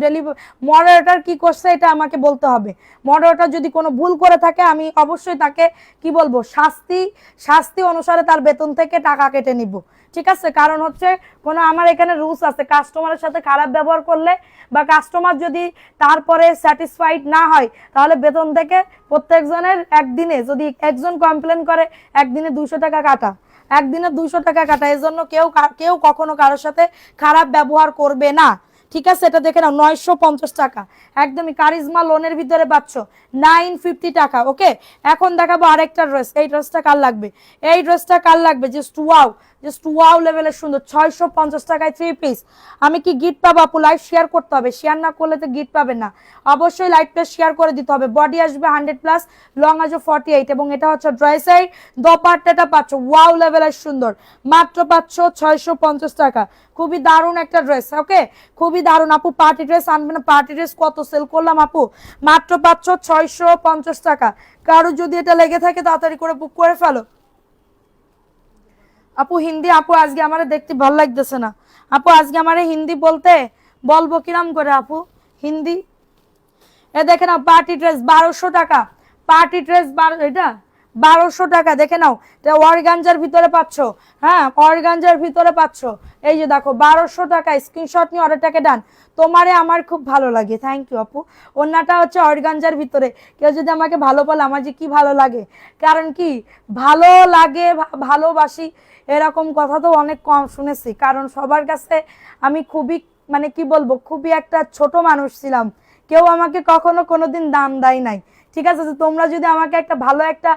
মডারেটর কি করছে এটা আমাকে বলতে হবে। মডারেটর যদি কোনো ভুল করে থাকে, আমি অবশ্যই তাকে কি বলবো, শাস্তি অনুসারে তার বেতন থেকে টাকা কেটে নিব। ঠিক আছে, কারণ হচ্ছে আমার এখানে রুলস আছে, কাস্টমারের সাথে খারাপ ব্যবহার করলে বা কাস্টমার যদি তারপরে স্যাটিসফাইড না হয়, তাহলে বেতন থেকে প্রত্যেকজনের একদিনে, যদি একজন কমপ্লেন করে, একদিনে 200 টাকা কাটা, একদিনে 200 টাকা কাটা। এর জন্য কেউ কখনো কারোর সাথে খারাপ ব্যবহার করবে না। ঠিক আছে, এটা দেখে নাও, 950 টাকা, একদমই কারিজমা লোনের ভিতরে পাচ্ছ, 950 টাকা। ওকে, এখন দেখাবো আরেকটা ড্রেস, এই ড্রেসটা কার লাগবে, জাস্ট ওয়াও লেভেলের সুন্দর, 650 টাকায় 3 পিস। আমি কি গিফট পাবো আপু? লাইভ শেয়ার করতে হবে, শেয়ার না করলে তো গিফট পাবেন না, অবশ্যই লাইভটা শেয়ার করে দিতে হবে। বডি আসবে 100+, লং আসবে 48, এবং এটা হচ্ছে ড্রেসের দোপাট্টাটা পাচ্ছ ওয়াও লেভেলের সুন্দর, মাত্র পাচ্ছ 650 টাকা। খুবই দারুণ একটা ড্রেস। ওকে, খুবই দারুণ। আপু পার্টি ড্রেস আনবে না? পার্টি ড্রেস কত সেল করলাম আপু, মাত্র পাচ্ছ 650 টাকা। কারো যদি এটা লেগে থাকে তাড়াতাড়ি করে বুক করে ফেলো। আপু হিন্দি, আপু আজকে আমার দেখতে ভালো লাগতেছে না আপু, আজকে আমার হিন্দি বলবো কিরাম করে আপু হিন্দি। এ দেখে নাও, পার্টি ড্রেস 1200 টাকা, পার্টি ড্রেস এটা 1200 টাকা। দেখে নাও, অর্গানজার ভিতরে পাচ্ছ। হ্যাঁ, অর্গানজার ভিতরে পাচ্ছ, এই যে দেখো 1200 টাকা। স্ক্রিনশট নিয়ে অর্ডারটাকে ডান। তোমারে আমার খুব ভালো লাগে, থ্যাংক ইউ আপু। ওন্নাটা হচ্ছে অর্গানজার ভিতরে, কেউ যদি আমাকে ভালো বলে, আমার যে কি ভালো লাগে, কারণ কি ভালো লাগে, ভালোবাসি, এরকম কথা তো অনেক কম শুনেছি। কারণ সবার কাছে আমি খুবই কি বলবো, খুবই একটা ছোট মানুষ ছিলাম, কেউ আমাকে কখনো কোনোদিন দাম দেয় নাই। ঠিক আছে, তোমরা যদি আমাকে একটা ভালো একটা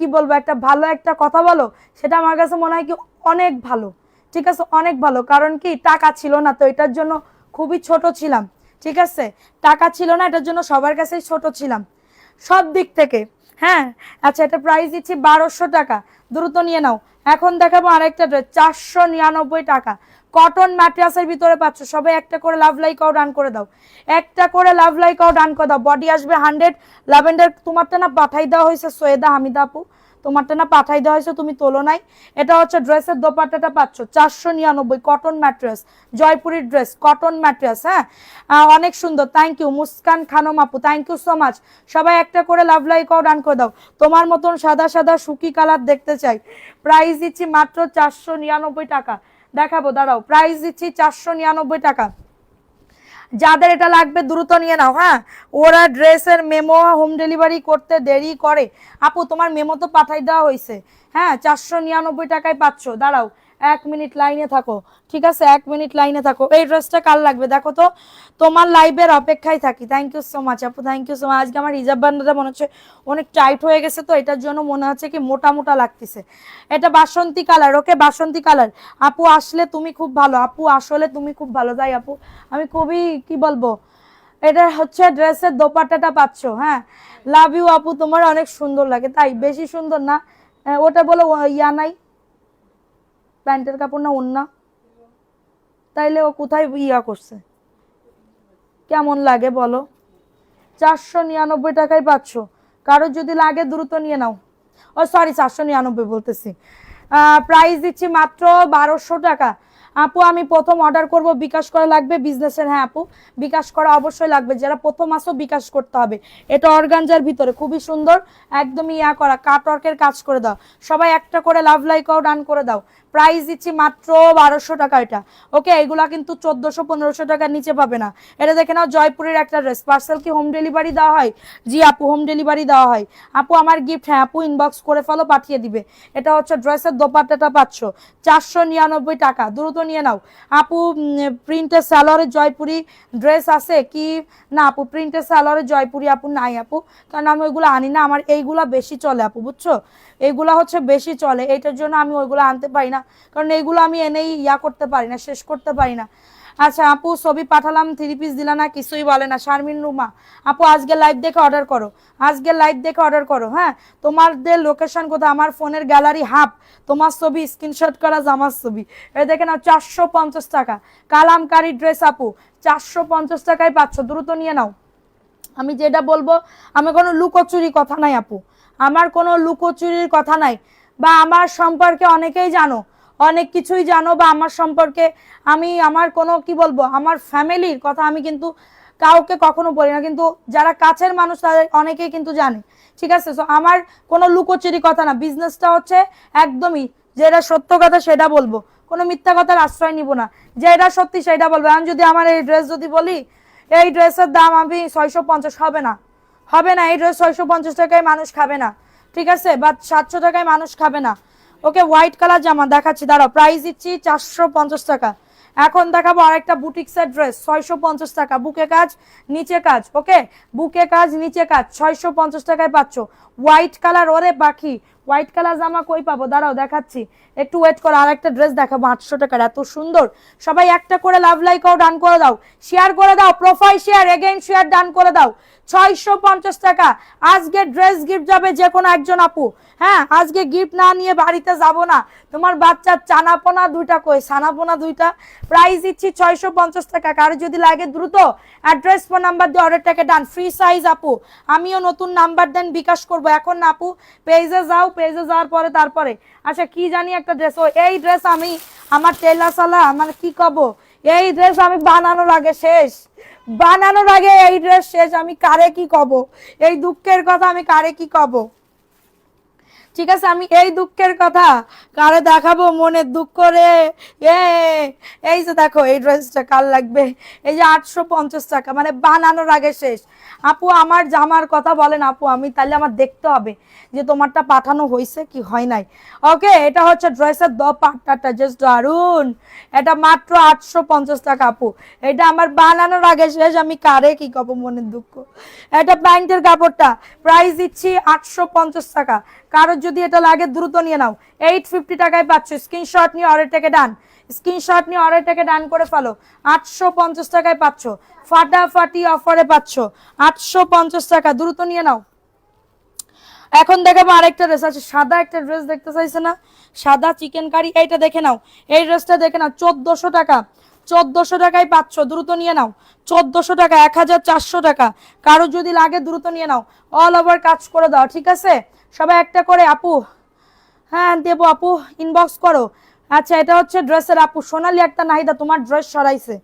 কি বলবো, একটা ভালো একটা কথা বলো, সেটা আমার কাছে মনে হয় কি অনেক ভালো। ঠিক আছে, অনেক ভালো। কারণ কি টাকা ছিল না, তো এটার জন্য খুবই ছোট ছিলাম। ঠিক আছে, টাকা ছিল না, এটার জন্য সবার কাছেই ছোট ছিলাম সব দিক থেকে। হ্যাঁ, আচ্ছা, এটা প্রাইস দিচ্ছি 1200 টাকা, দ্রুত নিয়ে নাও। এখন দেখাবো আরেকটা ড্রেস, 499 টাকা, কটন ম্যাট্রিয়াসের ভিতরে পাচ্ছ। সবাই একটা করে লাভ লাইক আও ডান করে দাও, একটা করে লাভ লাইক আও ডান করে দাও। বডি আসবে 100 ল্যাভেন্ডার। তোমারটা না পাঠাই দেওয়া হয়েছে সৈয়দা হামিদা আপু, তোমারটা না পাঠাই দেওয়া হয়েছে, তুমি তোলো নাই। এটা হচ্ছে ড্রেসের দোপাট্টাটা পাচ্ছ 499 কটন ম্যাট্রেস, জয়পুরের ড্রেস কটন ম্যাট্রেস। হ্যাঁ অনেক সুন্দর, থ্যাংক ইউ মুস্কান খানম আপু, থ্যাংক ইউ সো মাচ। সবাই একটা করে লাভ লাইক আও ডান করে দাও। তোমার মতন সাদা সাদা সুকি কালার দেখতে চাই। প্রাইস দিচ্ছি মাত্র 499 টাকা। দেখাবো দাঁড়াও, প্রাইস দিচ্ছি 499 টাকা। যাদের এটা লাগবে দ্রুত নিয়ে নাও। হ্যাঁ ওরা ড্রেসের মেমো হোম ডেলিভারি করতে দেরি করে। আপু তোমার মেমো তো পাঠাই দেওয়া হয়েছে। হ্যাঁ 499 টাকায় পাচ্ছ। দাঁড়াও 1 মিনিট লাইনে থাকো, ঠিক আছে 1 মিনিট লাইনে থাকো। এই ড্রেসটা কার লাগবে দেখো তো, তোমার লাইভের অপেক্ষায় থাকি। থ্যাংক ইউ সো মাচ আপু, থ্যাংক ইউ সো মাচ। আজকে আমার হিজাব বান্ডাটা মনে হচ্ছে অনেক টাইট হয়ে গেছে, তো এটার জন্য মনে হচ্ছে কি মোটা মোটা লাগতেছে। এটা বাসন্তী কালার, ওকে বাসন্তী কালার। আপু আসলে তুমি খুব ভালো, আপু আসলে তুমি খুব ভালো। তাই আপু আমি খুবই কি বলবো, এটা হচ্ছে ড্রেসের দোপাট্টাটা পাচ্ছ। হ্যাঁ লাভ ইউ আপু, তোমার অনেক সুন্দর লাগে। তাই বেশি সুন্দর না, ওটা বলো ইয়া নাই প্যান্টের কাপড় না ওন্না, তাইলে ও কোথায় ইয়া করছে, কেমন লাগে বলো। 499 টাকায় পাচ্ছ। কারো যদি লাগে দ্রুত নিয়ে নাও। ও সরি 499 বলতেছি। প্রাইস দিচ্ছি মাত্র 1200 টাকা। আপু আমি প্রথম অর্ডার করব, বিকাশ করা লাগবে বিজনেসের। হ্যাঁ আপু বিকাশ করা অবশ্যই লাগবে, যারা প্রথম আসো বিকাশ করতে হবে। এটা অর্গানজার ভিতরে খুবই সুন্দর, একদমই ইয়া করা কাট ওয়ার্কের কাজ করে দাও। সবাই একটা করে লাভ লাইকও ডান করে দাও। প্রাইস দিচ্ছি মাত্র 1200 টাকা এটা। ওকে এগুলা কিন্তু 1400-1500 টাকার নিচে পাবে না। এটা দেখে নাও জয়পুরের একটা ড্রেস। পার্সেল কি হোম ডেলিভারি দেওয়া হয়? জি আপু হোম ডেলিভারি দেওয়া হয়। আপু আমার গিফট, হ্যাঁ আপু ইনবক্স করে ফেলো পাঠিয়ে দিবে। এটা হচ্ছে ড্রেসের দোপাট্টাটা পাচ্ছ 499 টাকা, দ্রুত নিয়ে নাও। আপু প্রিন্টের সালোয়ারের জয়পুরি ড্রেস আছে কি? না আপু প্রিন্টের সালোয়ারের জয়পুরি আপু নাই আপু, কারণ আমি ওইগুলো আনি না। আমার এইগুলা বেশি চলে আপু, বুঝছো, এইগুলা হচ্ছে বেশি চলে, এইটার জন্য আমি ওইগুলো আনতে পারি না। কারণ এইগুলো আমি এনেই ইয়া করতে পারি না, শেষ করতে পারি না। আচ্ছা আপু ছবি পাঠালাম 3 পিস দিলা না, কিছুই বলে না। শারমিন রুমা আপু আজকে লাইভ দেখে অর্ডার করো, আজকে লাইভ দেখে অর্ডার করো। হ্যাঁ তোমাদের লোকেশন কোথায়? আমার ফোনের গ্যালারি হাফ তোমার ছবি স্ক্রিনশট করা জামার ছবি। এই দেখে নাও 450 টাকা কালামকারী ড্রেস আপু 450 টাকায় পাচ্ছ, দ্রুত নিয়ে নাও। আমি যেটা বলবো, আমি কোনো লুকোচুরি কথা নাই আপু, আমার কোনো লুকোচুরির কথা নাই। বা আমার সম্পর্কে অনেকেই জানো, অনেক কিছুই জানো, বা আমার সম্পর্কে আমি আমার কোনো কি বলবো আমার ফ্যামিলির কথা আমি কিন্তু কাউকে কখনো বলি না, কিন্তু যারা কাছের মানুষ তাদের অনেকেই কিন্তু জানে। ঠিক আছে, তো আমার কোনো লুকোচুরি কথা না। বিজনেসটা হচ্ছে একদমই যেটা সত্য কথা সেটা বলবো, কোনো মিথ্যা কথার আশ্রয় নিব না। যেটা সত্যি সেটা বলবো। আমি যদি আমার এই ড্রেস যদি বলি এই ড্রেসের দাম আমি 650, হবে না, হবে না। এই ড্রেস 650 টাকায় মানুষ খাবে না, ঠিক আছে, বা 700 টাকায় মানুষ খাবে না। ওকে হোয়াইট কালার জামা দেখাচ্ছি, দাঁড়াও প্রাইস দিচ্ছি 450 টাকা। এখন দেখাবো আরেকটা বুটিক্সের ড্রেস 650 টাকা, বুকে কাজ নিচে কাজ। ওকে বুকে কাজ নিচে কাজ 650 টাকায় পাচ্ছ। হোয়াইট কালার, ওরে পাখি হোয়াইট কালার জামা কই পাবো, দাঁড়াও দেখাচ্ছি, একটু ওয়েট করো। আর একটা ড্রেস দেখাবো 800 টাকার, এত সুন্দর। সবাই একটা করে লাভ লাইকও ডান করে দাও, শেয়ার করে দাও, profile share again share done করে দাও। 650 টাকা আজকে ড্রেস গিফট যাবে যে কোনো একজন আপু। হ্যাঁ আজকে গিফট না নিয়ে বাড়িতে যাব না, তোমার বাচ্চার চানাপোনা দুইটা কই সানাপোনা দুইটা। প্রাইস দিচ্ছি 650 টাকা। কারো যদি লাগে দ্রুত অ্যাড্রেস ফোন নাম্বার দিয়ে অর্ডারটাকে ডান। ফ্রি সাইজ আপু, আমিও নতুন নাম্বার দেন বিকাশ করব এখন না আপু, পেজে যাও, পেজে যাওয়ার পরে তারপরে আচ্ছা কি জানি একটা ড্রেস, ও এই ড্রেস আমি আমার টেলার সালা আমার কি কব, এই ড্রেস আমি বানানোর আগে শেষ, বানানোর আগে এই ড্রেস শেষ, আমি কারে কি কব, এই দুঃখের কথা আমি কারে কি কব। ঠিক আছে আমি এই দুঃখের কথা কারে দেখাবো, মনের দুঃখ রে। এই যে দেখো এই ড্রেসটা কার লাগবে, এই যে 850 টাকা, মানে বানানোর আগে শেষ। আপু আমার জামার কথা বলেন আপু, আমি তাহলে আমার দেখতে হবে যে তোমারটা পাঠানো হয়েছে কি হয় নাই। ওকে এটা হচ্ছে ড্রেসের দোপাট্টাটা জাস্ট দারুন, এটা মাত্র 850 টাকা আপু, এটা আমার বানানোর আগে শেষ, আমি কারে কি কব মনের দুঃখ। এটা প্যান্টের কাপড়টা প্রাইস দিচ্ছি 850 টাকা। কারোর যদি এটা লাগে দ্রুত নিয়ে নাও। 850 টাকায় পাচ্ছ, স্ক্রিনশট নিয়ে অর্ডারটাকে ডান, স্ক্রিনশট নিয়ে অর্ডারটাকে ডান করে ফেলো। 850 টাকায় পাচ্ছ, ফাটাফাটি অফারে পাচ্ছ 850 টাকা, দ্রুত নিয়ে নাও। এখন দেখাবো আরেকটা ড্রেস আছে, সাদা একটা ড্রেস দেখতে চাইছে না, সাদা চিকেন কারি, এইটা দেখে নাও, এই ড্রেসটা দেখে নাও, 1400 টাকা, 1400 টাকায় পাচ্ছ, দ্রুত নিয়ে নাও, 1400 টাকা, 1400 টাকা, কারো যদি লাগে দ্রুত নিয়ে নাও, অল ওভার কাজ করে দাও, ঠিক আছে? সবাই একটা করে আপু, হ্যাঁ দেবো আপু, ইনবক্স করো। আচ্ছা এটা হচ্ছে ড্রেসের আপু সোনালি একটা নাহিদা, তোমার ড্রেস সরাইছে,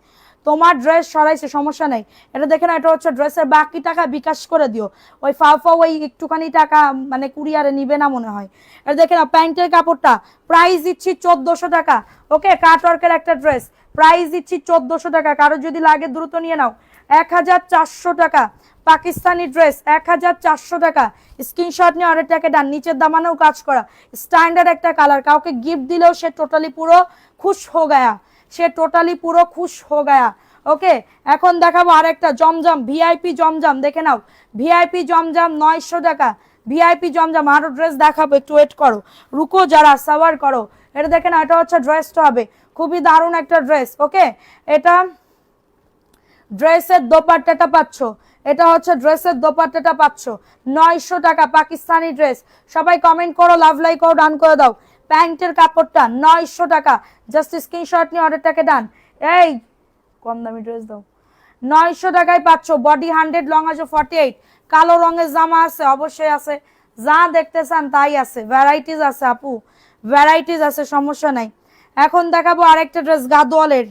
তোমার ড্রেস সরাইছে, সমস্যা নাই, এটা দেখে না, এটা হচ্ছে ড্রেসের বাকি টাকা বিকাশ করে দিও, ওই ফাও ওই একটুখানি টাকা মানে কুরিয়ারে নিবে না মনে হয়। এটা দেখে না, প্যান্টের কাপড়টা প্রাইস দিচ্ছি 1400 টাকা, ওকে, কাটওয়ার্কের একটা ড্রেস, প্রাইস দিচ্ছি 1400 টাকা, কারো যদি লাগে দ্রুত নিয়ে নাও, 1400 টাকা, পাকিস্তানি ড্রেস 1400 টাকা, স্ক্রিনশট নিয়ে অর্ডারটাকে ডান, নিচের দামানেও কাজ করা, স্ট্যান্ডার্ড একটা কালার, কাউকে গিফট দিলেও সে টোটালি পুরো খুশ হো গায়া, সে টোটালি পুরো খুশ হো গায়া, ওকে। এখন দেখাবো আরেকটা জমজম, ভিআইপি জমজম, দেখে নাও, ভিআইপি জমজম 900 টাকা, ভিআইপি জমজম, আরো ড্রেস দেখাবো, একটু ওয়েট করো, রুকো যারা সাবার করো, এটা দেখে নাও, এটা হচ্ছে ড্রেসটা হবে খুবই দারুণ একটা ড্রেস, ওকে। এটা ড্রেসের দোপাট্টাটা পাচ্ছ, এটা হচ্ছে ড্রেসের দোপাট্টাটা পাচ্ছ 900 টাকা, পাকিস্তানি ড্রেস, সবাই কমেন্ট করো, লাভ লাইক করো, ডান করে দাও, প্যান্টের কাপড়টা 900 টাকা, জাস্ট স্ক্রিনশট নিয়ে অর্ডারটাকে ডান, এই কম দামি ড্রেস দাও, 900 টাকায় পাচ্ছ, বডি 100, লং আছে 48, কালো রঙের জামা আছে, অবশ্যই আছে, যা দেখতে চান তাই আছে, ভ্যারাইটিস আছে আপু, ভ্যারাইটিস আছে, সমস্যা নাই। এখন দেখাবো আরেকটা ড্রেস গাদোয়ালের,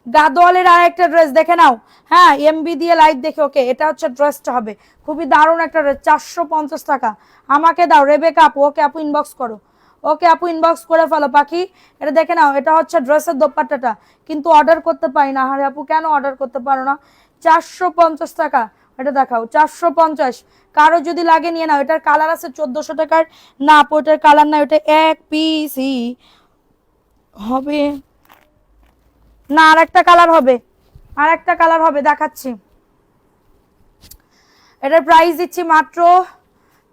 গাদোয়ালের আরেকটা ড্রেস দেখে নাও, হ্যাঁ এমবি দিয়ে লাইভ দেখে, ওকে, এটা হচ্ছে ড্রেসটা হবে খুবই দারুণ একটা ড্রেস, 450 টাকা, আমাকে দাও রেবেকা আপু, ওকে আপু ইনবক্স করো, ওকে আপু ইনবক্স করে ফেলো পাখি, এটা দেখে নাও, এটা হচ্ছে ড্রেসের দোপাট্টাটা, কিন্তু অর্ডার করতে পারি না, আরে আপু কেন অর্ডার করতে পারো না, 450 টাকা, এটা দেখাও 450, কারো যদি লাগে নিয়ে নাও, এটার কালার আছে 1400 টাকার, না আপু এটার কালার না, ওটা এক পিসই হবে না, আর একটা কালার হবে, আর একটা কালার হবে, দেখাচ্ছি, এটার প্রাইস দিচ্ছি মাত্র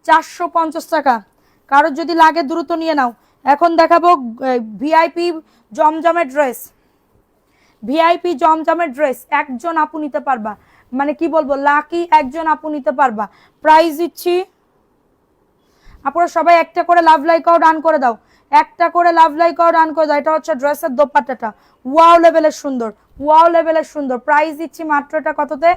450 টাকা, কারোর যদি লাগে দ্রুত নিয়ে নাও। এখন দেখাবো ভিআইপি জমজমের ড্রেস, ভিআইপি জমজমের ড্রেস, একজন আপু নিতে পারবা, মানে কি বলবো, লাকি একজন আপু নিতে পারবা, প্রাইস দিচ্ছি, আপনারা সবাই একটা করে লাভ লাইক আও ডান করে দাও, একটা করে লাভ লাইক আও ডান করে দাও, এটা হচ্ছে ড্রেসের দোপাট্টাটা, ওয়াও লেভেলের সুন্দর, ওয়াও লেভেলের সুন্দর, প্রাইস দিচ্ছি মাত্র, এটা কততে,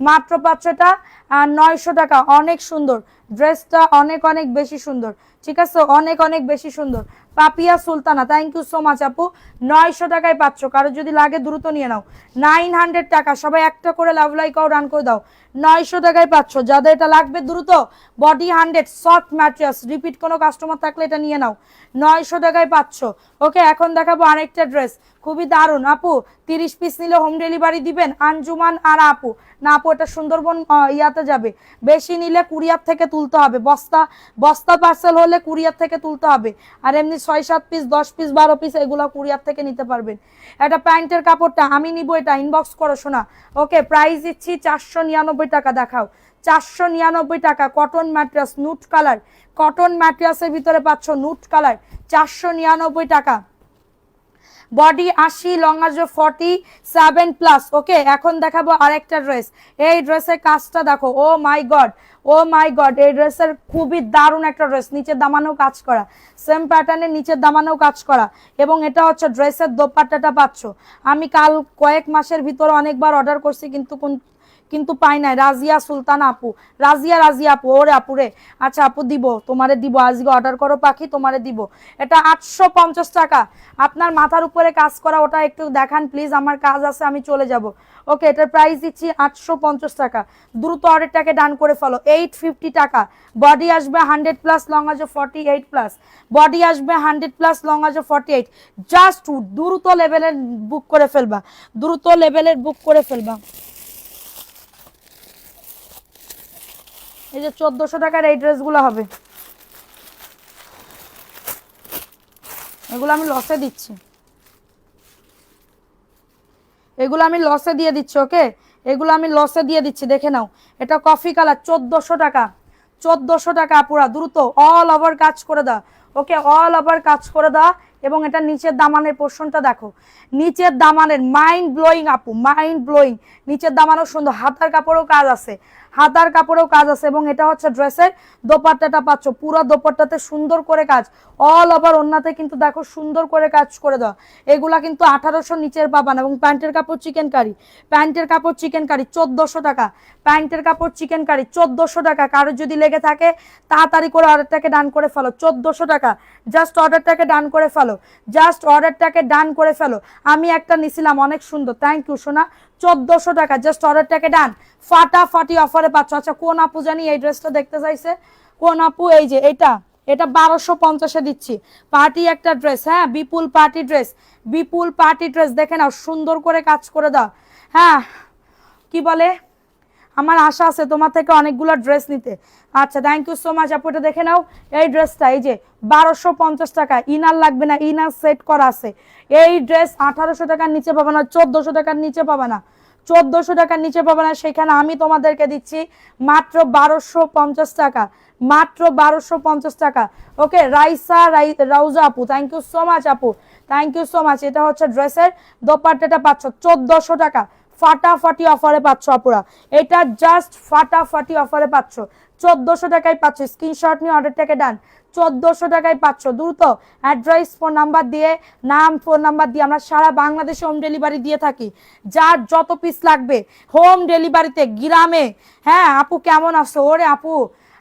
মাত্র 500 আর 900 টাকা, অনেক সুন্দর ড্রেসটা, অনেক অনেক বেশি সুন্দর, ঠিক আছে, অনেক অনেক বেশি সুন্দর, Papiya Sultana, thank you so much আপু, 900 টাকায় পাচ্ছ, কারো যদি লাগে দ্রুত নিয়ে নাও, 900 টাকা, সবাই একটা করে লাভ লাইক আও ডান করে দাও, 900 টাকায় পাচ্ছ, যাদের এটা লাগবে দ্রুত, বডি 100 সফট ম্যাট্রেস, রিপিট কোনো কাস্টমার থাকলে এটা নিয়ে নাও, 900 টাকায় পাচ্ছ, ওকে। এখন দেখাবো আরেকটা ড্রেস খুবই দারুণ আপু, 30 পিস নিলে হোম ডেলিভারি দিবেন, আঞ্জুমান আর আপু, না আপু এটা সুন্দরবন ইয়াতে যাবে, বেশি নিলে কুরিয়ার থেকে তুলতে হবে, বস্তা বস্তা পার্সেল হলে কুরিয়ার থেকে তুলতে হবে, আর এমনি 6-7 পিস 10 পিস 12 পিস এগুলো কুরিয়ার থেকে নিতে পারবেন। এটা প্যান্টের কাপড়টা আমি নিব, এটা ইনবক্স করো শোনা, ওকে, প্রাইস দিচ্ছি 499 টাকা, দেখাও 499 টাকা, cotton mattress nude colour, cotton ম্যাট্রেসের ভিতরে পাচ্ছ নুট কালার, 499 টাকা, বডি 80, লং আছে 47 প্লাস, ওকে। এখন দেখাবো আরেকটা ড্রেস, এই ড্রেসের কাজটা দেখো, ও my god, O my god, এই ড্রেসের খুবই দারুণ একটা ড্রেস, নিচের দামানেও কাজ করা, সেম প্যাটার্নের নিচের দামানেও কাজ করা, এবং এটা হচ্ছে ড্রেসের দোপাট্টাটা পাচ্ছ, আমি কাল কয়েক মাসের ভিতরে অনেকবার অর্ডার করছি, কিন্তু পাই নাই, রাজিয়া সুলতান আপু, রাজিয়া আপু, ওরে আপুরে, আচ্ছা আপু দিব, তোমারে দিব, আজকে অর্ডার করো পাখি, তোমারে দিব, এটা 850 টাকা, আপনার মাথার উপরে কাজ করা, ওটা একটু দেখান প্লিজ, আমার কাজ আছে আমি চলে যাব, ওকে। এটার প্রাইস দিচ্ছি 850 টাকা, দ্রুত অর্ডারটাকে ডান করে ফেলো, 850 টাকা, বডি আসবে 100 প্লাস, লং আছে 48 প্লাস, বডি আসবে 100 প্লাস, লং আছে 48, জাস্ট দ্রুত লেভেলের বুক করে ফেলবা, দ্রুত লেভেলের বুক করে ফেলবা। এই যে 1400 টাকার এই ড্রেসগুলো হবে, এগুলো আমি লসে দিচ্ছি, এগুলো আমি লসে দিয়ে দিচ্ছি, ওকে, এগুলো আমি লসে দিয়ে দিচ্ছি, দেখে নাও, এটা কফি কালার, 1400 টাকা, 1400 টাকা, পুরা দ্রুত অল ওভার কাজ করে দাও, ওকে, অল ওভার কাজ করে দাও, এবং এটা নিচের দামানের পোর্শনটা দেখো, নিচের দামানের মাইন্ড ব্লোয়িং আপু, মাইন্ড ব্লোয়িং। নিচের দামানও সুন্দর, হাতার কাপড়েও কাজ আছে, হাতার কাপড়েও কাজ আছে। এবং এটা হচ্ছে ড্রেসের দোপাট্টাটা পাচ্ছ, পুরো দোপাট্টাতে সুন্দর করে কাজ, অল ওভার ওন্নাতে কিন্তু দেখো সুন্দর করে কাজ করে দেওয়া। এগুলা কিন্তু 1800 নিচের পাবা না। এবং প্যান্টের কাপড় চিকেন কারি, প্যান্টের কাপড় চিকেন কারি 1400 টাকা, প্যান্টের কাপড় চিকেন কারি 1400 টাকা। কারোর যদি লেগে থাকে তাড়াতাড়ি করে অর্ডারটাকে ডান করে ফেলো, 1400 টাকা। জাস্ট অর্ডারটাকে ডান করে ফেলো, জাস্ট অর্ডারটাকে ডান করে ফেলো। আমি একটা নিছিলাম অনেক সুন্দর, থ্যাংক ইউ সোনা, 1400 টাকা। জাস্ট অর্ডারটাকে ডান, ফাটাফাটি অফারে পাচ্ছ। আচ্ছা কোন আপু জানি এই ড্রেসটা দেখতে চাইছে, কোন আপু? এই যে এটা, এটা 1250-এ দিচ্ছি। পার্টি একটা ড্রেস, হ্যাঁ বিপুল পার্টি ড্রেস, বিপুল পার্টি ড্রেস। দেখে নাও সুন্দর করে কাজ করে দাও। হ্যাঁ কি বলে, আমার আশা আছে তোমার থেকে অনেকগুলো ড্রেস নিতে। আচ্ছা থ্যাংক ইউ সো মাচ আপু। এটা দেখে নাও, এই ড্রেসটা এই যে 1250 টাকা, ইনার লাগবে না, ইনার সেট করা আছে। এই ড্রেস 1800 টাকার নিচে পাবে না, 1400 টাকার নিচে পাবে না, 1400 টাকার নিচে পাবে না। সেখানে আমি তোমাদেরকে দিচ্ছি মাত্র 1250 টাকা, মাত্র 1250 টাকা। ওকে রাইসা রাউজা আপু, থ্যাংক ইউ সো মাচ আপু, থ্যাংক ইউ সো মাচ। এটা হচ্ছে ড্রেসের দোপাট্টাটা পাচ্ছ 1400 টাকা, ফাটাফাটি অফারে পাচ্ছ আপুরা। এটা জাস্ট ফাটাফাটি অফারে পাচ্ছ, 1400 টাকায় পাচ্ছ। স্ক্রিনশট নিয়ে অর্ডারটাকে ডান, 1400 টাকায় পাচ্ছ। দ্রুত অ্যাড্রেস ফোন নাম্বার দিয়ে, নাম ফোন নাম্বার দিয়ে আমরা সারা বাংলাদেশে হোম ডেলিভারি দিয়ে থাকি। যার যত পিস লাগবে হোম ডেলিভারিতে, গ্রামে। হ্যাঁ আপু কেমন আছো? ওরে আপু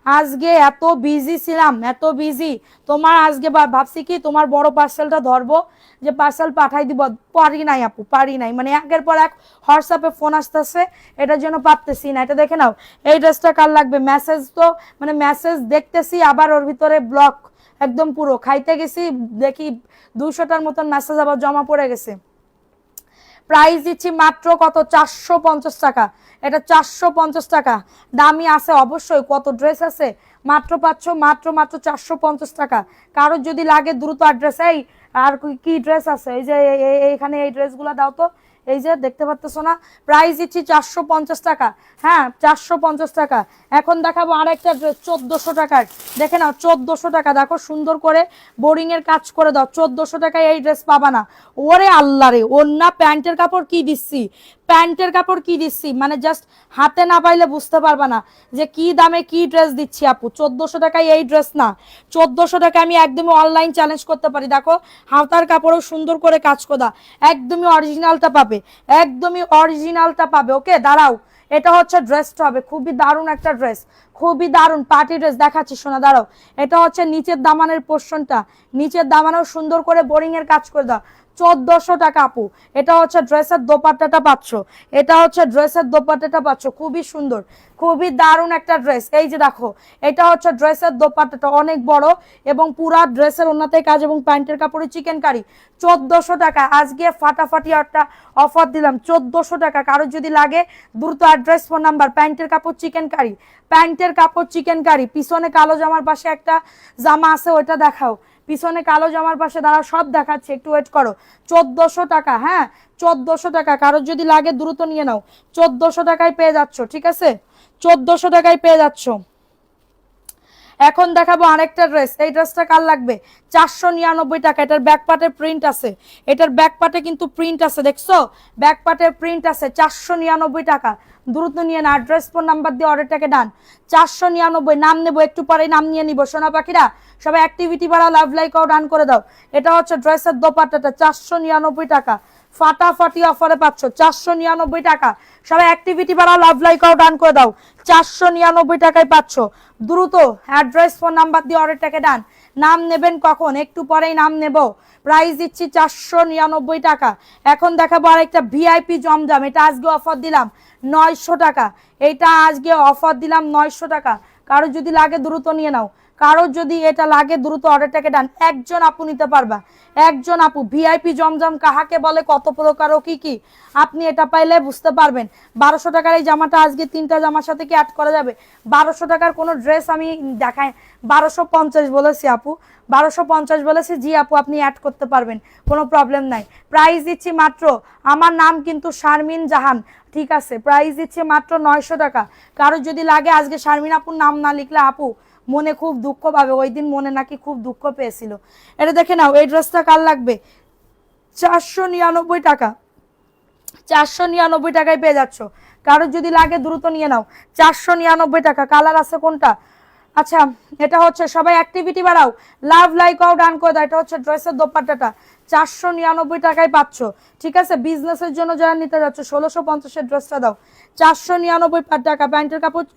আজকে এত বিজি ছিলাম, এত বিজি। তোমার আজকে ভাবছি কি তোমার বড় পার্সেলটা ধরবো, যে পার্সেল পাঠাই দিব, পারি নাই আপু, পারি নাই। মানে একের পর এক হোয়াটসঅ্যাপে ফোন আসতেছে, এটার জন্য পারতেছি না। এটা দেখে নাও, এই ড্রেসটা কার লাগবে? মেসেজ তো মানে মেসেজ দেখতেছি, আবার ওর ভিতরে ব্লক একদম পুরো। খাইতে গেছি দেখি 200টার মতন মেসেজ আবার জমা পড়ে গেছে। প্রাইস দিচ্ছি মাত্র কত? 450 টাকা। এটা 450 টাকা। দামি আছে অবশ্যই, কত ড্রেস আছে, মাত্র পাচ্ছ মাত্র মাত্র 450 টাকা। কারোর যদি লাগে দ্রুত অ্যাড্রেস। এই আর কি ড্রেস আছে? এই যে এইখানে এই ড্রেসগুলো দাও তো, এই যে দেখতে পাচ্ছ না, প্রাইস দিচ্ছি 450 টাকা। হ্যাঁ 450 টাকা। এখন দেখাবো আরেকটা ড্রেস 1400 টাকার। দেখে নাও 1400 টাকা, দেখো সুন্দর করে বোরিং এর কাজ করে দাও। 1400 টাকায় এই ড্রেস পাবা না। ওরে আল্লাহ রে, ওন্না প্যান্টের কাপড় কি দিচ্ছি, প্যান্টের কাপড় কি দিচ্ছি, মানে জাস্ট হাতে না পাইলে বুঝতে পারবা না যে কি দামে কি ড্রেস দিচ্ছি আপু। 1400 টাকায় এই ড্রেস না, 1400 টাকা আমি একদমই অনলাইন চ্যালেঞ্জ করতে পারি। দেখো হাতার কাপড়ও সুন্দর করে কাজ করা, একদমই অরিজিনালটা পাবে, একদমই অরিজিনালটা পাবে। ওকে দাঁড়াও, এটা হচ্ছে ড্রেসটা হবে খুবই দারুণ একটা ড্রেস, খুবই দারুণ পার্টি ড্রেস দেখাচ্ছি শোনা। দাঁড়াও, এটা হচ্ছে নিচের দামানের পোর্শনটা, নিচের দামানেও সুন্দর করে বোরিং এর কাজ করে দাও। 1400 টাকা আপু। এটা হচ্ছে ড্রেসের দোপাট্টাটা পাচ্ছ, এটা হচ্ছে ড্রেসের দোপাট্টাটা পাচ্ছ, খুবই সুন্দর, খুবই দারুণ একটা ড্রেস। এই যে দেখো, এটা হচ্ছে ড্রেসের দোপাট্টাটা অনেক বড় এবং পুরা ড্রেসের ওন্নাতে কাজ এবং প্যান্টের কাপড়ে চিকেন কারি। 1400 টাকা। আজকে ফাটাফাটি একটা অফার দিলাম, 1400 টাকা। কারোর যদি লাগে দ্রুত অ্যাড্রেস ফোন নাম্বার। প্যান্টের কাপড় চিকেন কারি, প্যান্টের কাপড় চিকেন কারি। পিছনে কালো জামার পাশে একটা জামা আছে, ওইটা দেখাও। পিছনে কালো জামার পাশে দাঁড়া, সব দেখাচ্ছে, একটু ওয়েট করো। 1400 টাকা, হ্যাঁ 1400 টাকা। কারোর যদি লাগে দ্রুত নিয়ে নাও, 1400 টাকায় পেয়ে যাচ্ছ, ঠিক আছে, 1400 টাকায় পেয়ে যাচ্ছ। এখন দেখাবো আরেকটা ড্রেস। এই ড্রেসটা কার লাগবে? 499 টাকা। এটার ব্যাক পার্টে প্রিন্ট আছে, এটার ব্যাক পার্টে কিন্তু প্রিন্ট আছে, দেখছো ব্যাক পার্টে প্রিন্ট আছে। 499 টাকা। দ্রুত নিয়ে না, অ্যাড্রেস ফোন নাম্বার দিয়ে অর্ডারটাকে ডান। 499। নাম নেবো একটু পরে, নাম নিয়ে নিবো সোনা পাখিরা। সবাই অ্যাক্টিভিটি বাড়াও, লাভ লাইকও ডান করে দাও। এটা হচ্ছে ড্রেসের দোপাট্টাটা, 499 টাকা। ফাটাফাটি অফারে পাচ্ছ 499 টাকা। সবাই অ্যাক্টিভিটি বাড়াও, লাভ লাইকও ডান করে দাও। 499 টাকায় পাচ্ছ। দ্রুত অ্যাড্রেস ফোন নাম্বার দিয়ে অর্ডারটাকে ডান। নাম নেবেন কখন? একটু পরেই নাম নেব। প্রাইস দিচ্ছি 499 টাকা। এখন দেখাবো আরেকটা ভিআইপি জমজম। এটা আজকে অফার দিলাম 900 টাকা। এটা আজকে অফার দিলাম 900 টাকা। কারো যদি লাগে দ্রুত নিয়ে নাও, কারো যদি এটা লাগে দ্রুত অর্ডারটাকে ডান। একজন আপু নিতে পারবা, একজন আপু। ভিআইপি জমজম কাহাকে বলে, কত প্রকার ও কি কি, আপনি এটা পাইলে বুঝতে পারবেন। 1200 টাকার এই জামাটা আজকে 3টা জামার সাথে কি অ্যাড করা যাবে? 1200 টাকার কোনো ড্রেস আমি দেখাই, 1250 বলেছি আপু, 1250 বলেছি। জি আপু আপনি অ্যাড করতে পারবেন, কোনো প্রবলেম নাই। প্রাইস দিচ্ছি মাত্র, আমার নাম কিন্তু শারমিন জাহান, ঠিক আছে। প্রাইস দিচ্ছে মাত্র 900 টাকা। কারো যদি লাগে আজকে শারমিন আপুর নাম না লিখলে আপু মনে খুব দুঃখ পাবে, ওই দিন মনে নাকি খুব দুঃখ পেয়েছিল। এটা দেখে নাও, এই ড্রেসটা কার লাগবে? 499 টাকা, 499 টাকায় পেয়ে যাচ্ছ। কারোর যদি লাগে দ্রুত নিয়ে নাও, 499 টাকা। কালার আছে কোনটা? আচ্ছা, এটা হচ্ছে সবাই অ্যাক্টিভিটি বাড়াও, লাভ লাইক আউট ডান করে দাও। এটা হচ্ছে ড্রেসের দোপাট্টাটা 499 টাকায় পাচ্ছ, ঠিক আছে। বিজনেসের জন্য যারা নিতে যাচ্ছ 1650-এর ড্রেসটা দাও, 499 টাকা। প্যান্টের কাপড়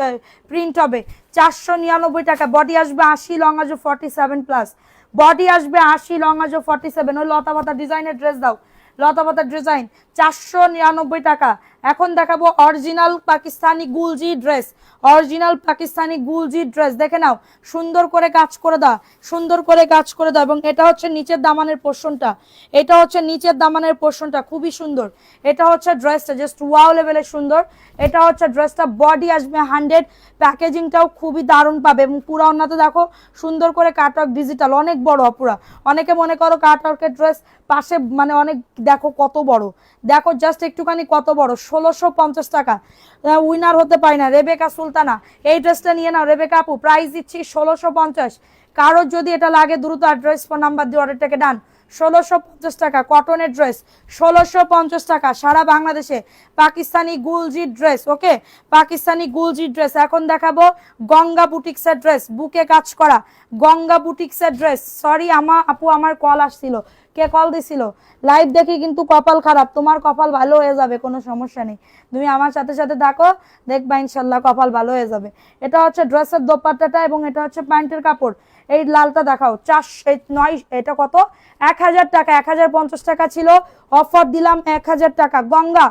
প্রিন্ট হবে, 499 টাকা। বডি আসবে 80, লং আসবে 47 প্লাস, বডি আসবে 80, লং আসবে 47। ওই লতা পাতা ডিজাইনের ড্রেস দাও, লতা পাতার ডিজাইন, 499 টাকা। এখন দেখাবো অরিজিনাল পাকিস্তানি গুলজি ড্রেস, অরিজিনাল পাকিস্তানি গুলজি ড্রেস দেখে নাও, সুন্দর করে কাজ করে দাও, সুন্দর করে কাজ করে দাও। এবং এটা হচ্ছে নিচের দামানের পোর্শনটা, এটা হচ্ছে নিচের দামানের পোর্শনটা, খুবই সুন্দর। এটা হচ্ছে ড্রেসটা জাস্ট ওয়াও লেভেলের সুন্দর। এটা হচ্ছে ড্রেসটা, বডি আসবে 100, প্যাকেজিংটাও খুবই দারুণ পাবে। এবং পুরো অন্যতে দেখো সুন্দর করে কাটওয়ার্ক ডিজিটাল, অনেক বড় অপুরা। অনেকে মনে করো কাটওয়ার্কের ড্রেস পাশে মানে অনেক, দেখো কত বড়, দেখো জাস্ট একটুখানি কত বড়। 1650 টাকা, উইনার হতে পারি না রেবেকা সুলতানা। এই ড্রেসটা নিয়ে নাও রেবেকা আপু, প্রাইস দিচ্ছি 1650। কারোর যদি এটা লাগে দ্রুত অ্যাড্রেস ফোন নাম্বার দিয়ে অর্ডারটাকে ডান। 1650 টাকা কটনের ড্রেস, 1650 টাকা সারা বাংলাদেশে। পাকিস্তানি গুলজি ড্রেস, ওকে, পাকিস্তানি গুলজি ড্রেস। এখন দেখাবো গঙ্গা বুটিক্সের ড্রেস, বুকে কাজ করা গঙ্গা বুটিক্সের ড্রেস। সরি আপু, আমার কল আসছিল। কে কল দিছিল? লাইভ দেখি কিন্তু কপাল খারাপ, তোমার কপাল ভালো হয়ে যাবে, কোনো সমস্যা নেই। তুমি আমার সাথে সাথে থাকো, দেখবা ইনশাল্লাহ কপাল ভালো হয়ে যাবে। এটা হচ্ছে ড্রেসের দোপাট্টাটা এবং এটা হচ্ছে প্যান্টের কাপড়। এই লালটা দেখাও, 409, এটা কত? 1000 টাকা, 1050 টাকা ছিল, অফার দিলাম 1000 টাকা। গঙ্গা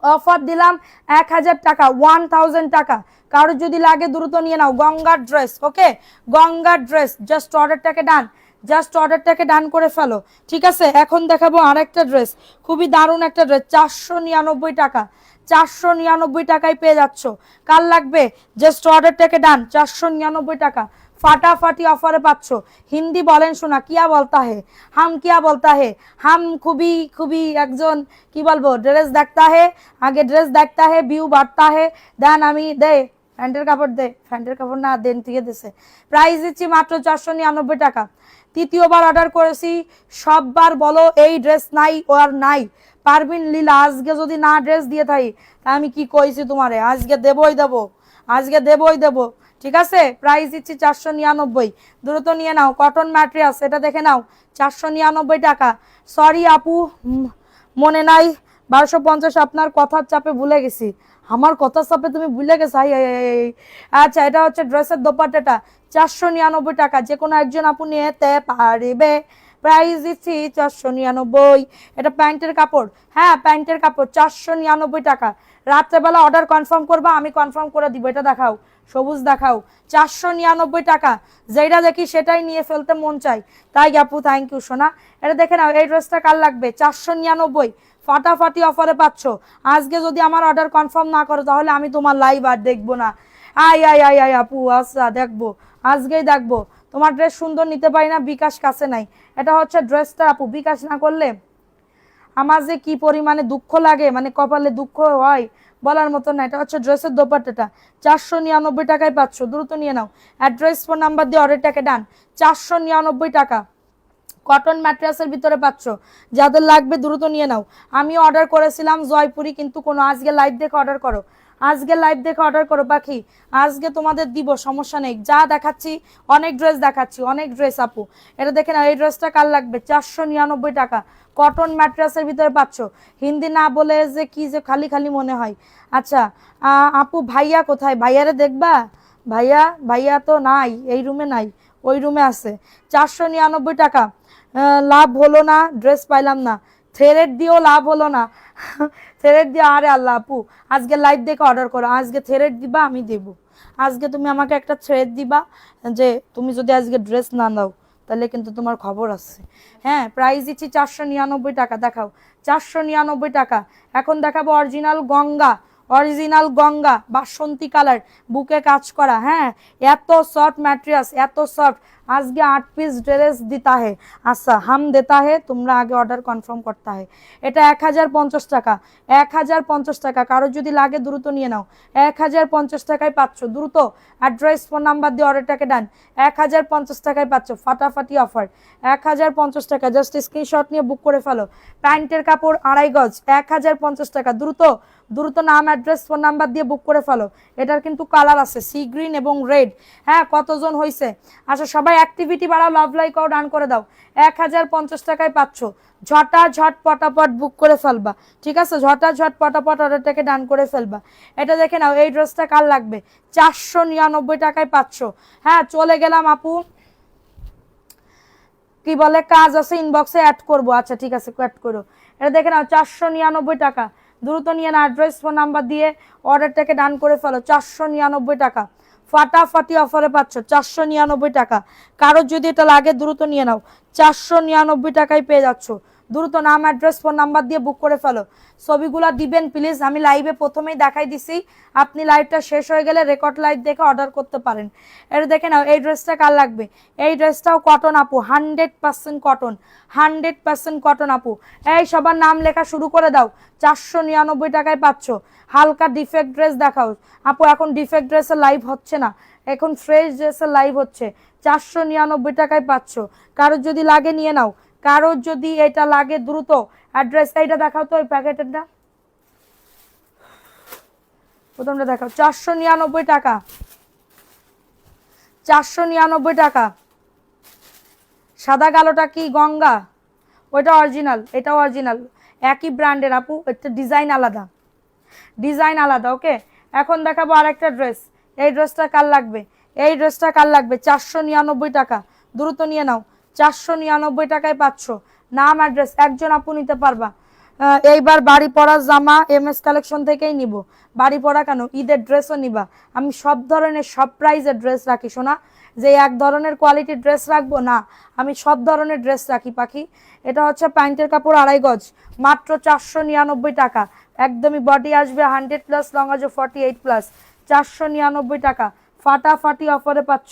অফার দিলাম 1000 টাকা, 1000 টাকা। কারো যদি লাগে দ্রুত নিয়ে নাও গঙ্গার ড্রেস, ওকে, গঙ্গার ড্রেস। জাস্ট অর্ডারটাকে ডান, জাস্ট অর্ডারটাকে ডান করে ফেলো, ঠিক আছে। এখন দেখাবো আরেকটা ড্রেস, খুবই দারুণ একটা ড্রেস, 499 টাকা, 499 টাকায় পেয়ে যাচ্ছ। কার লাগবে? জাস্ট অর্ডারটাকে ডান, 499 টাকা। ফাটাফাটি অফারে পাচ্ছ। হিন্দি বলেন শোনা, কিয়া বলতা হে, হাম কিয়া বলতা হে, হাম খুবই খুবই একজন কি বলবো, ড্রেস দেখতা হে, আগে ড্রেস দেখতা হে, ভিউ বাড়তা হে। দেন আমি দে প্যান্টের কাপড়, দে প্যান্টের কাপড় না দেন, থেকে দিছে। প্রাইস দিচ্ছি মাত্র 499 টাকা। তৃতীয়বার অর্ডার করেছি, সববার বলো এই ড্রেস নাই ও আর নাই। পারবিন লীলা, আজকে যদি না ড্রেস দিয়ে থাকি তা আমি কি কইছি তোমারে, আজকে দেবই দেবো, আজকে দেবই দেবো, ঠিক আছে। প্রাইস দিচ্ছি 499, দ্রুত নিয়ে নাও। কটন ম্যাটেরিয়ালস, এটা দেখে নাও, 499 টাকা। সরি আপু, মনে নাই, 1250 আপনার কথার চাপে ভুলে গেছি, আমার কথার চাপে তুমি ভুলে গেছো। আচ্ছা, এটা হচ্ছে ড্রেসের দোপাট্টাটা, 499 টাকা। যে কোনো একজন আপু নিতে পারবে। প্রাইস দিচ্ছি 499। এটা প্যান্টের কাপড়, হ্যাঁ প্যান্টের কাপড়, 499 টাকা। রাত্রেবেলা অর্ডার কনফার্ম করবা, আমি কনফার্ম করে দিব। এটা দেখাও, সবুজ দেখাও, 499 টাকা। যেটা দেখি সেটাই নিয়ে ফেলতে মন চাই, তাই আপু থ্যাংক ইউ সোনা। এটা দেখে নাও, এই ড্রেসটা কার লাগবে? 499, ফাটাফাটি অফারে পাচ্ছ। আজকে যদি আমার অর্ডার কনফার্ম না করো তাহলে আমি তোমার লাইভ আর দেখবো না। আই আই আই আই আপু, আচ্ছা দেখবো, আজকেই দেখবো। তোমার ড্রেস সুন্দর নিতে পারি না, বিকাশ কাছে নাই। এটা হচ্ছে ড্রেসটা আপু, বিকাশ না করলে আমার যে কি পরিমাণে দুঃখ লাগে, মানে কপালে দুঃখ হয় বলার মতো না। এটা হচ্ছে ড্রেসের দোপাট্টাটা, 499 টাকায় পাচ্ছ, দ্রুত নিয়ে নাও। অ্যাড্রেস ফোন নাম্বার দিয়ে অর্ডারটাকে ডান, 499 টাকা। কটন ম্যাট্রেসের ভিতরে পাচ্ছ, যাদের লাগবে দ্রুত নিয়ে নাও। আমি অর্ডার করেছিলাম জয়পুরি, কিন্তু কোনো, আজকে লাইভ দেখে অর্ডার করো, আজকে লাইভ দেখে অর্ডার করো পাখি, আজকে তোমাদের দিব, সমস্যা নেই। যা দেখাচ্ছি অনেক ড্রেস দেখাচ্ছি, অনেক ড্রেস আপু। এটা দেখে নাও, এই ড্রেসটা কার লাগবে? 499 টাকা, কটন ম্যাট্রেসের ভিতরে পাচ্ছ। হিন্দি না বলে যে কি যে খালি খালি মনে হয়। আচ্ছা আপু, ভাইয়া কোথায়? ভাইয়ারে দেখবা? ভাইয়া, ভাইয়া তো নাই, এই রুমে নাই, ওই রুমে আছে। 499 টাকা, লাভ হলো না, ড্রেস পাইলাম না। থ্রেড দিয়েও লাভ হলো না, থ্রেড দিয়ে, আরে আল্লাহ আপু, আজকে লাইভ দেখে অর্ডার করো। আজকে থ্রেড দিবা, আমি দেবো। আজকে তুমি আমাকে একটা থ্রেড দিবা, যে তুমি যদি আজকে ড্রেস না দাও তাহলে কিন্তু তোমার খবর আছে। হ্যাঁ, প্রাইস দিচ্ছি 499 টাকা। দেখাও, 499 টাকা। এখন দেখাবো অরিজিনাল গঙ্গা, অরিজিনাল গঙ্গা বাসন্তী কালার, বুকে কাজ করা, হ্যাঁ এত সফট ম্যাটেরিয়ালস, এত সফট। আজকে 8 পিস ড্রেস দিতা হে, আচ্ছা হাম দেতা হে, তোমরা আগে অর্ডার কনফার্ম করতে হয়। এটা 1050 টাকা, 1050 টাকা, কারো যদি লাগে দ্রুত নিয়ে নাও। 1050 টাকায় পাচ্ছ, দ্রুত অ্যাড্রেস ফোন নাম্বার দিয়ে অর্ডারটাকে ডান। 1050 টাকায় পাচ্ছ, ফাটাফাটি অফার। 1050 টাকা, জাস্ট স্ক্রিনশট নিয়ে বুক করে ফেলো। প্যান্টের কাপড় 2.5 গজ, 1050 টাকা, দ্রুত দ্রুত নাম অ্যাড্রেস ফোন নাম্বার দিয়ে বুক করে ফেলো। এটার কিন্তু কালার আছে সি গ্রিন এবং রেড। হ্যাঁ, কতজন হয়েছে? আচ্ছা সবাই অ্যাক্টিভিটি বাড়াও, লাভ লাইক ও ডান করে দাও। 1050 টাকায় পাচ্ছ, ঝট পটাপট বুক করে ফেলবা। ঠিক আছে, ঝট পটাপট অর্ডারটাকে ডান করে ফেলবা। এটা দেখে নাও, এই ড্রেসটা কার লাগবে? 499 টাকায় পাচ্ছ। হ্যাঁ, চলে গেলাম আপু, কি বলে কাজ আছে ইনবক্সে অ্যাড করবো। আচ্ছা ঠিক আছে, অ্যাড করো। এটা দেখে নাও 499 টাকা, দ্রুত নিয়ে না অ্যাড্রেস ফোন নাম্বার দিয়ে অর্ডারটাকে ডান করে ফেলো। 499 টাকা, ফাটাফাটি অফারে পাচ্ছ 499 টাকা। কারোর যদি এটা লাগে দ্রুত নিয়ে নাও, 499 টাকায় পেয়ে যাচ্ছ। দ্রুত নাম অ্যাড্রেস ফোন নাম্বার দিয়ে বুক করে ফেলো। ছবিগুলো দিবেন প্লিজ, আমি লাইভে প্রথমেই দেখাই দিছি, আপনি লাইভটা শেষ হয়ে গেলে রেকর্ড লাইভ দেখে অর্ডার করতে পারেন। এটা দেখে নাও, এই ড্রেসটা কার লাগবে? এই ড্রেসটাও কটন আপু, 100% কটন, 100% কটন আপু। এই সবার নাম লেখা শুরু করে দাও। 499 টাকায় পাচ্ছ। হালকা ডিফেক্ট ড্রেস দেখাও আপু, এখন ডিফেক্ট ড্রেসের লাইভ হচ্ছে না, এখন ফ্রেশ ড্রেসের লাইভ হচ্ছে। 499 টাকায় পাচ্ছ। কারোর যদি লাগে নিয়ে নাও, কারোর যদি এটা লাগে দ্রুত অ্যাড্রেস এইটা দেখাও তো, ওই প্যাকেটেরটা প্রথমটা দেখাও। 499 টাকা, 499 টাকা। সাদা কালোটা কি গঙ্গা? ওইটা অরিজিনাল, এটাও অরিজিনাল, একই ব্র্যান্ডের আপু, একটা ডিজাইন আলাদা, ডিজাইন আলাদা। ওকে, এখন দেখাবো আরেকটা ড্রেস। এই ড্রেসটা কার লাগবে? এই ড্রেসটা কার লাগবে? 499 টাকা, দ্রুত নিয়ে নাও। 499 টাকায় পাচ্ছ। নাম অ্যাড্রেস একজন আপু নিতে পারবা। এইবার বাড়ি পড়া জামা MS কালেকশন থেকেই নিব। বাড়ি পড়া কেন, ঈদের ড্রেসও নিবা। আমি সব ধরনের সব প্রাইজের ড্রেস রাখি সোনা, যে এক ধরনের কোয়ালিটির ড্রেস রাখবো না, আমি সব ধরনের ড্রেস রাখি পাখি। এটা হচ্ছে প্যান্টের কাপড় 2.5 গজ, মাত্র 499 টাকা। একদমই বডি আসবে 100+, লং আসবে 48+, 499 টাকা। ফাটাফাটি অফারে পাচ্ছ,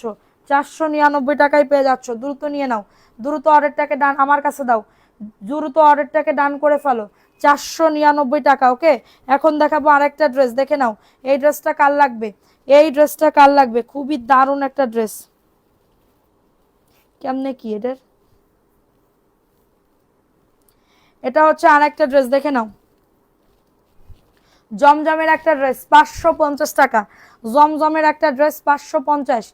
499 টাকায় পেয়ে যাচ্ছ। দ্রুত নিয়ে নাও, দ্রুত অর্ডারটাকে ডান আমার কাছে দাও, দ্রুত অর্ডারটাকে ডান করে ফেলো। 499 টাকা। ওকে, এখন দেখাবো আরেকটা ড্রেস, দেখে নাও এই ড্রেসটা কার লাগবে? এই ড্রেসটা কার লাগবে? খুবই দারুণ একটা ড্রেস। কেমনে কি এটার? এটা হচ্ছে আরেকটা ড্রেস, দেখে নাও, জমজমের একটা ড্রেস 550 টাকা। জমজমের একটা ড্রেস 550,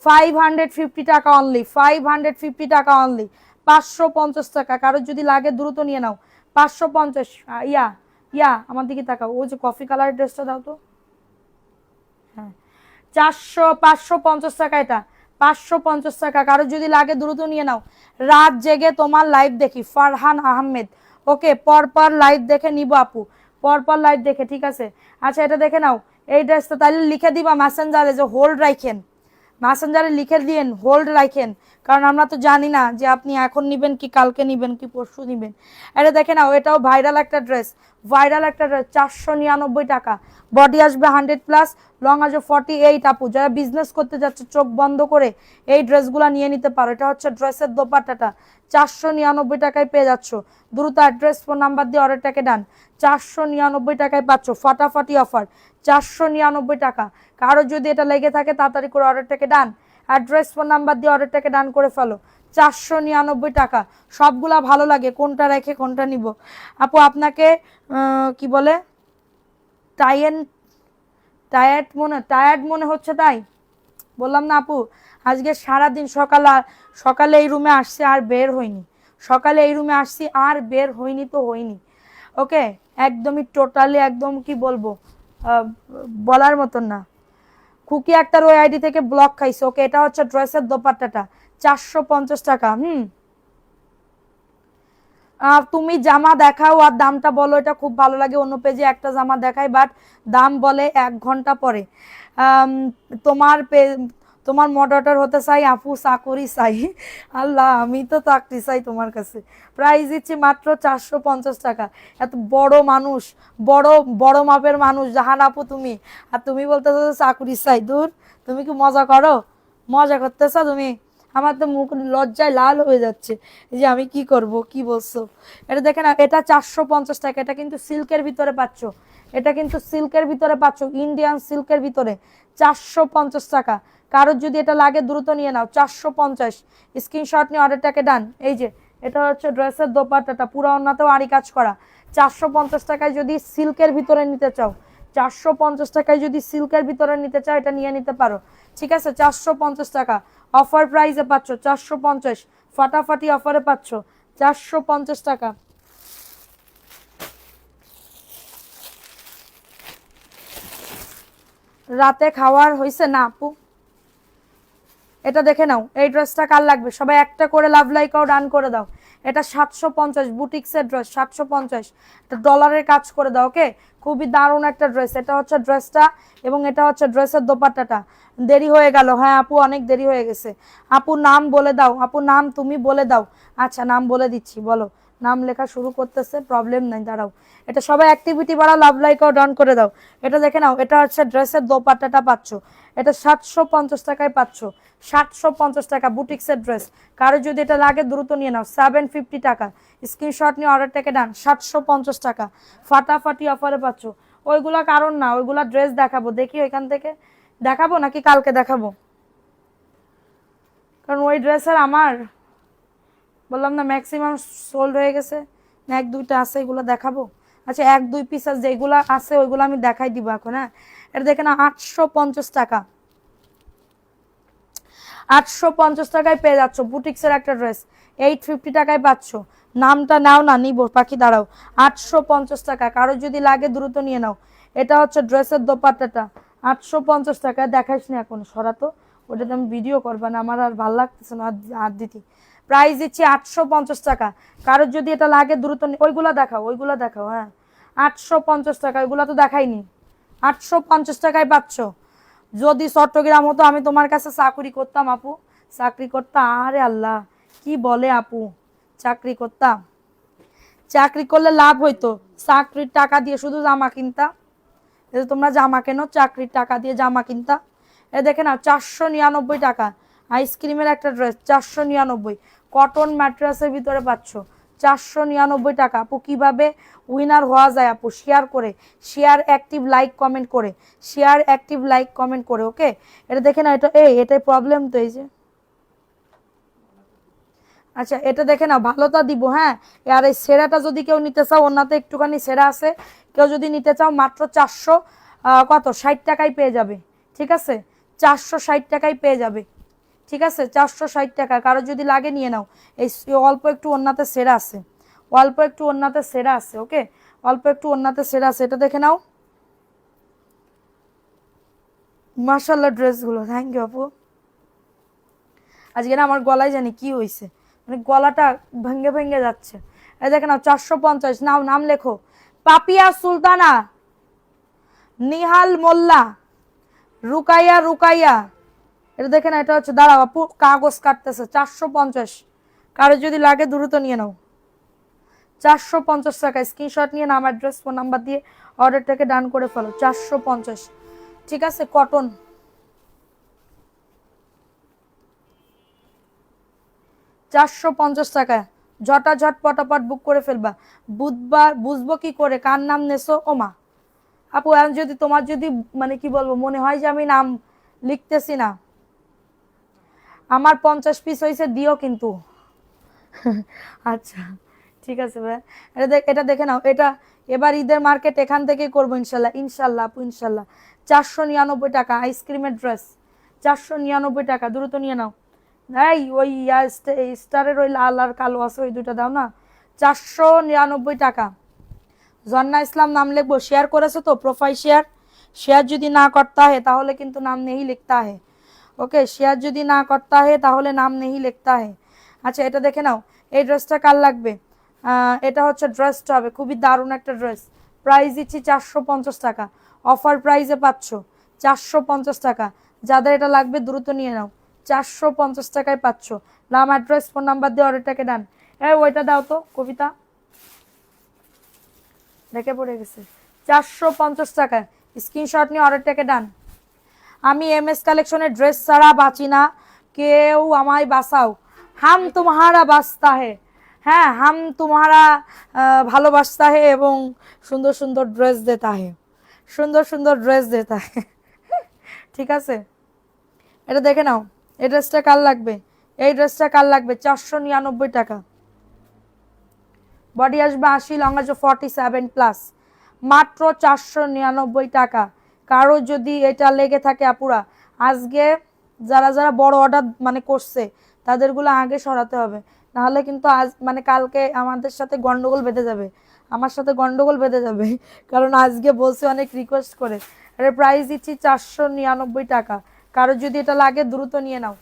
550 টাকা অনলি, 550 টাকা অনলি, 550 টাকা। কারোর যদি লাগে দ্রুত নিয়ে নাও। 550। ইয়া ইয়া আমার দিকে তাকাও, ওই যে কফি কালার ড্রেসটা দাও তো। হ্যাঁ, 550 টাকা, এটা 550 টাকা। কারোর যদি লাগে দ্রুত নিয়ে নাও। রাত জেগে তোমার লাইভ দেখি, ফারহান আহমেদ। ওকে, পরপর লাইভ দেখে নিব আপু, পরপর লাইভ দেখে, ঠিক আছে। আচ্ছা এটা দেখে নাও, এই ড্রেসটা তাহলে লিখে দিবা মেসেঞ্জারে যে হোল্ড রাখেন, মেসেঞ্জারে লিখে দিয়েন হোল্ড রাখেন, কারণ আমরা তো জানি না যে আপনি এখন নিবেন কি কালকে নিবেন কি পরশু নিবেন। এটা দেখে নাও, এটাও ভাইরাল একটা ড্রেস, ভাইরাল একটা ড্রেস, 499 টাকা। বডি আসবে 100+, লং আসবে 48 আপু। যারা বিজনেস করতে যাচ্ছে চোখ বন্ধ করে এই ড্রেসগুলো নিয়ে নিতে পারো। এটা হচ্ছে ড্রেসের দোপাট্টাটা, 499 টাকায় পেয়ে যাচ্ছ। দ্রুত অ্যাড্রেস ফোন নাম্বার দিয়ে অর্ডারটাকে ডান। 499 টাকায় পাচ্ছ, ফাটাফাটি অফার, 499 টাকা। কারো যদি এটা লেগে থাকে তাড়াতাড়ি করে অর্ডারটাকে ডান, অ্যাড্রেস ফোন নাম্বার দিয়ে অর্ডারটাকে ডান করে ফেলো। 499 টাকা। সবগুলা ভালো লাগে, কোনটা রেখে কোনটা নিব আপু? আপনাকে কি বলে টায়ার্ড মনে হচ্ছে, তাই বললাম না আপু। আজকে সারাদিন সকালে এই রুমে আসছি আর বের হইনি, সকালে এই রুমে আসছি আর বের হইনি তো হইনি। ওকে, একদমই টোটালি একদম কি বলবো, বলার মতন না। খুকি আক্তার ওই আইডি থেকে ব্লক খাইছে। ওকে, এটা হচ্ছে ড্রেসের দোপাট্টাটা, 450 টাকা। তুমি জামা দেখাও আর দামটা বলো, এটা খুব ভালো লাগে। অন্য পেজে একটা জামা দেখাই, বাট দাম বলে 1 ঘন্টা পরে। তোমার তোমার মডারেটর হতে চাই আপু, চাকরি চাই। আল্লাহ, আমি তো চাকরি চাই তোমার কাছে। প্রাইস দিচ্ছি মাত্র 450 টাকা। এত বড় মানুষ, বড় বড় মাপের মানুষ জাহান আপু তুমি, আর তুমি বলতেছো চাকরি চাই? দূর, তুমি কি মজা করো? মজা করতেছো তুমি? আমার তো মুখ লজ্জায় লাল হয়ে যাচ্ছে যে আমি কি করব, কি বলছো। এটা দেখে না, এটা 450 টাকা। এটা কিন্তু সিল্কের ভিতরে পাচ্ছ, এটা কিন্তু সিল্কের ভিতরে পাচ্ছ, ইন্ডিয়ান সিল্কের ভিতরে 450 টাকা। কারোর যদি এটা লাগে দ্রুত নিয়ে নাও, 450। স্ক্রিনশট নিয়ে অর্ডারটাকে ডান। এই যে এটা হচ্ছে ড্রেসের দোপাট্টাটা, পুরো ওন্নাতেও আড়ি কাজ করা। 450 টাকায় যদি সিল্কের ভিতরে নিতে চাও, 450 টাকায় যদি সিল্কের ভিতরে নিতে চাও, এটা নিয়ে নিতে পারো। ঠিক আছে, 450 টাকা অফার প্রাইসে পাচ্ছ, 450 ফাটাফাটি অফারে পাচ্ছ 450 টাকা। রাতে খাওয়ার হয়েছে না আপু? এটা দেখে নাও, এই ড্রেসটা কার লাগবে সবাই একটা করে লাভ লাইকও ডান করে দাও। এটা 750 বুটিক্সের ড্রেস, 750। এটা ডলারের কাজ করে দাও। ওকে, খুবই দারুণ একটা ড্রেস। এটা হচ্ছে ড্রেসটা এবং এটা হচ্ছে ড্রেসের দোপাট্টাটা। দেরি হয়ে গেল, হ্যাঁ আপু অনেক দেরি হয়ে গেছে। আপু নাম বলে দাও, আপু নাম তুমি বলে দাও। আচ্ছা নাম বলে দিচ্ছি, বলো। নাম লেখা শুরু করতেছে, প্রবলেম নাই, দাঁড়াও। এটা সবাই অ্যাক্টিভিটি বাড়া লাভ লাইকও ডান করে দাও। এটা দেখে নাও, এটা হচ্ছে ড্রেসের দোপাট্টাটা পাচ্ছ, এটা 750 টাকায় পাচ্ছ। 750 টাকা বুটিক্সের ড্রেস। কারো যদি এটা লাগে দ্রুত নিয়ে নাও, 750 টাকা। স্ক্রিনশট নিয়ে অর্ডারটাকে ডান, 750 টাকা ফাটাফাটি অফারে পাচ্ছ। ওইগুলা কারণ না, ওইগুলা ড্রেস দেখাবো, দেখি এখান থেকে দেখাবো নাকি কালকে দেখাবো, কারণ ওই ড্রেসের আমার বললাম না ম্যাক্সিমাম সোল্ড হয়ে গেছে, এক দুইটা আছে, এগুলো দেখাবো। আচ্ছা এক দুই পিস যেগুলো আছে ওইগুলো আমি দেখাই দিব এখন। হ্যাঁ, এটা দেখে না, 850 টাকা। 850 টাকায় পেয়ে যাচ্ছ বুটিক্সের একটা ড্রেস, 850 টাকায় পাচ্ছ। নামটা নাও না, নিব পাখি, দাঁড়াও। 850 টাকা, কারো যদি লাগে দ্রুত নিয়ে নাও। এটা হচ্ছে ড্রেসের দোপাট্টাটা, 850 টাকায়। দেখাইস না এখন, সরাতো, ওটাতে আমি ভিডিও করবা না, আমার আর ভাল লাগতেছে না হাত দিতে। প্রাইস দিচ্ছি 850 টাকা। কারো যদি এটা লাগে দ্রুত, ওইগুলা দেখাও, ওইগুলা দেখাও। হ্যাঁ 850 টাকা, ওইগুলা তো দেখাইনি। 850 টাকায় পাচ্ছ। যদি চট্টগ্রাম হতো আমি তোমার কাছে চাকরি করতাম আপু, চাকরি করতাম। আরে আল্লাহ, কি বলে আপু, চাকরি করতাম। চাকরি করলে লাভ হইতো, চাকরির টাকা দিয়ে শুধু জামা কিনতা। এই যে তোমরা জামা কেনো, চাকরির টাকা দিয়ে জামা কিনতা। এ দেখে না, 499 টাকা আইসক্রিমের একটা ড্রেস, 499। কটন ম্যাট্রেসের ভিতরে পাচ্ছ, 499 টাকা। আপু কিভাবে উইনার হওয়া যায় আপু, শেয়ার করে, শেয়ার অ্যাক্টিভ লাইক কমেন্ট করে, শেয়ার অ্যাক্টিভ লাইক কমেন্ট করে। ওকে, এটা দেখে না, এটা এটাই প্রবলেম তো, এই যে। আচ্ছা এটা দেখে না, ভালোটা দিব। হ্যাঁ, আর এই সেরাটা যদি কেউ নিতে চাও, ওনাতে একটুখানি সেরা আছে, কেউ যদি নিতে চাও মাত্র 400 কত 60 টাকায় পেয়ে যাবে। ঠিক আছে, 460 টাকায় পেয়ে যাবে। ঠিক আছে, 460 টাকা। কারো যদি লাগে নিয়ে নাও। এই অল্প একটু ওন্নাতে সেরা আছে, অল্প একটু ওন্নাতে সেরা আছে। ওকে, অল্প একটু ওন্নাতে সেরা আছে, এটা দেখে নাও। মাশাআল্লাহ ড্রেসগুলো, থ্যাংক ইউ আপু। আজকে না আমার গলায় জানি কি হয়েছে, মানে গলাটা ভেঙে ভেঙে যাচ্ছে। এই দেখে নাও, 450। নাও, নাম লেখো, পাপিয়া সুলতানা, নিহাল মোল্লা, রুকাইয়া রুকাইয়া। এটা দেখে না, এটা হচ্ছে, দাঁড়াও আপু কাগজ কাটতেছে, 450। কারো যদি লাগে দ্রুত নিয়ে নাও, 450 টাকা। স্ক্রিনশট নিয়ে নাম, অ্যাড্রেস, ফোন নাম্বার দিয়ে অর্ডারটাকে ডান করে ফেলো, 450। ঠিক আছে, কটন, 450 টাকা। ঝটাঝট পটাপট বুক করে ফেলবা। বুধবার বুঝবো কি করে কার নাম নেছো ওমা। আপু এখন যদি তোমার যদি মানে কি বলবো মনে হয় যে আমি নাম লিখতেছি না, আমার 50 পিস হয়েছে দিও কিন্তু। আচ্ছা ঠিক আছে ভাই, এটা দেখে নাও। এটা এবার ঈদের মার্কেট এখান থেকেই করবো ইনশাল্লাহ, ইনশাল্লাহ আপু ইনশাল্লাহ। 499 টাকা আইসক্রিমের ড্রেস, 499 টাকা, দ্রুত নিয়ে নাও। এই ওই স্টারের ওই লাল আর কালো আছে, ওই দুটা দাও না। 499 টাকা। জন্না ইসলাম নাম লিখবো, শেয়ার করেছো তো, প্রোফাইল শেয়ার। শেয়ার যদি না করতা है তাহলে কিন্তু নাম नहीं लिखता है। ওকে, শেয়ার যদি না করতা है তাহলে নাম नहीं लिखता है। আচ্ছা এটা দেখে নাও, এই ড্রেসটা কার লাগবে। এটা হচ্ছে ড্রেসটা হবে খুবই দারুণ একটা ড্রেস। প্রাইস দিচ্ছি 450 টাকা, অফার প্রাইসে পাচ্ছ 450 টাকা। যাদের এটা লাগবে দ্রুত নিয়ে নাও, 450 টাকায় পাচ্ছ। নাম, অ্যাড্রেস, ফোন নাম্বার দিয়ে অর্ডারটাকে ডান। ওইটা দাও তো কবিতা, দেখে পড়ে গেছে। 450 টাকা, স্ক্রিনশট নিয়ে অর্ডারটাকে ডান। আমি এম এস কালেকশনের ড্রেস ছাড়া বাঁচি না, কেউ আমায় বাঁচাও, হাম তোমারা বাঁচতা হে। হ্যাঁ, হাম তোমারা ভালোবাসতা হে এবং সুন্দর সুন্দর ড্রেস দেতা হে, সুন্দর সুন্দর ড্রেস দেতা হে। ঠিক আছে, এটা দেখে নাও। এই ড্রেসটা কার লাগবে? এই ড্রেসটা কার লাগবে? 499 টাকা। বডি আসবে 80, লং আসবে 47+, মাত্র 499 টাকা। কারো যদি এটা লেগে থাকে আপুরা, আজকে যারা যারা বড় অর্ডার মানে করছে তাদেরগুলো আগে সরাতে হবে, নাহলে কিন্তু আজ মানে কালকে আমাদের সাথে গন্ডগোল বেঁধে যাবে, আমার সাথে গন্ডগোল বেঁধে যাবে। কারণ আজকে বলছে অনেক রিকোয়েস্ট করে। এর প্রাইস দিচ্ছি 499 টাকা। কারো যদি এটা লাগে দ্রুত নিয়ে নাও।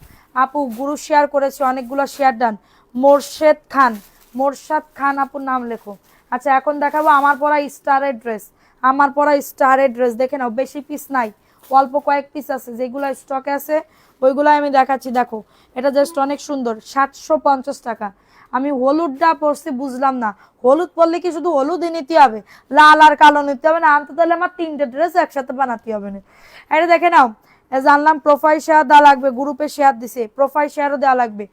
আপু গুরু শেয়ার করেছে, অনেকগুলো শেয়ার ডান। মোর্শেদ খান, মোরশাদ খান আপুর নাম লেখো। আচ্ছা, এখন দেখাবো আমার পরা স্টারের ড্রেস। আমার পরা স্টারের ড্রেস দেখে নাও, বেশি পিস নাই, অল্প কয়েক পিস আছে, যেগুলো স্টকে আছে ওইগুলো আমি দেখাচ্ছি। দেখো, এটা জাস্ট অনেক সুন্দর, 750 টাকা। আমি হলুদটা পরছি, বুঝলাম না হলুদ পরলে কি শুধু হলুদই নিতে হবে, লাল আর কালো নিতে হবে না? আনতে তাহলে আমার 3টে ড্রেস একসাথে বানাতে হবে না। এটা দেখে নাও, জানলাম প্রোফাইল শেয়ার দেওয়া লাগবে, গ্রুপে শেয়ার দিছে, প্রোফাইল শেয়ারও দেওয়া লাগবে।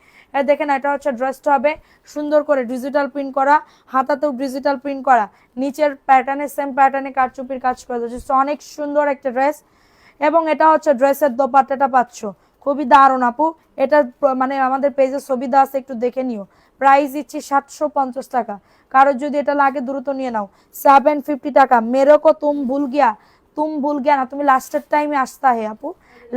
দেখেন, এটা হচ্ছে ড্রেসটা হবে সুন্দর করে ডিজিটাল প্রিন্ট করা, হাতাতেও ডিজিটাল প্রিন্ট করা, নিচের প্যাটার্নে সেম প্যাটার্নে কারচুপির কাজ করা যাচ্ছে, অনেক সুন্দর একটা ড্রেস। এবং এটা হচ্ছে ড্রেসের দোপাট্টাটা পাচ্ছ, খুবই দারুণ আপু। এটা মানে আমাদের পেজে ছবি দেওয়া আছে, একটু দেখে নিও। প্রাইস দিচ্ছি 750 টাকা। কারোর যদি এটা লাগে দ্রুত নিয়ে নাও। 750 টাকা। মেরেকো তুম ভুল গিয়া, তুম ভুল গিয়া না, তুমি লাস্টের টাইমে আসতা হে আপু,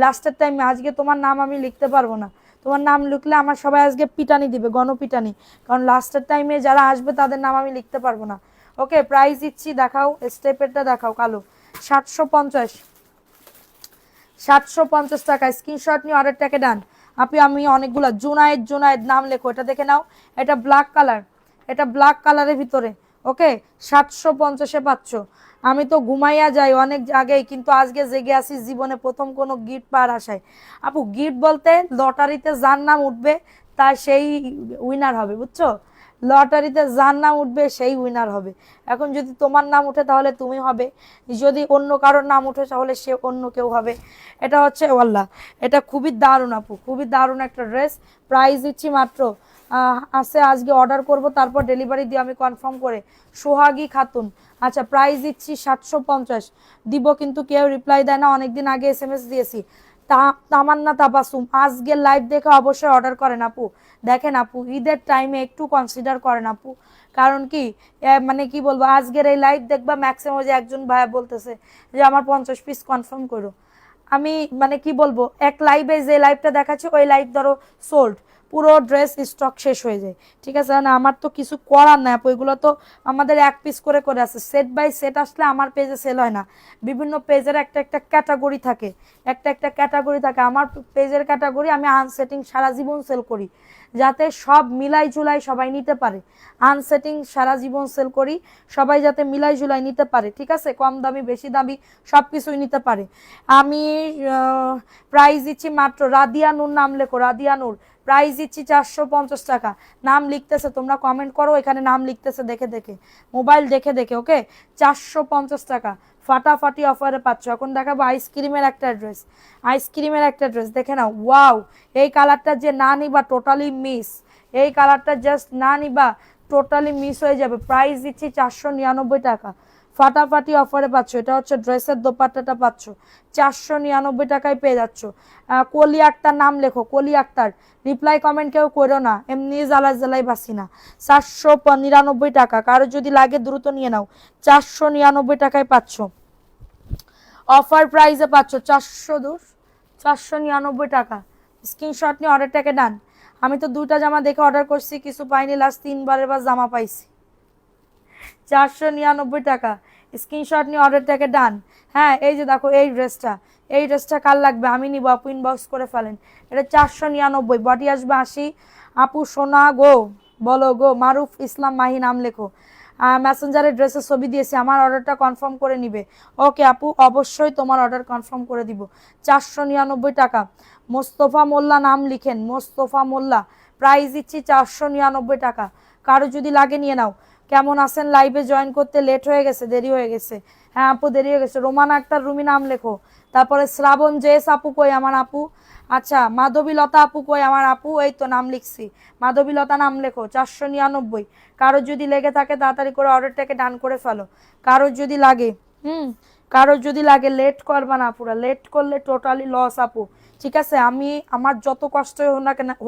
লাস্টের টাইমে। আজকে তোমার নাম আমি লিখতে পারবো না, তোমার নাম লিখলে আমার সবাই আজকে পিটানি দিবে, গণপিটানি। কারণ লাস্টের টাইমে যারা আসবে তাদের নাম আমি লিখতে পারবো না। ওকে, প্রাইস দিচ্ছি, দেখাও স্টেপেরটা দেখাও, কালো। 750, 750 টাকা। স্ক্রিনশট নিয়ে অর্ডারটাকে ডান। আমি অনেকগুলো জুনায়েদ, জুনায়েদ নাম লেখো। এটা দেখে নাও, এটা ব্ল্যাক কালার, এটা ব্ল্যাক কালারের ভিতরে। ওকে, 750-এ পাচ্ছ। আমি তো ঘুমাইয়া যাই অনেক আগেই, কিন্তু আজকে জেগে আসি জীবনে প্রথম কোনো গিফট পাওয়ার আশায়। আপু গিফট বলতে লটারিতে যার নাম উঠবে তার সেই উইনার হবে, বুঝছো? লটারিতে যার নাম উঠবে সেই উইনার হবে। এখন যদি তোমার নাম উঠে তাহলে তুমি হবে, যদি অন্য কারোর নাম উঠে তাহলে সে অন্য কেউ হবে। এটা হচ্ছে ওয়াল্লাহ, এটা খুবই দারুণ আপু, খুবই দারুণ একটা ড্রেস। প্রাইস দিচ্ছি মাত্র আছে, আজকে অর্ডার করব তারপর ডেলিভারি দিয়ে আমি কনফার্ম করে। সোহাগী খাতুন, আচ্ছা প্রাইস দিচ্ছি 750 দিব, কিন্তু কেউ রিপ্লাই দেয় না, অনেকদিন আগে SMS দিয়েছি। তামান্না তাবাসুম, আজকে লাইভ দেখে অবশ্যই অর্ডার করেন আপু। দেখেন আপু, ঈদের টাইমে একটু কনসিডার করেন আপু। কারণ কি মানে কি বলবো, আজকের এই লাইভ দেখবা ম্যাক্সিমাম যে একজন ভাইয়া বলতেছে যে আমার 50 পিস কনফার্ম করো। আমি মানে কি বলবো, এক লাইভে যে লাইভটা দেখাচ্ছি ওই লাইভ ধরো সোল্ড, পুরো ড্রেস স্টক শেষ হয়ে যায়। ঠিক আছে, না আমার তো কিছু করার নাই আপু, এগুলো তো আমাদের এক পিস করে করে আছে, সেট বাই সেট আসলে আমার পেজে সেল হয় না। বিভিন্ন পেজের একটা একটা ক্যাটাগরি থাকে, একটা একটা ক্যাটাগরি থাকে। আমার পেজের ক্যাটাগরি আমি আনসেটিং সারা জীবন সেল করি, যাতে সব মিলাই ঝুলাই সবাই নিতে পারে। আনসেটিং সারা জীবন সেল করি, সবাই যাতে মিলাই ঝুলাই নিতে পারে। ঠিক আছে, কম দামি বেশি দামি সব কিছুই নিতে পারে। আমি প্রাইস দিচ্ছি মাত্র, রাদিয়া নূর নাম লেখো, রাদিয়া নূর। প্রাইস দিচ্ছি 450 টাকা। নাম লিখতেছে, তোমরা কমেন্ট করো, এখানে নাম লিখতেছে দেখে দেখে, মোবাইল দেখে দেখে। ওকে, 450 টাকা ফাটাফাটি অফারে পাচ্ছ। এখন দেখাবো আইসক্রিমের একটা ড্রেস, আইসক্রিমের একটা ড্রেস দেখে নাও। ওয়াও, এই কালারটা যে না নিবা টোটালি মিস, এই কালারটা জাস্ট না নিবা টোটালি মিস হয়ে যাবে। প্রাইস দিচ্ছি 499 টাকা, ফাটাফাটি অফারে পাচ্ছ। এটা হচ্ছে ড্রেসের দোপাট্টাটা পাচ্ছ, 499 টাকায় পেয়ে যাচ্ছ। কলি আক্তার নাম লেখো, কলি আক্তার। রিপ্লাই কমেন্ট কেউ করো না, এমনি জ্বালা জ্বালাই বাসি না। 499 টাকা, কারো যদি লাগে দ্রুত নিয়ে নাও। 499 টাকায় পাচ্ছ, অফার প্রাইসে পাচ্ছ। 499 টাকা। স্ক্রিনশট নিয়ে অর্ডারটাকে ডান। আমি তো 2টা জামা দেখে অর্ডার করছি, কিছু পাইনি, লাস্ট 3বারের বার জামা পাইছি। 499 টাকা। স্ক্রিনশট নিয়ে অর্ডারটাকে ডান। হ্যাঁ, এই যে দেখো এই ড্রেসটা, এই ড্রেসটা কার লাগবে আমি নিব আপু, ইনবক্স করে ফেলেন। এটা 499, বডি আসবে 80। আপু সোনা গো, বলো গো। মারুফ ইসলাম মাহি নাম লেখো। মেসেঞ্জারে ড্রেসের ছবি দিয়েছি, আমার অর্ডারটা কনফার্ম করে নিবে। ওকে আপু, অবশ্যই তোমার অর্ডার কনফার্ম করে দিব। 499 টাকা। মোস্তফা মোল্লা নাম লিখেন, মোস্তফা মোল্লা। প্রাইস দিচ্ছি 499 টাকা। কারো যদি লাগে নিয়ে নাও। কেমন আছেন? লাইভে জয়েন করতে লেট হয়ে গেছে, দেরি হয়ে গেছে। হ্যাঁ আপু দেরি হয়ে গেছে। রোমান আক্তার রুমি নাম লেখো। তারপরে শ্রাবণ জেস আপু কই আমার আপু? আচ্ছা মাধবীলতা আপু কই আমার আপু? এই তো নাম লিখছি। মাধবীলতা নাম লেখো। 499। কারোর যদি লেগে থাকে তাড়াতাড়ি করে অর্ডারটাকে ডান করে ফেলো। কারোর যদি লাগে কারোর যদি লাগে, লেট করবা না পুরা, লেট করলে টোটালি লস আপু। ঠিক আছে, আমি আমার যত কষ্ট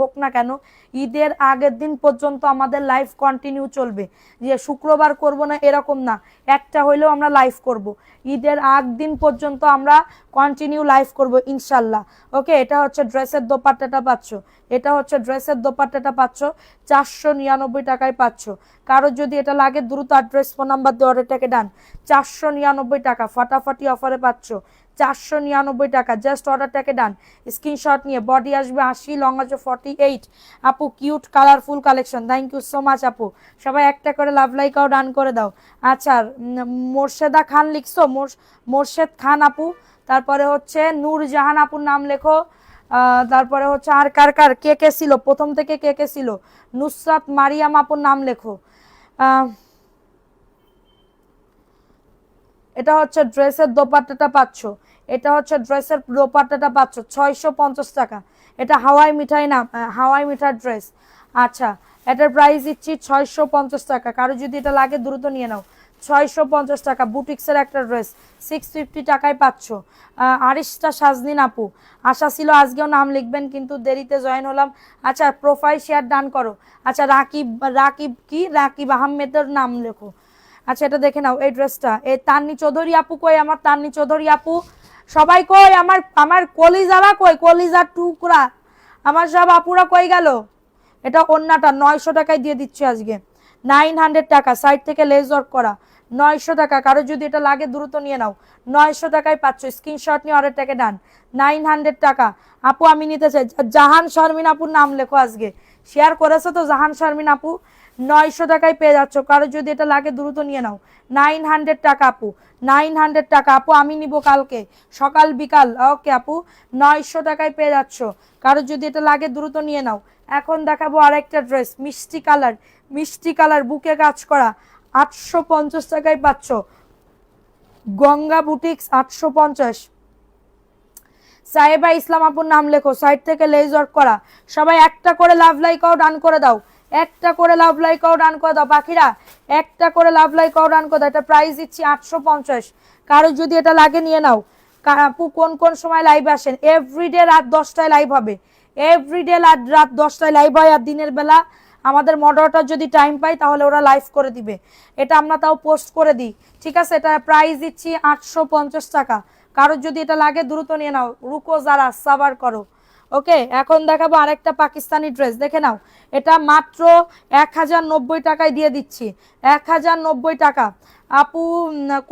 হোক না কেন ঈদের আগের দিন পর্যন্ত আমাদের লাইভ কন্টিনিউ চলবে। যে শুক্রবার করব না এরকম না, একটা হইলেও আমরা লাইভ করব। ঈদের আগ দিন পর্যন্ত আমরা কন্টিনিউ লাইভ করব ইনশাল্লাহ। ওকে, এটা হচ্ছে ড্রেসের দোপাট্টাটা পাচ্ছ, এটা হচ্ছে ড্রেসের দোপাট্টাটা পাচ্ছ 499 টাকায় পাচ্ছ। কারোর যদি এটা লাগে দ্রুত অ্যাড্রেস ফোন নাম্বার দিয়ে অর্ডারটাকে ডান। 499 টাকা ফাটাফাটি অফারে পাচ্ছ, 499 টাকা। জাস্ট অর্ডারটাকে ডান, স্ক্রিনশট নিয়ে। বডি আসবে 80, লং আসবে 48। আপু cute colourful collection, thank you so much আপু। সবাই একটা করে লাভ লাইকাও ডান করে দাও। আচ্ছা মোর্শেদা খান লিখছো, মোর্শেদ খান আপু। তারপরে হচ্ছে নূরজাহান আপুর নাম লেখো। তারপরে হচ্ছে আর কার কার কে কে ছিল প্রথম থেকে, কে কে ছিল? নুসরাত মারিয়াম আপুর নাম লেখো। এটা হচ্ছে ড্রেসের দোপাট্টাটা পাচ্ছ, এটা হচ্ছে ড্রেসের দোপাট্টাটা পাচ্ছ 650 টাকা। এটা হাওয়াই মিঠাই না, হাওয়াই মিঠার ড্রেস। আচ্ছা এটার প্রাইস দিচ্ছি 650 টাকা। কারো যদি এটা লাগে দ্রুত নিয়ে নাও। 650 টাকা বুটিক্সের একটা ড্রেস 650 টাকায় পাচ্ছ। আরিশটা সাজনিন আপু, আশা ছিল আজকেও নাম লিখবেন কিন্তু দেরিতে জয়েন হলাম। আচ্ছা প্রোফাইল শেয়ার ডান করো। আচ্ছা রাকিব আহমেদের নাম লেখো। আচ্ছা এটা দেখে নাও, এই ড্রেসটা। এই তান্নি চৌধুরী আপু কই আমার? তান্নি চৌধুরী আপু সবাই কই? আমার কলিজারা কই? কলিজার টুকরা আমার সব আপুরা কই গেল? এটা ওন্নাটা 900 টাকায় দিয়ে দিচ্ছি আজকে, 900 টাকা। সাইড থেকে লেস ওয়ার্ক করা 900 টাকা। কারো যদি এটা লাগে দ্রুত নিয়ে নাও, 900 টাকায় পাচ্ছ। স্ক্রিনশট নিয়ে অর্ডারটাকে ডান, 900 টাকা। আপু আমি নিতে চাই। জাহান শারমিন আপুর নাম লেখো আজকে, শেয়ার করেছো তো জাহান শারমিন আপু? 900 টাকায় পেয়ে যাচ্ছ। কারো যদি এটা লাগে দ্রুত নিয়ে নাও, 900 টাকা আপু, 900 টাকা আপু। আমি নিব কালকে সকাল বিকাল। ওকে আপু 900 টাকায় পেয়ে যাচ্ছ। কারো যদি এটা লাগে দ্রুত নিয়ে নাও। এখন দেখাবো আরেকটা ড্রেস, মিষ্টি কালার বুকে কাজ করা 850 টাকায় পাচ্ছ। গঙ্গা বুটিক্স 850। সাহেবা ইসলাম আপুর নাম লেখো, সাইড থেকে লেজ ওয়ার্ক করা। সবাই একটা করে লাভ লাইকাও ডান করে দাও, একটা করে লাভ লাইকাও ডান করে দাও পাখিরা, একটা করে লাভ লাইকাও ডান করে দাও। এটা প্রাইস দিচ্ছি 850। কারো যদি এটা লাগে নিয়ে নাও। আপু কোন কোন সময় লাইভ আসেন? এভরিডে রাত 10টায় লাইভ হবে, এভরিডে রাত 10টায় লাইভ হয়। আর দিনের বেলা আমাদের মডারেটর যদি টাইম পাই তাহলে ওরা লাইভ করে দিবে, এটা আমরা তাও পোস্ট করে দিই। ঠিক আছে, এটা প্রাইস দিচ্ছি 850 টাকা। কারোর যদি এটা লাগে দ্রুত নিয়ে নাও। রুকো যারা সাবার করো। ওকে এখন দেখাবো আরেকটা পাকিস্তানি ড্রেস, দেখে নাও। এটা মাত্র 1090 টাকায় দিয়ে দিচ্ছি, 1090 টাকা। আপু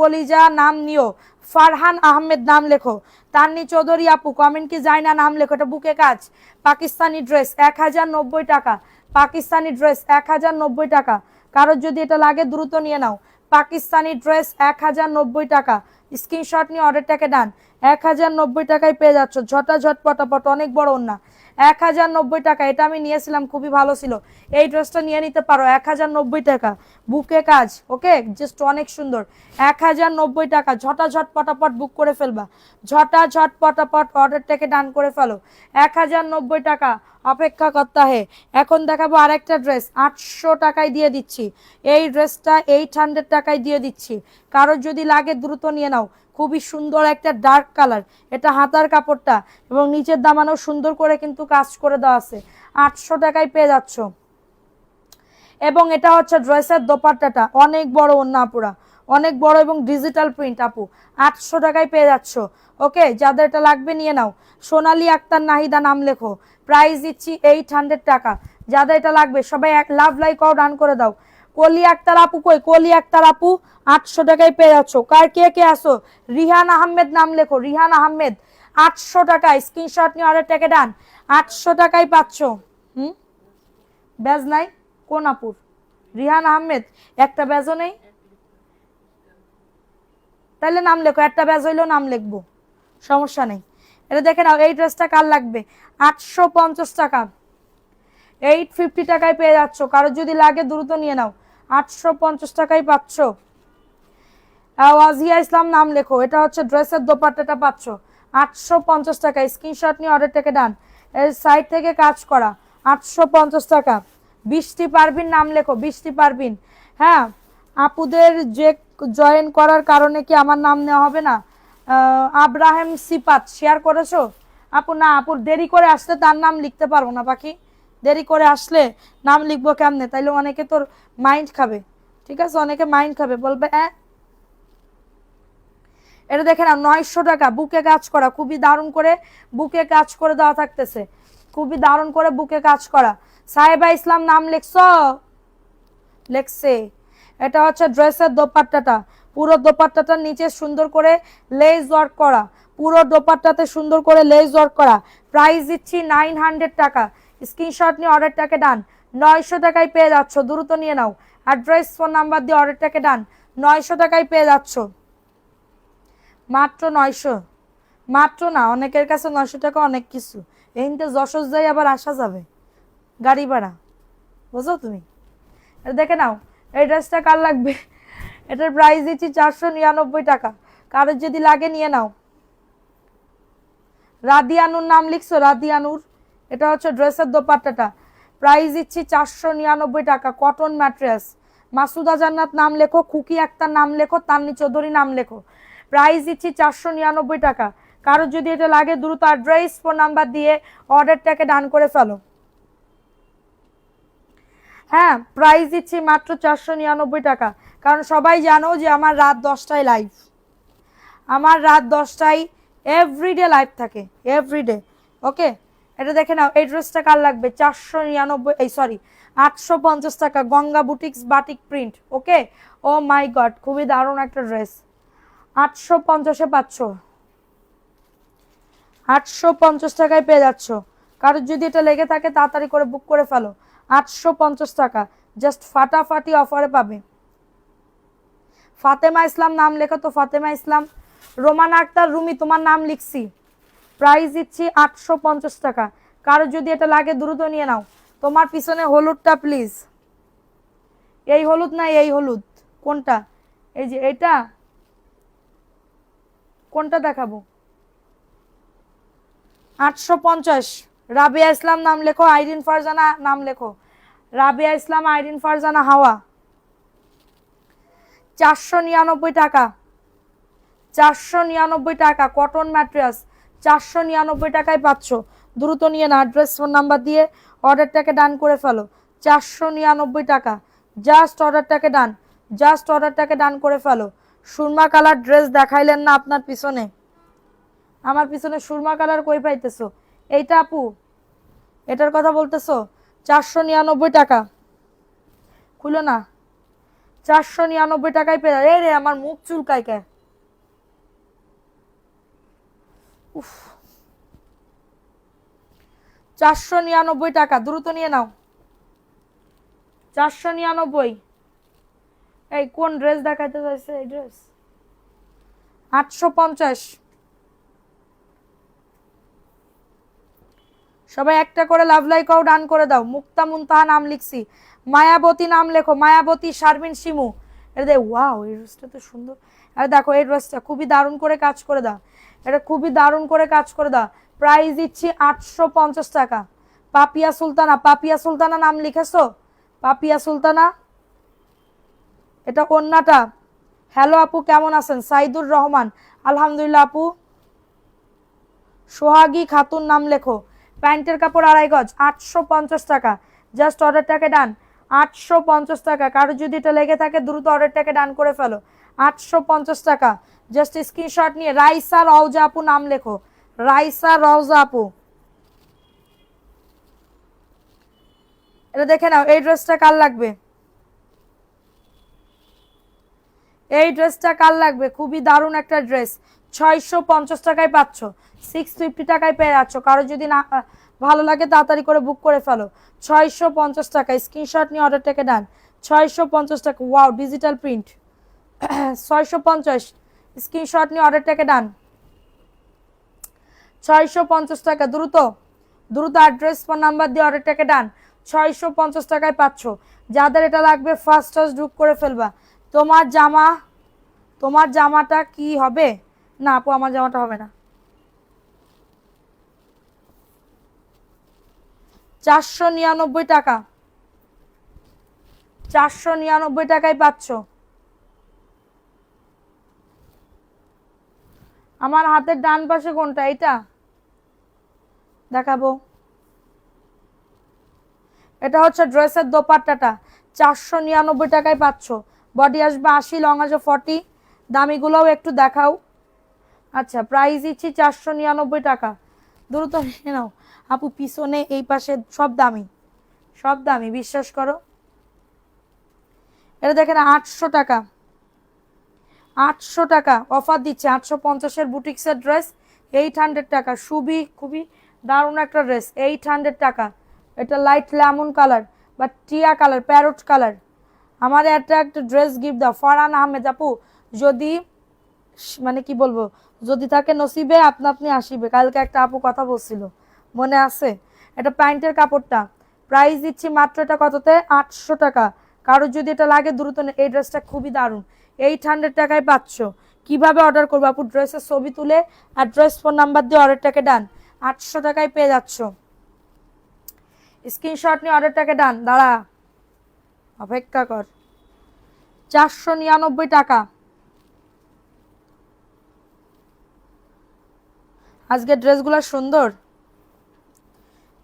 কলিজা নাম নিও, ফারহান আহমেদ নাম লেখো। তান্নি চৌধুরী আপু কমেন্ট কি যায় না, নাম লেখো। এটা বুকে কাজ পাকিস্তানি ড্রেস 1090 টাকা, পাকিস্তানি ড্রেস 1090 টাকা। কারোর যদি এটা লাগে দ্রুত নিয়ে নাও। পাকিস্তানি ড্রেস 1090 টাকা। স্ক্রিনশট নিয়ে অর্ডারটাকে ডান। 1090 টাকায় পেয়ে যাচ্ছ, ঝটাঝট পটাপট, অনেক বড় ওন্না। 1090 টাকা, এটা আমি নিয়েছিলাম খুবই ভালো ছিল। এই ড্রেসটা নিয়ে নিতে পারো, 1090 টাকা বুকে কাজ। ওকে জাস্ট অনেক সুন্দর, 1090 টাকা। ঝটাঝট পটাপট বুক করে ফেলবা, ঝটাঝট পটাপট অর্ডারটাকে ডান করে ফেলো। 1090 টাকা অপেক্ষা করতে হে। এখন দেখাবো আরেকটা ড্রেস 800 টাকায় দিয়ে দিচ্ছি। এই ড্রেসটা 800 টাকায় দিয়ে দিচ্ছি। কারোর যদি লাগে দ্রুত নিয়ে নাও। খুবই সুন্দর একটা ডার্ক কালার, এটা হাতার কাপড়টা এবং নিচের দামানো সুন্দর করে কিন্তু কাজ করে দেওয়া আছে। 800 টাকায় পেয়ে যাচ্ছ। এবং এটা হচ্ছে ড্রেসের দোপাট্টাটা, অনেক বড় ওন্না পুরা, অনেক বড় এবং ডিজিটাল প্রিন্ট আপু। 800 টাকায় পেয়ে যাচ্ছ। ওকে যাদের এটা লাগবে নিয়ে নাও। সোনালী আক্তার নাহিদা নাম লেখো, প্রাইস দিচ্ছি 800 টাকা। যাদের এটা লাগবে সবাই এক লাভ লাইক ডান করে দাও। কলি আক্তার আপু কই? কলি আক্তার আপু 800 টাকায় পেয়ে যাচ্ছ। কার কে কে আসো? রিহান আহমেদ নাম লেখো, রিহান আহমেদ 800 টাকায়। স্ক্রিনশট নিয়ে অর্ডারটাকে ডান, 800 টাকায় পাচ্ছ। ব্যাজ নাই কোন আপুর? রিহান আহমেদ একটা ব্যাজও নেই, তাহলে নাম লেখো, একটা ব্যাজ হইলেও নাম লিখবো, সমস্যা নেই। এটা দেখে নাও, এই ড্রেসটা কার লাগবে? 850 টাকা, 850 টাকায় পেয়ে যাচ্ছ। কারো যদি লাগে দ্রুত নিয়ে নাও। 850 টাকায় পাচ্ছ। ওয়াজিয়া ইসলাম নাম লেখো, এটা হচ্ছে ড্রেসের দোপাট্টাটা পাচ্ছ 850 টাকা। স্ক্রিনশট নিয়ে অর্ডারটাকে ডান। এর সাইড থেকে কাজ করা 850 টাকা। বৃষ্টি পারবিন নাম লেখো, বৃষ্টি পারবিন। হ্যাঁ, আপুদের যে জয়েন করার কারণে কি আমার নাম নেওয়া হবে না? আব্রাহিম সিপাত শেয়ার করেছো আপু? না আপুর দেরি করে আসলে তার নাম লিখতে পারবো না পাখি, দেরি করে আসলে নাম লিখবো কেমনে? তাইলে অনেকে তোর মাইন্ড খাবে, ঠিক আছে? অনেকে মাইন্ড খাবে, বলবে এটা দেখে না 900 টাকা বুকে কাজ করা, খুবই দারুণ করে বুকে কাজ করে দেওয়া থাকতেছে, খুবই দারুণ করে বুকে কাজ করা। সাহেবা ইসলাম নাম লেখছো? লেখছে। এটা হচ্ছে ড্রেসের দোপাট্টাটা, পুরো দোপাট্টাটার নিচে সুন্দর করে লেস ওয়ার্ক করা, পুরো দোপাট্টাতে সুন্দর করে লেস ওয়ার্ক করা। প্রাইস দিচ্ছি 900 টাকা। স্ক্রিনশট নিয়ে অর্ডারটাকে ডান। 900 টাকায় পেয়ে যাচ্ছ, দ্রুত নিয়ে নাও। অ্যাড্রেস ফোন নাম্বার দিয়ে অর্ডারটাকে ডান। 900 টাকায় পেয়ে যাচ্ছ, মাত্র 900। মাত্র না, অনেকের কাছে 900 টাকা অনেক কিছু। এইতে যশোর যাই আবার আসা যাবে গাড়ি ভাড়া, বুঝো তুমি? এটা দেখে নাও, এই ড্রেসটা কার লাগবে? এটার প্রাইস দিচ্ছি 499 টাকা। কারোর যদি লাগে নিয়ে নাও। রাদিয়ানুর নাম লিখছো? রাদিয়ানুর, এটা হচ্ছে ড্রেসের দোপাট্টাটা। প্রাইস দিচ্ছি 499 টাকা। Cotton mattress. মাসুদা জান্নাত নাম লেখো, খুকি আক্তার নাম লেখো, তান্নি চৌধুরী নাম লেখো। প্রাইস দিচ্ছি 499 টাকা। কারোর যদি এটা লাগে দ্রুত অ্যাড্রেস ফোন নাম্বার দিয়ে অর্ডারটাকে ডান করে ফেলো। হ্যাঁ, প্রাইস দিচ্ছি মাত্র 499 টাকা। কারণ সবাই জানো যে আমার রাত 10টায় লাইভ, আমার রাত 10টায় এভরিডে লাইভ থাকে, এভরিডে। ওকে, এটা দেখে নাও, এই ড্রেসটা কার লাগবে? 499, এই সরি 850 টাকা। Ganga boutiques batik print. Okay, oh my god, খুবই দারুণ একটা ড্রেস। 850-এ পাচ্ছ, 850 টাকায় পেয়ে যাচ্ছ। কারোর যদি এটা লেগে থাকে তাড়াতাড়ি করে বুক করে ফেলো। 850 টাকা, জাস্ট ফাটাফাটি অফারে পাবে। ফাতেমা ইসলাম নাম লেখো তো, ফাতেমা ইসলাম। রোমানা আক্তার রুমি তোমার নাম লিখছি। প্রাইস দিচ্ছি 850 টাকা। কারোর যদি এটা লাগে দ্রুত নিয়ে নাও। তোমার পিছনে হলুদটা প্লিজ, এই হলুদ না এই হলুদ, কোনটা? এই যে এটা, কোনটা দেখাবো? 850। রাবিয়া ইসলাম নাম লেখো, আইরিন ফারজানা নাম লেখো। রাবিয়া ইসলাম, আইরিন ফারজানা, হাওয়া। 499 টাকা, 499 টাকা। কটন ম্যাট্রেস 499 টাকায় পাচ্ছ। দ্রুত নিয়ে না, অ্যাড্রেস ফোন নাম্বার দিয়ে অর্ডারটাকে ডান করে ফেলো। 499 টাকা, জাস্ট অর্ডারটাকে ডান, জাস্ট অর্ডারটাকে ডান করে ফেলো। সুরমা কালার ড্রেস দেখাইলেন না আপনার পিছনে? আমার পিছনে সুরমা কালার কই পাইতেছো? এইটা আপু, এটার কথা বলতেছো? 499 টাকা, খুলো না। 499 টাকায় পেয়ে, এই রে আমার মুখ চুলকায় কে? উফ, 499 টাকা, দ্রুত নিয়ে নাও। 499। এই কোন ড্রেস দেখাইতে চাইছে? এই ড্রেস 850। সবাই একটা করে লাভ লাইকও ডান করে দাও। মুক্তা মুনতাহা নাম লিখছি। মায়াবতী নাম লেখো, মায়াবতী শারমিন শিমু। এটা দে, ওয়াও, এই ড্রেসটা তো সুন্দর। আর দেখো এই ড্রেসটা খুবই দারুণ করে কাজ করে দাও, এটা খুবই দারুণ করে কাজ করে দাও। প্রাইস দিচ্ছি 850 টাকা। পাপিয়া সুলতানা, পাপিয়া সুলতানা নাম লিখেছো? পাপিয়া সুলতানা, এটা কন্যাটা। হ্যালো আপু, কেমন আছেন? সাইদুর রহমান, আলহামদুলিল্লাহ আপু। সোহাগী খাতুন নাম লেখো। প্যান্টের কাপড় 2.5 গজ, 850 টাকা। জাস্ট অর্ডারটাকে ডান, 850 টাকা। কারো যদি এটা লেগে থাকে দ্রুত অর্ডারটাকে ডান করে ফেলো। 850 টাকা। জাস্ট স্ক্রিনশট নিয়ে রাইসা রওজা আপু নাম লেখো, রাইসা রওজা আপু। এটা দেখে নাও, এই ড্রেসটা কার লাগবে? এই ড্রেসটা কার লাগবে? খুবই দারুণ একটা ড্রেস। 650 টাকায় পাচ্ছ, 650 টাকায় পেয়ে যাচ্ছ। কারো যদি না ভালো লাগে তাড়াতাড়ি করে বুক করে ফেলো। 650 টাকা। স্ক্রিনশট নিয়ে অর্ডারটাকে ডান। 650 টাকা। Wow, digital print. 650। স্ক্রিনশট নিয়ে অর্ডারটাকে ডান। 650 টাকা। দ্রুত দ্রুত অ্যাড্রেস ফোন নাম্বার দিয়ে অর্ডারটাকে ডান। 650 টাকায় পাচ্ছ। যাদের এটা লাগবে ফার্স্ট বুক করে ফেলবা। তোমার জামাটা কি হবে? না আপু আমার জামাটা হবে না। 499 টাকা, 499 টাকায় পাচ্ছ। আমার হাতের ডান পাশে কোনটা? এটা দেখাবো। এটা হচ্ছে ড্রেসের দোপাট্টাটা, 499 টাকায় পাচ্ছ। বডি আসবে 80, লং আসবে 40। দামিগুলোও একটু দেখাও। আচ্ছা প্রাইস দিচ্ছি 499 টাকা। দ্রুত নিয়ে নাও আপু। পিছনে এই পাশে সব দামি, সব দামি, বিশ্বাস করো। এটা দেখেন 800 টাকা, 800 টাকা অফার দিচ্ছে। 850-এর বুটিক্সের ড্রেস 800 টাকা। খুবই দারুণ একটা ড্রেস, 800 টাকা। এটা লাইট লেমন কালার বা টিয়া কালার, প্যারট কালার। আমার একটা ড্রেস গিফট দাও। ফারহান আহমেদ আপু, যদি মানে কি বলবো, যদি থাকে নসিবে আপনি আসিবে। কালকে একটা আপু কথা বলছিল, মনে আছে? এটা প্যান্টের কাপড়টা। প্রাইস দিচ্ছি মাত্র এটা কততে? 800 টাকা। কারোর যদি এটা লাগে দ্রুত এই ড্রেসটা খুবই দারুণ, 800 টাকায় পাচ্ছ। কিভাবে অর্ডার করবো আপু? ড্রেসের ছবি তুলে অ্যাড্রেস ফোন নাম্বার দিয়ে অর্ডারটাকে ডান। 800 টাকায় পেয়ে যাচ্ছ। স্ক্রিনশট নিয়ে অর্ডারটাকে ডান। দাঁড়া, অপেক্ষা কর। 499 টাকা। আজকে ড্রেসগুলো সুন্দর,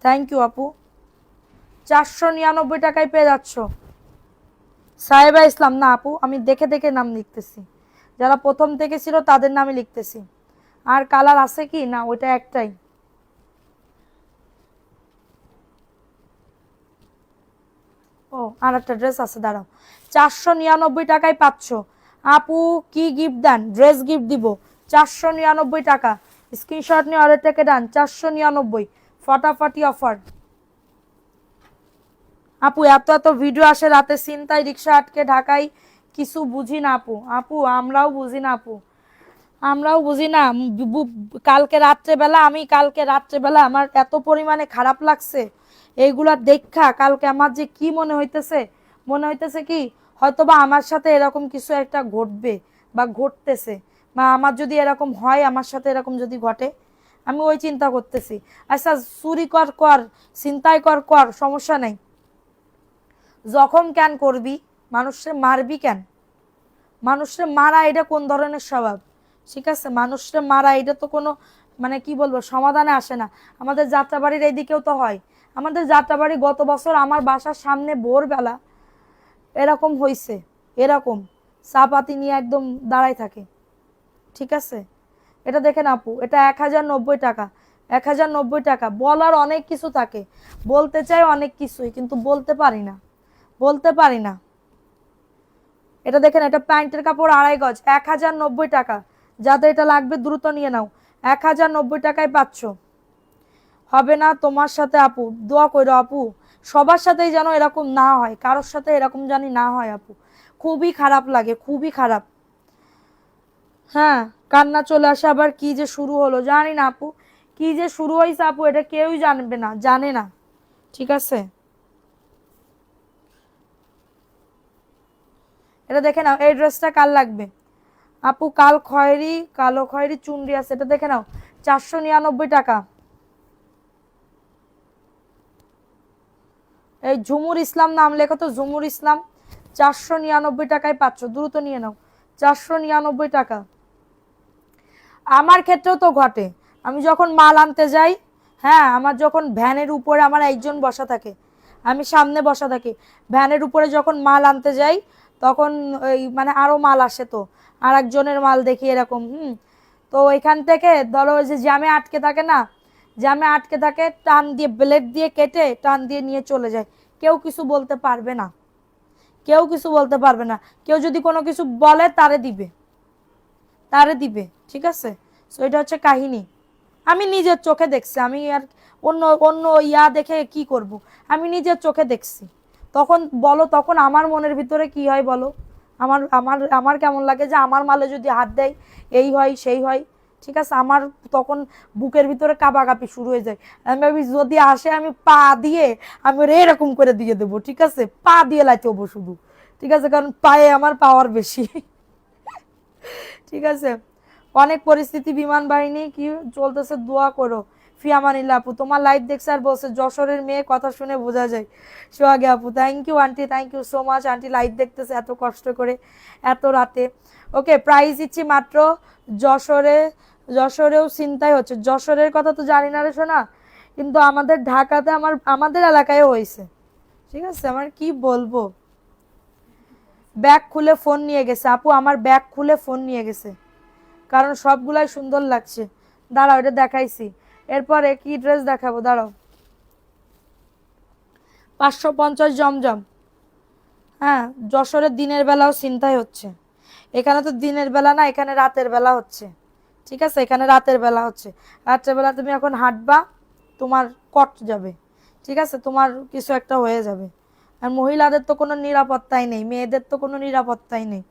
থ্যাংক ইউ আপু। 499 টাকায় পেয়ে যাচ্ছ। সাহেবা ইসলাম না আপু, আমি দেখে দেখে নাম লিখতেছি। যারা প্রথম থেকে ছিল তাদের নামই লিখতেছি। আর কালার আছে কি? না, ওইটা একটাই। ও আর একটা ড্রেস আছে, দাঁড়াও। 499 টাকায় পাচ্ছ। আপু কি গিফট দেন? ড্রেস গিফট দিব। 499 টাকা। স্ক্রিনশট নিয়ে অর্ডারটাকে ডান। 499 ফটাফটি অফার। আপু এত এত ভিডিও আসে রাতে, চিন্তায় রিক্সা আটকে ঢাকায়, কিছু বুঝি না আপু। আপু আমরাও বুঝি না আপু, আমরাও বুঝি না। কালকে রাত্রেবেলা আমার এত পরিমাণে খারাপ লাগছে এইগুলা দেখা। কালকে আমার যে কি মনে হইতেছে কি হয়তোবা আমার সাথে এরকম কিছু একটা ঘটবে বা ঘটতেছে, বা আমার যদি এরকম হয়, আমার সাথে এরকম যদি ঘটে, আমি ওই চিন্তা করতেছি। আচ্ছা চুরি কর, চিন্তাই কর, সমস্যা নেই। জখম কেন করবি? মানুষে মারবি কেন? মানুষে মারা এটা কোন ধরনের স্বভাব? ঠিক আছে, মানুষে মারা এটা তো কোনো মানে কি বলবো সমাধানে আসে না। আমাদের যাত্রাবাড়ির এইদিকেও তো হয়। আমাদের যাত্রাবাড়ি গত বছর আমার বাসার সামনে ভোরবেলা এরকম হইছে, এরকম চাপাতি নিয়ে একদম দাঁড়ায় থাকে। ঠিক আছে, এটা দেখেন আপু, এটা 1090 টাকা। 1090 টাকা। বলার অনেক কিছু থাকে, বলতে চাই অনেক কিছুই, কিন্তু বলতে পারি না। এটা দেখেন, এটা প্যান্টের কাপড় 2.5 গজ, 1090 টাকা। যাদের এটা লাগবে দ্রুত নিয়ে নাও। 1090 টাকায় পাচ্ছ। হবে না তোমার সাথে আপু, দোয়া কইরো আপু সবার সাথেই যেন এরকম না হয়, কারোর সাথে এরকম জানি না হয় আপু। খুবই খারাপ লাগে, খুবই খারাপ। হ্যাঁ, কান্না চলে আসে। আবার কি যে শুরু হলো জানি না আপু, কি যে শুরু হয়েছে আপু, এটা কেউই জানে না। ঠিক আছে, এটা দেখে নাও। এই ড্রেসটা কার লাগবে আপু? কালো খয়েরি চুনরি আছে, এটা দেখে নাও। 499 টাকা। এই ঝুমুর ইসলাম নাম লেখো তো, ঝুমুর ইসলাম। 499 টাকায় পাচ্ছ, দ্রুত নিয়ে নাও। 499 টাকা। আমার ক্ষেত্রেও তো ঘটে, আমি যখন মাল আনতে যাই, হ্যাঁ, আমার যখন ভ্যানের উপরে আমার একজন বসা থাকে, আমি সামনে বসা থাকি, ভ্যানের উপরে যখন মাল আনতে যাই, তখন ওই মানে আরো মাল আসে, তো আর একজনের মাল দেখি এরকম। তো ওইখান থেকে ধরো ওই যে জ্যামে আটকে থাকে, টান দিয়ে ব্লেড দিয়ে কেটে টান দিয়ে নিয়ে চলে যায়। কেউ কিছু বলতে পারবে না, কেউ যদি কোনো কিছু বলে তারে দিবে। ঠিক আছে, সো এটা হচ্ছে কাহিনী। আমি নিজের চোখে দেখছি, আমি আর অন্য অন্য দেখে কি করব? আমি নিজের চোখে দেখছি। তখন আমার মনের ভিতরে কি হয় বলো? আমার আমার আমার কেমন লাগে যে আমার মালে যদি হাত দেয় এই হয় সেই হয়। ঠিক আছে, আমার তখন বুকের ভিতরে কাঁপাকাঁপি শুরু হয়ে যায়। আমি ভাবি যদি আসে আমি পা দিয়ে আমি ওর এরকম করে দিয়ে দেবো, ঠিক আছে, পা দিয়ে লাইতে হবো শুধু, ঠিক আছে, কারণ পায়ে আমার পাওয়ার বেশি। ঠিক আছে, অনেক পরিস্থিতি বিমান বাহিনী কি চলতেছে, দোয়া করো। ফিয়ামানিল্লা আপু তোমার লাইভ দেখছে আর বলছে যশোরের মেয়ে, কথা শুনে বোঝা যায়। সোহাগে আপু thank you aunty, thank you so much aunty, live দেখতেছে এত কষ্ট করে এত রাতে। ওকে, প্রাইজ দিচ্ছি মাত্র। যশোরে, যশোরেও চিন্তাই হচ্ছে, যশোরের কথা তো জানি না রে শোনা, কিন্তু আমাদের ঢাকাতে আমাদের এলাকায় হয়েছে। ঠিক আছে, আমার কি বলবো। ব্যাগ খুলে ফোন নিয়ে গেছে আপু, আমার ব্যাগ খুলে ফোন নিয়ে গেছে, কারণ সবগুলাই সুন্দর লাগছে। দাঁড়াও, এটা দেখাইছি, এরপরে কি ড্রেস দেখাবো, দাঁড়াও। 550 জমজম। হ্যাঁ, যশোরের দিনের বেলাও চিন্তাই হচ্ছে, এখানে তো দিনের বেলা না, এখানে রাতের বেলা হচ্ছে। ঠিক আছে, এখানে রাতের বেলা হচ্ছে। রাতের বেলা তুমি এখন হাঁটবা, তোমার কট যাবে, ঠিক আছে, তোমার কিছু একটা হয়ে যাবে। আর মহিলাদের তো কোনো নিরাপত্তাই নেই, মেয়েদের তো কোনো নিরাপত্তাই নেই,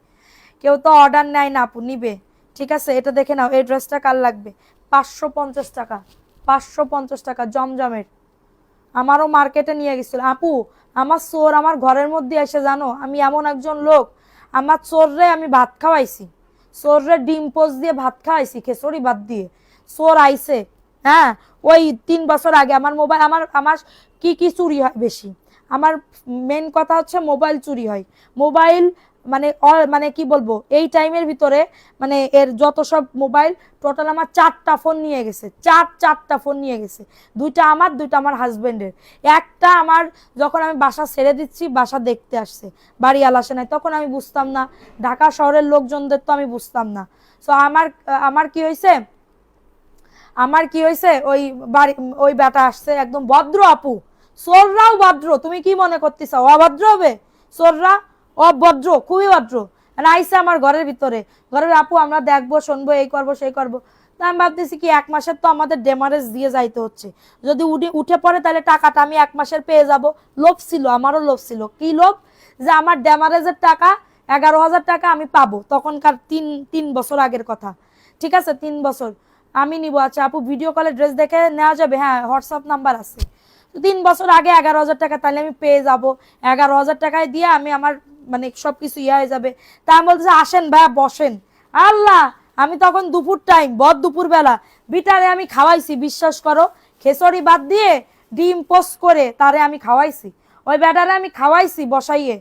কেউ তো অর্ডার নেয় না আপু, নিবে। ঠিক আছে, এটা দেখে নাও, এই ড্রেসটা কার লাগবে। 550 টাকা, 550 টাকা জমজমের। আমারও মার্কেটে নিয়ে গেছিল আপু, আমার চোর আমার ঘরের মধ্যে এসে, জানো আমি এমন একজন লোক, আমার চোররে আমি ভাত খাওয়াইছি, চোররে ডিম পোস্ট দিয়ে ভাত খাওয়াইছি, খেসড়ি ভাত দিয়ে। চোর আইছে, হ্যাঁ, ওই 3 বছর আগে আমার মোবাইল, আমার আমার কি কি চুরি হয় বেশি, আমার মেন কথা হচ্ছে মোবাইল চুরি হয়। মোবাইল মানে মানে কি বলবো, এই টাইমের ভিতরে মানে এর যত সব মোবাইল টোটাল আমার 4টা ফোন নিয়ে গেছে, চারটা ফোন নিয়ে গেছে। 2টা আমার, 2টা আমার হাজবেন্ডের। একটা আমার যখন আমি বাসা ছেড়ে দিচ্ছি, বাসা দেখতে আসছে, বাড়ি আল আসে নাই, তখন আমি বুঝতাম না, ঢাকা শহরের লোকজনদের তো আমি বুঝতাম না। সো আমার কি হয়েছে, ওই বাড়ি, ওই বেটা আসছে একদম ভদ্র আপু, চোররাও ভদ্র, তুমি কি মনে করতেছ অভদ্র হবে চোররা? অভদ্র, খুবই ভদ্র। আইসে আমার ঘরের ভিতরে, ঘরের আপু আমরা দেখবো শুনবো, এই করবো সেই করবো। তা আমি ভাবতেছি কি 1 মাসের তো আমাদের ডেমারেজ দিয়ে যাইতে হচ্ছে, যদি উঠে পড়ে তাহলে টাকাটা আমি 1 মাসের পেয়ে যাব। লোভ ছিল, আমারও লোভ ছিল, কি লোভ, যে আমার ডেমারেজের টাকা 11,000 টাকা আমি পাবো, তখনকার 3 বছর আগের কথা। ঠিক আছে, 3 বছর আমি নিবো। আচ্ছা আপু ভিডিও কলে ড্রেস দেখে নেওয়া যাবে? হ্যাঁ, হোয়াটসঅ্যাপ নাম্বার আছে। 3 বছর আগে 11,000 টাকা, তাহলে আমি পেয়ে যাব। 11,000 টাকায় দিয়ে আমি আমার মানে সবকিছু ইয়ে হয়ে যাবে। তা আমি বলতেছি আসেন ভাইয়া বসেন। আল্লাহ, আমি তখন দুপুর টাইম, দুপুর বেলা বিটারে আমি খাওয়াইছি, বিশ্বাস করো, খেসড়ি বাদ দিয়ে ডিম পোস্ট করে তারে আমি খাওয়াইছি, ওই ব্যাটারে আমি খাওয়াইছি বসাইয়ে।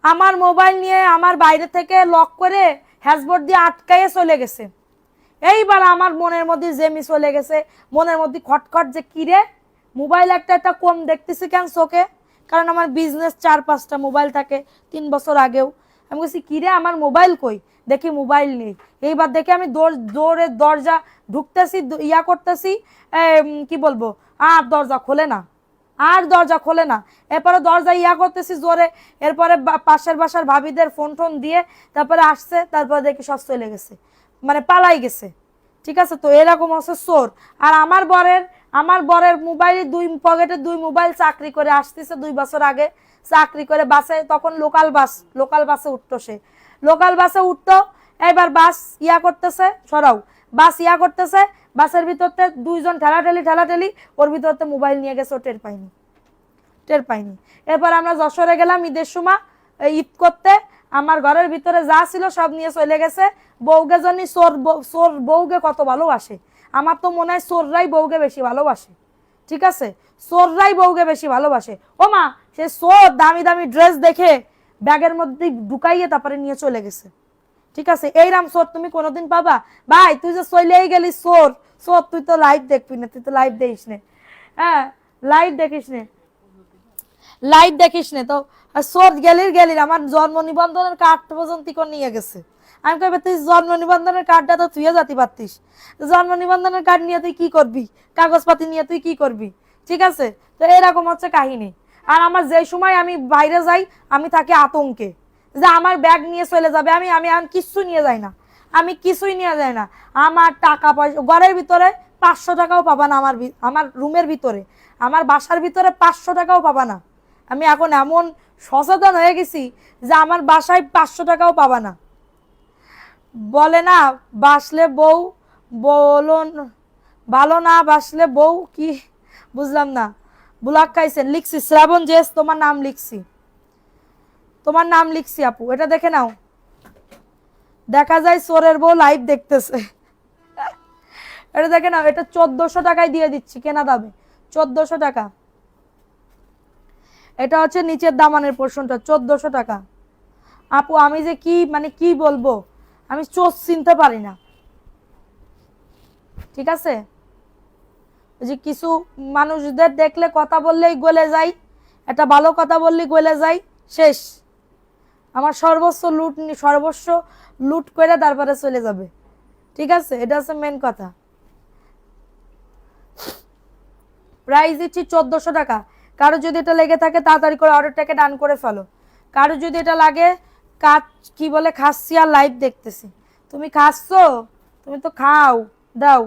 আমার মোবাইল নিয়ে আমার বাইরে থেকে লক করে হ্যাশবোর্ড দিয়ে আটকাইয়ে চলে গেছে। এইবার আমার মনের মধ্যে জেমি চলে গেছে, মনের মধ্যে খটখট যে কিরে মোবাইল একটা একটা কম দেখতেছি কেন চোখে, কারণ আমার বিজনেস 4-5টা মোবাইল থাকে 3 বছর আগেও। আমি বলছি কিরে আমার মোবাইল কই, দেখি মোবাইল নেই। এইবার দেখে আমি দৌড়ে দরজা ঢুকতেছি, ইয়া করতেছি, কি বলবো, আর দরজা খোলে না, আর দরজা খোলে না। এরপরে দরজা ইয়া করতেছি জোরে, এরপরে পাশের বাসার ভাবিদের ফোন টোন দিয়ে তারপরে আসছে, তারপরে দেখি সব চলে গেছে, মানে পালাই গেছে। ঠিক আছে, তো এরকম হচ্ছে চোর। আর আমার বরের মোবাইলে 2 পকেটে 2 মোবাইল, চাকরি করে আসতেছে 2 বছর আগে, চাকরি করে বাসে, তখন লোকাল বাসে উঠতো সে, লোকাল বাসে উঠতো। এবার বাস ইয়া করতেছে, সরাও, বাস ইয়া করতেছে, বাসের ভিতরতে 2জন ঠেলাঠেলি, ওর ভিতরতে মোবাইল নিয়ে গেছে, ও টের পাইনি। এরপর আমরা যশোরে গেলাম ঈদের সময়, ঈদ করতে, আমার ঘরের ভিতরে যা ছিল সব নিয়ে চলে গেছে। বউকে জানি চোর বউকে কত ভালোবাসে, আমার তো মনে হয় চোররাই বউকে বেশি ভালোবাসে। ঠিক আছে, চোররাই বউকে বেশি ভালোবাসে। ও মা, সে চোর দামি দামি ড্রেস দেখে ব্যাগের মধ্যে ঢুকাইয়ে তারপরে নিয়ে চলে গেছে। ঠিক আছে, এইরাম চোর তুমি কোনোদিন পাবা? ভাই তুই যে চলেই গেলি চোর, তুই তো লাইভ দেখবি না, তুই তো লাইভ দেখিস না, হ্যাঁ লাইভ দেখিস না তো। চোর গেলির আমার জন্ম নিবন্ধনের কার্ড পর্যন্ত নিয়ে গেছে। আমি কইবে তুই জন্ম নিবন্ধনের কার্ডটা তো তুই জাতি পারতিস, জন্ম নিবন্ধনের কার্ড নিয়ে তুই কি করবি, কাগজপাতি নিয়ে তুই কি করবি? ঠিক আছে, তো এরকম হচ্ছে কাহিনী। আর আমার যে সময় আমি বাইরে যাই, আমি থাকি আতঙ্কে যে আমার ব্যাগ নিয়ে চলে যাবে, আমি আমি কিছু নিয়ে যাই না, আমি কিছুই নিয়ে যাই না। আমার টাকা পয়সা ঘরের ভিতরে 500 টাকাও পাবা না, আমার রুমের ভিতরে, আমার বাসার ভিতরে 500 টাকাও পাবা না। আমি এখন এমন সচেতন হয়ে গেছি যে আমার বাসায় 500 টাকাও পাবা না। বলে না বাসলে বউ বলুন ভালো না বাসলে বউ কি, বুঝলাম না। ব্লক খাইছেন, লিখছি শ্রাবণ জেস, তোমার নাম লিখছি, তোমার নাম লিখছি আপু, এটা দেখে নাও। দেখা যায় চোরের বউ লাইভ দেখতেছে। এটা দেখে নাও, এটা 1400 টাকায় দিয়ে দিচ্ছি কেনা দামে, 1400 টাকা। এটা হচ্ছে নিচের দামানের পোর্শনটা, 1400 টাকা। আপু আমি যে কি মানে কি বলবো, আমি চোখ চিনতে পারি না, ঠিক আছে। যে কিছু মানুষদের দেখলে কথা বললেই গলে যাই, একটা ভালো কথা বললেই গলে যাই, শেষ। আমার সর্বস্ব লুট করে তারপরে চলে যাবে, ঠিক আছে, এটা হচ্ছে মেন কথা। প্রাইস দিচ্ছি 1400 টাকা। কারো যদি এটা লেগে থাকে তাড়াতাড়ি করে অর্ডারটাকে ডান করে ফেলো। কারো যদি এটা লাগে, কাজ কি বলে খাচ্ছি আর লাইভ দেখতেছি, তুমি খাচ্ছো, তুমি তো খাও, দাও।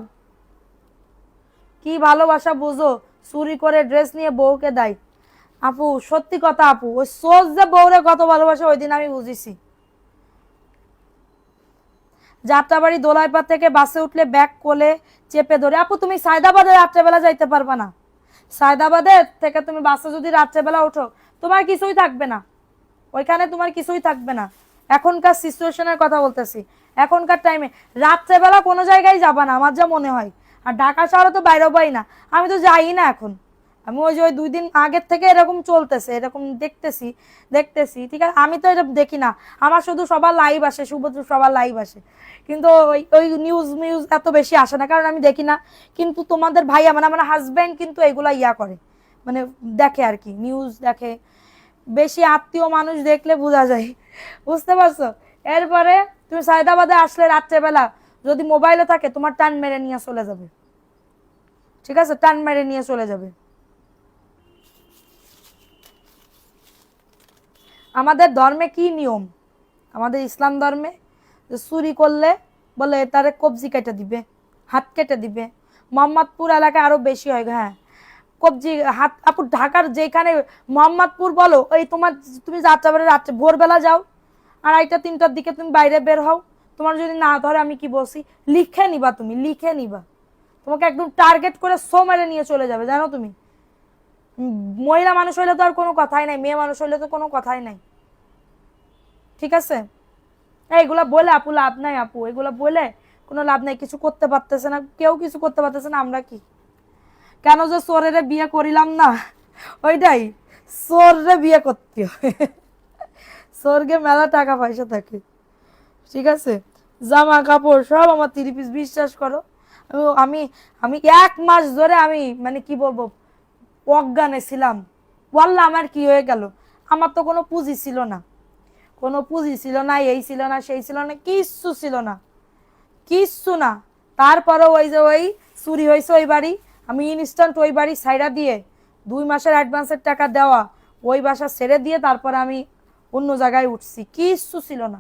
কি ভালোবাসা বুঝো, চুরি করে ড্রেস নিয়ে বউকে দেয়। আপু সত্যি কথা আপু, ওই সোজ যে বউরে কত ভালোবাসে ওই দিন আমি বুঝেছি। যাত্রাবাড়ি দোলাইপাড় থেকে বাসে উঠলে ব্যাগ কোলে চেপে ধরে। আপু তুমি সায়দাবাদে রাত্রেবেলা যাইতে পারবে না, সায়দাবাদের থেকে তুমি বাসে যদি রাত্রেবেলা ওঠো তোমার কিছুই থাকবে না, ওইখানে তোমার কিছুই থাকবে না। এখনকার সিচুয়েশনের কথা বলতেছি, এখনকার টাইমে রাত্রেবেলা কোনো জায়গায় যাবা না আমার যা মনে হয়। আর ঢাকা শহরে তো বাইরে পাই না, আমি তো যাই না এখন। আমি ওই যে ওই 2 দিন আগের থেকে এরকম চলতেছে, এরকম দেখতেছি দেখতেছি, ঠিক আছে। আমি তো এটা দেখি না, আমার শুধু সবার লাইভ আসে, শুভদ্র সবার লাইভ আসে, কিন্তু ওই ওই নিউজ মিউজ এত বেশি আসে না, কারণ আমি দেখি না। কিন্তু তোমাদের ভাইয়া মানে আমার হাজব্যান্ড কিন্তু এগুলা ইয়া করে, মানে দেখে আর কি, নিউজ দেখে। বেশি আত্মীয় মানুষ দেখলে বোঝা যায়, বুঝতে পারছো। এরপরে তুমি সায়দাবাদে আসলে রাত্রেবেলা যদি মোবাইলে থাকে তোমার টান মেরে নিয়ে চলে যাবে, ঠিক আছে, টান মেরে নিয়ে চলে যাবে। আমাদের ধর্মে কি নিয়ম, আমাদের ইসলাম ধর্মে যে চুরি করলে বলে তারে কবজি কেটে দিবে, হাত কেটে দিবে। মোহাম্মদপুর এলাকায় আরো বেশি হয়, হ্যাঁ, কবজি হাত। আপু ঢাকার যেখানে মোহাম্মদপুর বলো, ওই তোমার তুমি যাত্রাবাড়ি রাত্রে ভোরবেলা যাও, 2:30-3টার দিকে তুমি বাইরে বের হও, তোমার যদি না ধরে আমি কি বলছি, লিখে নিবা, তুমি লিখে নিবা, তোমাকে একদম টার্গেট করে সো মেরে নিয়ে চলে যাবে, জানো তুমি। মহিলা মানুষ হইলে তো আর কোনো কথাই নাই, মেয়ে মানুষ হইলে তো কোনো কথাই নাই, ঠিক আছে। এইগুলা বলে আপু লাভ নাই, আপু এগুলা বলে কোনো লাভ নাই, কিছু করতে পারতেছে না কেউ, কিছু করতে পারতেছে না, আমরা কি কেন যে চোরেরে বিয়ে করিলাম না, ওইটাই, চোররে বিয়ে করতে হয়, চোরকে মেলা টাকা পয়সা থাকে, ঠিক আছে। জামা কাপড় সব আমার 3 পিস, বিশ্বাস করো। আমি আমি 1 মাস ধরে আমি মানে কি বলবো অজ্ঞানে ছিলাম। ওয়াল্লাহ আমার কি হয়ে গেল, আমার তো কোনো পুঁজি ছিল না, কোনো পুঁজি ছিল না, এই ছিল না, সেই ছিল না, কিচ্ছু ছিল না, কিচ্ছু না। তারপরে ওই যে ওই চুরি হয়েছে ওই বাড়ি, আমি ইনস্ট্যান্ট ওই বাড়ি সাইডা দিয়ে 2 মাসের অ্যাডভান্সের টাকা দেওয়া, ওই বাসা ছেড়ে দিয়ে তারপর আমি অন্য জায়গায় উঠছি, কিচ্ছু ছিল না,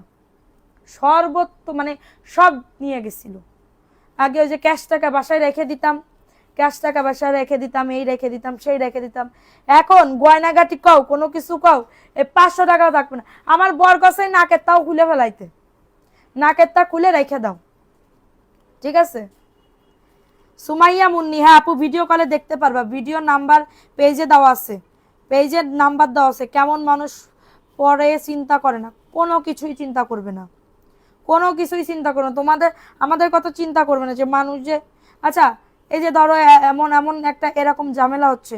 সর্বত্র মানে সব নিয়ে গেছিল। আগে ওই যে ক্যাশ টাকা বাসায় রেখে দিতাম, ক্যাশ টাকা বাসায় রেখে দিতাম, এই রেখে দিতাম, সেই রেখে দিতাম। এখন গয়নাগাটি কও, কোনো কিছু কও, এই 500 টাকাও থাকবে না। আমার বর কাছে নাকের তাও খুলে ফেলাইতে, নাকের তা খুলে রেখে দাও, ঠিক আছে। সুমাইয়া মুন্নি, হ্যাঁ আপু ভিডিও কলে দেখতে পারবা, ভিডিও নাম্বার পেজে দেওয়া আছে, পেজের নাম্বার দেওয়া আছে। কেমন মানুষ পরে চিন্তা করে না, কোনো কিছুই চিন্তা করবে না, কোনো কিছুই চিন্তা করবে না, তোমাদের আমাদের কথা চিন্তা করবে না যে মানুষ যে। আচ্ছা এই যে ধরো এমন এমন একটা এরকম ঝামেলা হচ্ছে,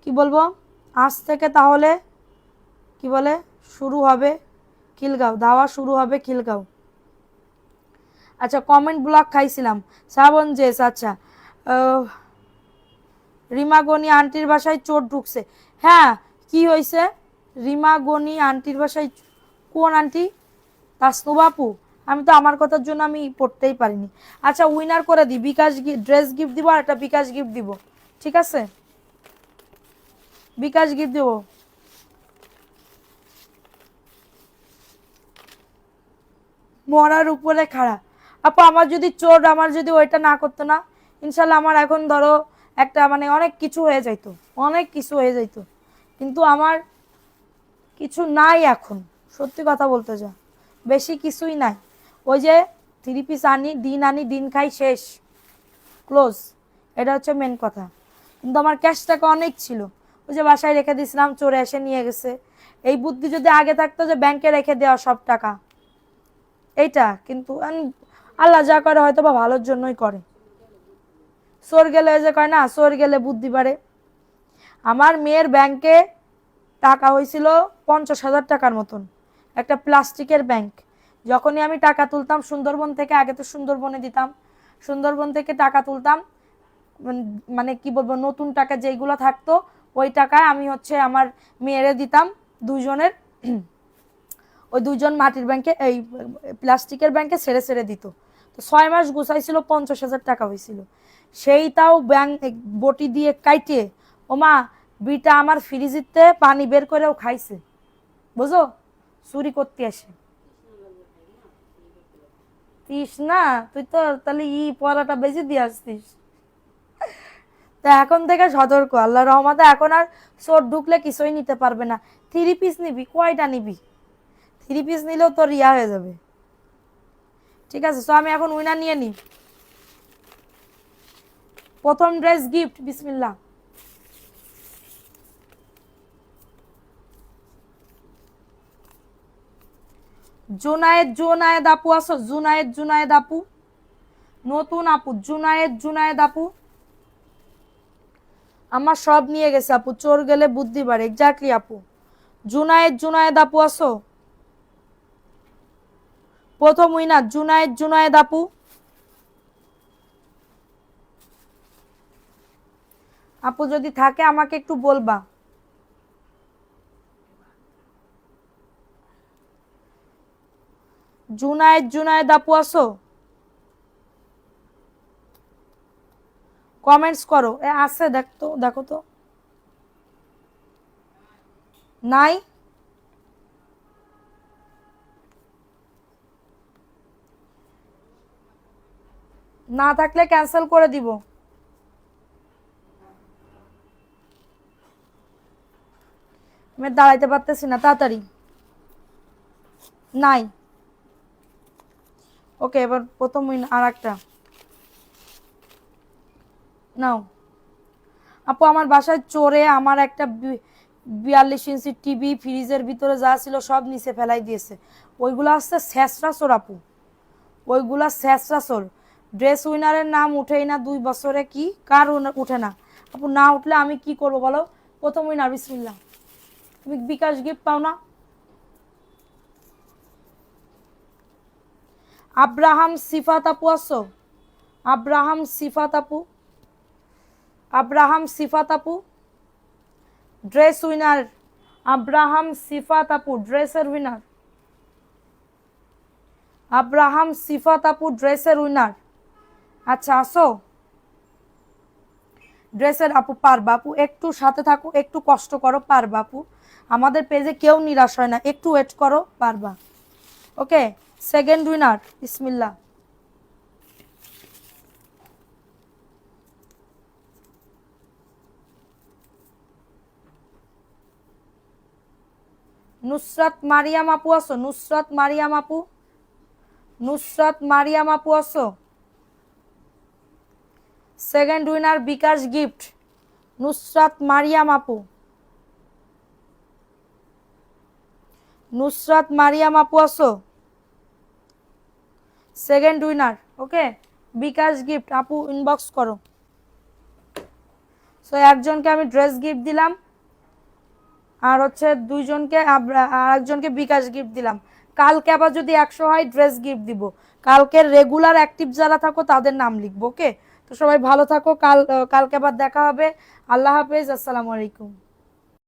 কি বলবো, আজ থেকে তাহলে কি বলে শুরু হবে খিলগাঁও, ধাওয়া শুরু হবে খিলগাঁও। আচ্ছা কমেন্ট ব্লক খাইছিলাম, শ্রাবণ জেস, আচ্ছা রিমাগনি আন্টির বাসায় চোর ঢুকছে, হ্যাঁ কি হয়েছে, রিমাগনি আন্টির বাসায় কোন আন্টি, তাসনুবাপু, আমি তো আমার কথার জন্য আমি পড়তেই পারিনি। আচ্ছা উইনার করে দিই, বিকাশ ড্রেস গিফট দিব আর একটা বিকাশ গিফট দিব, ঠিক আছে, বিকাশ গিফট দিব। মরার উপরে খাড়া। আপু আমার যদি চোর আমার যদি ওইটা না করতো না, ইনশাল্লাহ আমার এখন ধরো একটা মানে অনেক কিছু হয়ে যাইতো, অনেক কিছু হয়ে যাইতো, কিন্তু আমার কিছু নাই এখন, সত্যি কথা বলতে যা, বেশি কিছুই নাই। ওই যে 3 পিস আনি দিন খাই শেষ, ক্লোজ। এটা হচ্ছে মেন কথা। কিন্তু আমার ক্যাশ টাকা অনেক ছিল, ওই যে বাসায় রেখে দিয়েছিলাম, চোরে এসে নিয়ে গেছে। এই বুদ্ধি যদি আগে থাকতো যে ব্যাংকে রেখে দেওয়া সব টাকা, এইটা কিন্তু আল্লাহ যা করে হয়তো বা ভালোর জন্যই করে। চোর গেলে যে কয় না, চোর গেলে বুদ্ধি বাড়ে। আমার মেয়ের ব্যাংকে টাকা হয়েছিল 50,000 টাকার মতন, একটা প্লাস্টিকের ব্যাংক। যখনই আমি টাকা তুলতাম সুন্দরবন থেকে, আগে তো সুন্দরবনে দিতাম, সুন্দরবন থেকে টাকা তুলতাম, মানে কি বলবো, নতুন টাকা যেগুলো থাকতো ওই টাকায় আমি হচ্ছে আমার মেয়েরে দিতাম দুজনের। ওই দুজন মাটির ব্যাংকে, এই প্লাস্টিকের ব্যাংকে ছেড়ে ছেড়ে দিত। তো 6 মাস গুছাইছিল, 50,000 টাকা হয়েছিল। সেইটাও ব্যাংক বটি দিয়ে কাইটে, ওমা বিটা আমার ফ্রিজিতে পানি বের করেও খাইছে, বুঝো, চুরি করতে আসে। তিস না, তুই তো তাহলে পড়াটা বেশি দিয়ে আসতিস। তা এখন থেকে সতর্ক, আল্লাহ রহমতে এখন আর চোর ঢুকলে কিছুই নিতে পারবে না। 3 পিস নিবি, কয়টা নিবি? 3 পিস নিলেও তোর ইয়া হয়ে যাবে। ঠিক আছে, তো আমি এখন উইনার নিয়ে নিই। প্রথম ড্রেস গিফট, বিসমিল্লাহ। জুনায়েদ আপু আসো, জুনায়েদ আপু, নতুন আপু, জুনায়েদ আপু। আমার সব নিয়ে গেছে আপু, চোর গেলে বুদ্ধি বাড়ে, এক্স্যাক্টলি আপু। জুনায়েদ আপু আসো, প্রথম উইনার জুনায়েদ আপু। আপু যদি থাকে আমাকে একটু বলবা। জুনায়েদ আপু আসো, কমেন্টস করো। আছে, দেখো তো, নাই? না থাকলে ক্যান্সেল করে দিব। আমি দাঁড়াইতে পারতেছি না, তাড়াতাড়ি। নাই। ওকে, এবার প্রথম আর একটা নাও। আপু আমার বাসায় চোরে আমার একটা 42 ইঞ্চি টিভি, ফ্রিজের ভিতরে যা ছিল সব নিচে ফেলাই দিয়েছে। ওইগুলো আসছে শেষরা চোর আপু, ওইগুলা শেষরা চোর। ড্রেস উইনারের নাম উঠেই না 2 বছরে, কি কার উঠে না আপু? না উঠলে আমি কি করব বলো? প্রথম উইনার, বিসমিল্লাহ। তুমি বিকাশ গিফট পাও না? আব্রাহাম সিফাত আপু আসো, আব্রাহাম সিফাত আপু, ড্রেস উইনার। আব্রাহাম সিফাত আপু, ড্রেসের উইনার। আব্রাহাম সিফাত আপু, ড্রেসের উইনার। আচ্ছা আসো, ড্রেসের আপু পারবা আপু, একটু সাথে থাকো, একটু কষ্ট করো, পারবা আপু। আমাদের পেজে কেউ নিরাশ হয় না, একটু ওয়েট করো, পারবা। ওকে, সেকেন্ড উইনার, বিসমিল্লাহ। নুসরাত মারিয়াম আপু আসো, নুসরাত মারিয়াম আপু আসো। সেকেন্ড উইনার বিকাশ গিফট, নুসরাত মারিয়াম আপু, আসো। সেকেন্ড উইনার, ওকে, বিকাশ গিফট আপু, ইনবক্স করো। সো একজনকে আমি ড্রেস গিফট দিলাম, আর হচ্ছে দুইজনকে আর একজনকে বিকাশ গিফট দিলাম। কালকে আবার যদি 100 হয় ড্রেস গিফট দিব। কালকের রেগুলার অ্যাক্টিভ যারা থাকো তাদের নাম লিখবো। ওকে, তো সবাই ভালো থাকো, কালকে আবার দেখা হবে। আল্লাহ হাফেজ, আসসালামু আলাইকুম।